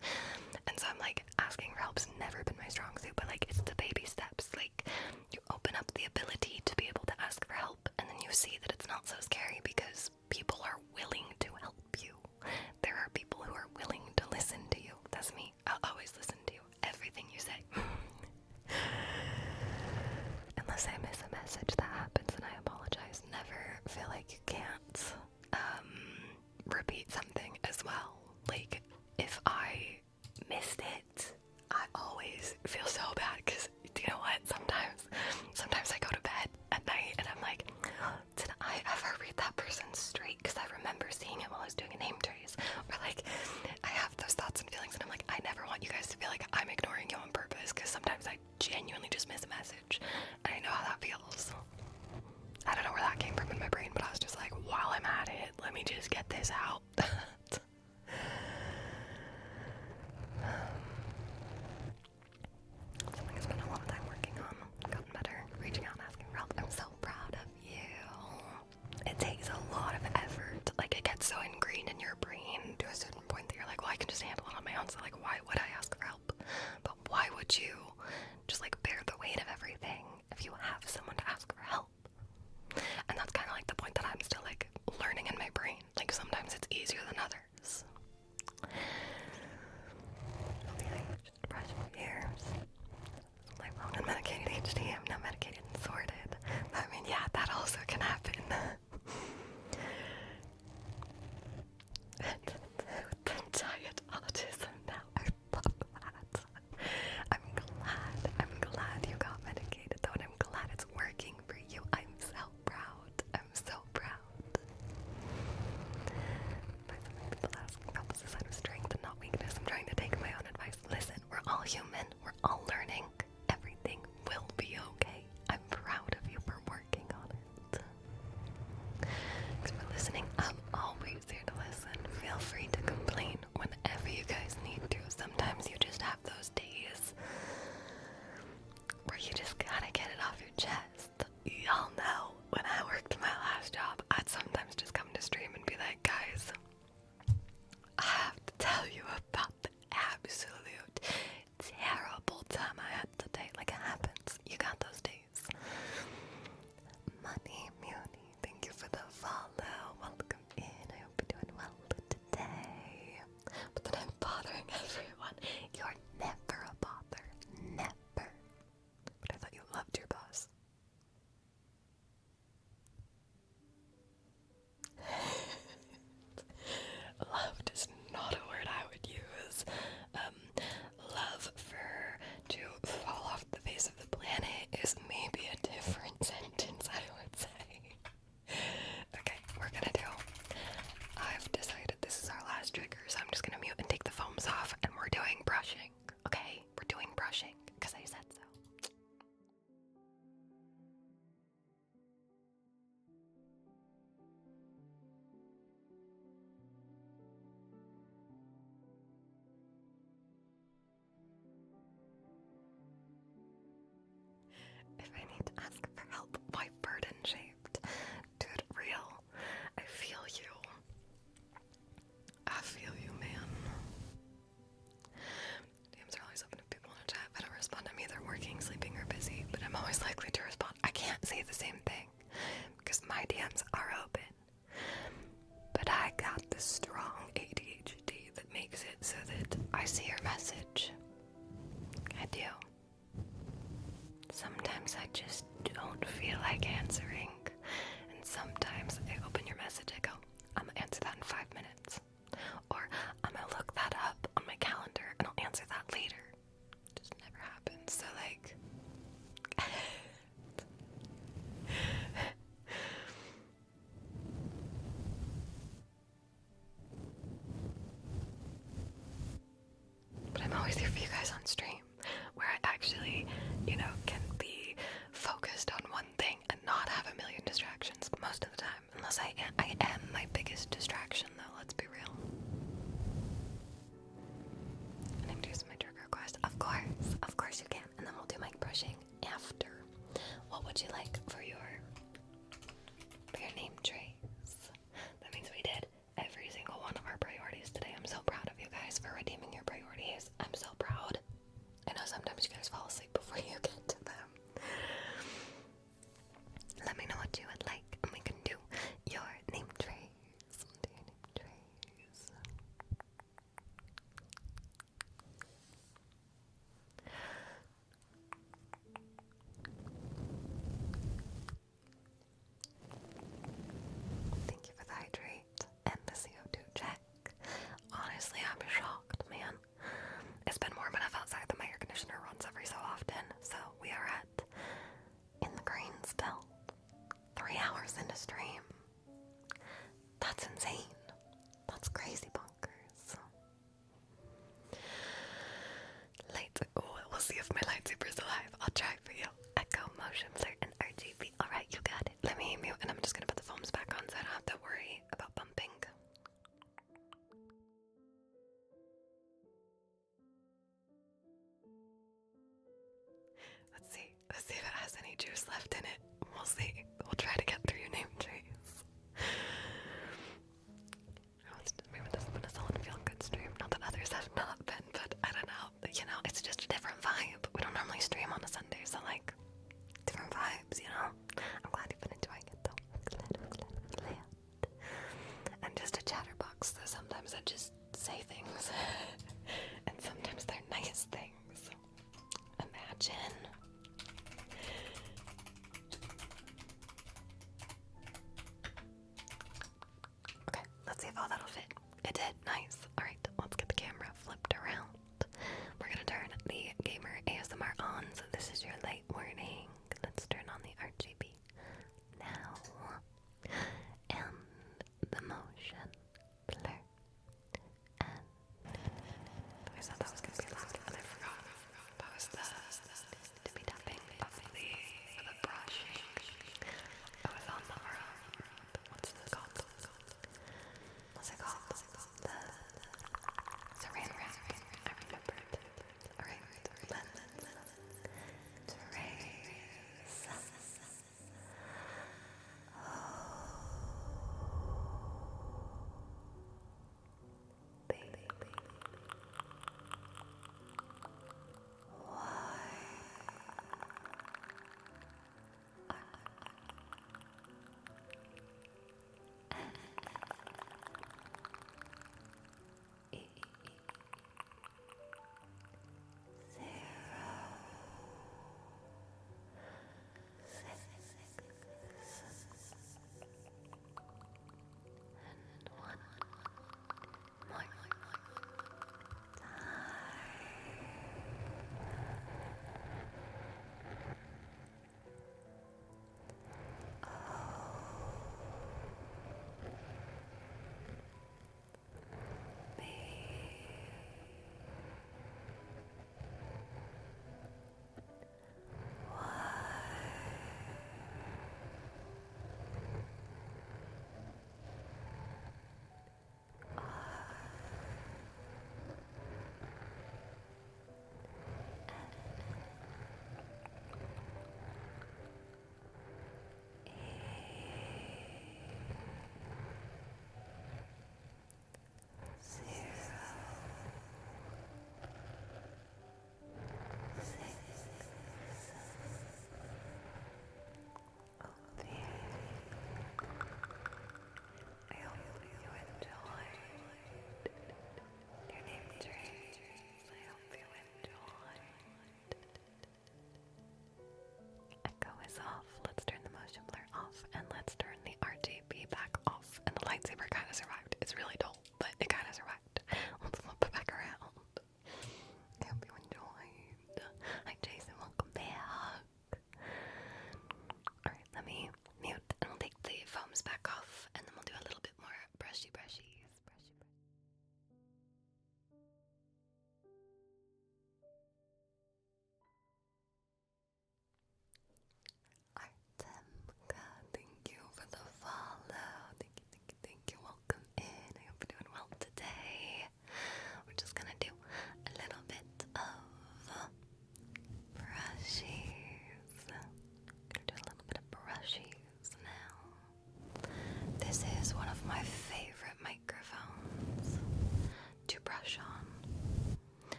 And so I'm like, asking for help's never been my strong suit, but like, it's the baby steps. Like, you open up the ability to be able to ask for help, and then you see that it's not so scary because people are willing to help you. There are people who are willing to listen to you. That's me. I'll always listen to you. Everything you say. Unless I miss a message, that happens, and I apologize. Never feel like you can't repeat something as well. Like, if I missed it, I always feel so bad because, do you know what? Sometimes I go to bed at night and I'm like, did I ever read that person straight? Because I remember seeing it while I was doing a name trace. Or like, I have those thoughts and feelings and I'm like, I never want you guys to feel like I'm ignoring you on purpose, because sometimes I genuinely just miss a message. And I know how that feels. I don't know where that came from in my brain, but I was just like, while I'm at it, let me just get this out. Something I spent a lot of time working on, gotten better, reaching out and asking for help. I'm so proud of you. It takes a lot of effort. Like, it gets so ingrained in your brain to a certain point that you're like, well, I can just handle it on my own, so like, why would I ask for help? But why would you just like bear the weight of everything if you have someone to ask for help? And that's kind of like the point that I'm still like learning in my brain. Like, sometimes it's easier than others. Okay, just brush my ears. Like, wrong unmedicated HD, I'm not medicated and sorted. I mean, yeah, that also can happen. The diet autism now, I love that. I'm glad you got medicated though, and I'm glad it's working for you. I'm so proud. I'm so proud. People ask, help is a sign of strength and not weakness. I'm trying to take my own advice. Listen, we're all human. We're all learning. Everything will be okay. I'm proud of you for working on it. Thanks for listening. I'm always here to listen. Feel free to complain whenever you guys need to. Sometimes you just have those days where you just gotta get it off your chest. Y'all know, when I worked my last job, I'd sometimes just come to stream and be like, guys, I have to tell you about the absolute terrible time I had today. Like, it happens. You got those days. Money Muni, thank you for the follow. Welcome in. I hope you're doing well today. But then I'm bothering everyone. You're never a bother. Never. But I thought you loved your boss. Loved is not a word I would use. I did. Nice. Alright, let's get the camera flipped around. We're gonna turn the gamer ASMR on, so this is your light warning. Let's turn on the RGB now. And the motion blur. And I said that was gonna be loud, and I forgot. That was the tippy tapping of the brushing. I was on the what's it called? What's it called? The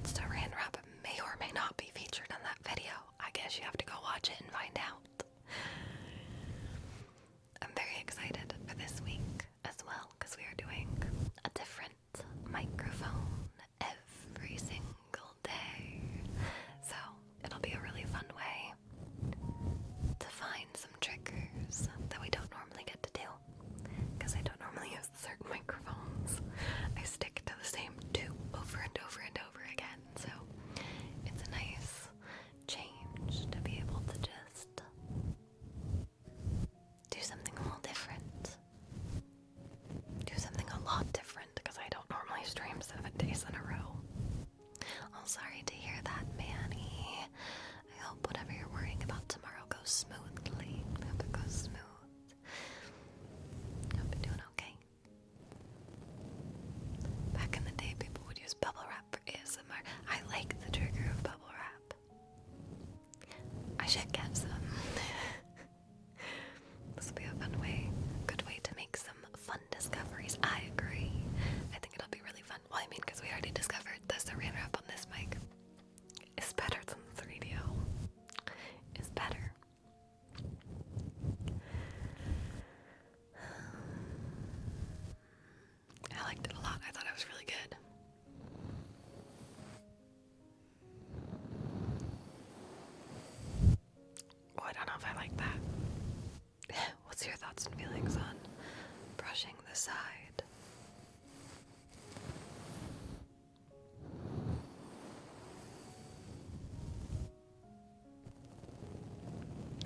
Saran wrap may or may not be featured in that video. I guess you have to go watch it and find out. I'm very excited for this week as well, because we are doing a different microphone every single day. So it'll be a really fun way to find some triggers that we don't normally get to do, because I don't normally use certain microphones. I stick to the same two over and over and over again, so it's a nice change to be able to just do something a little different. Do something a lot different, because I don't normally stream 7 days in a row. Oh, sorry to hear that, Manny. I hope whatever you're worrying about tomorrow goes smoothly. I hope it goes smooth. I hope you're doing okay. Back in the day, people would use bubble wrap for ASMR. I like the trigger of bubble wrap. I should get some. This will be a fun way, good way to make some fun discoveries. I agree. I think it'll be really fun. Well, I mean, because we already discovered the saran wrap on this mic is better than the 3DO. It's better. I liked it a lot. I thought it was really good. Oh, I don't know if I like that. What's your thoughts and feelings on brushing the side?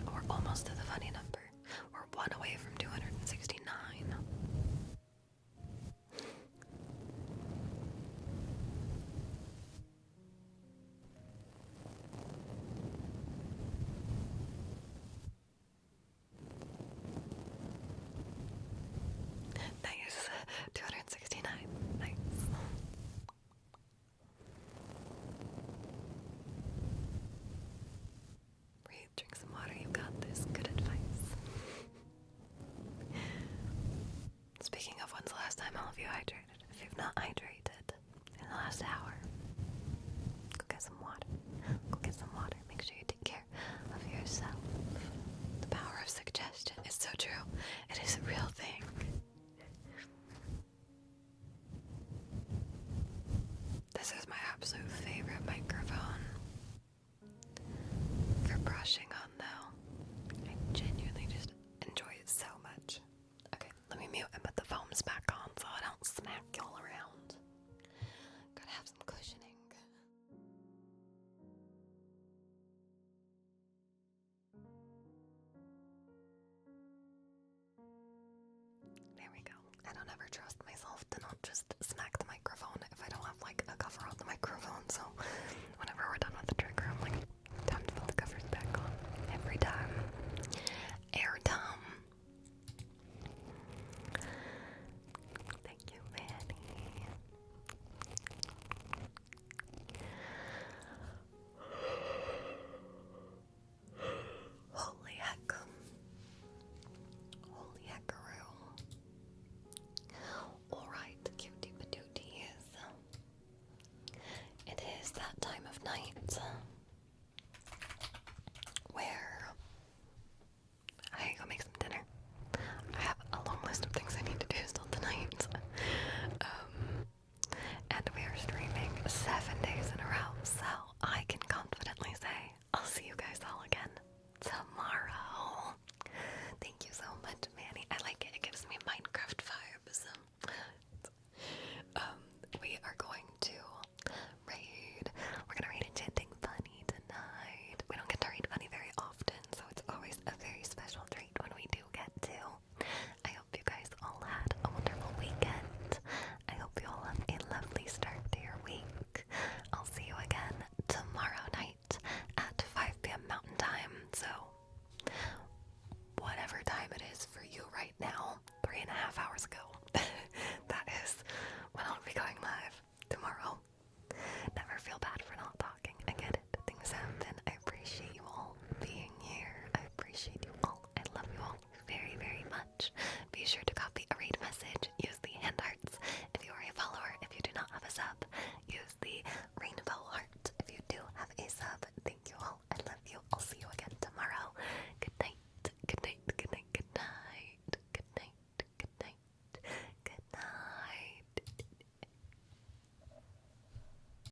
We're almost to the funny number. We're one away from 269. Nice. 269. Nice. Breathe, drink some water. You got this. Good advice. Speaking of, when's the last time all of you hydrated? If you've not hydrated in the last hour, go get some water. Go get some water. Make sure you take care of yourself. The power of suggestion is so true. It is a real thing. This is my absolute favorite microphone for brushing on, though. I genuinely just enjoy it so much. Okay, let me mute and put the foams back on so I don't smack you all around. Gotta have some cushioning. There we go. I don't ever trust myself to not just smack the microphone if I don't have like a cover on the microphone, so whenever we're done with the trigger, I'm like, time to put the covers back on. Every time. Air time. Thank you, Manny. Holy heck. Holy heckaroo. Alright, cutie patooties. It is that time of night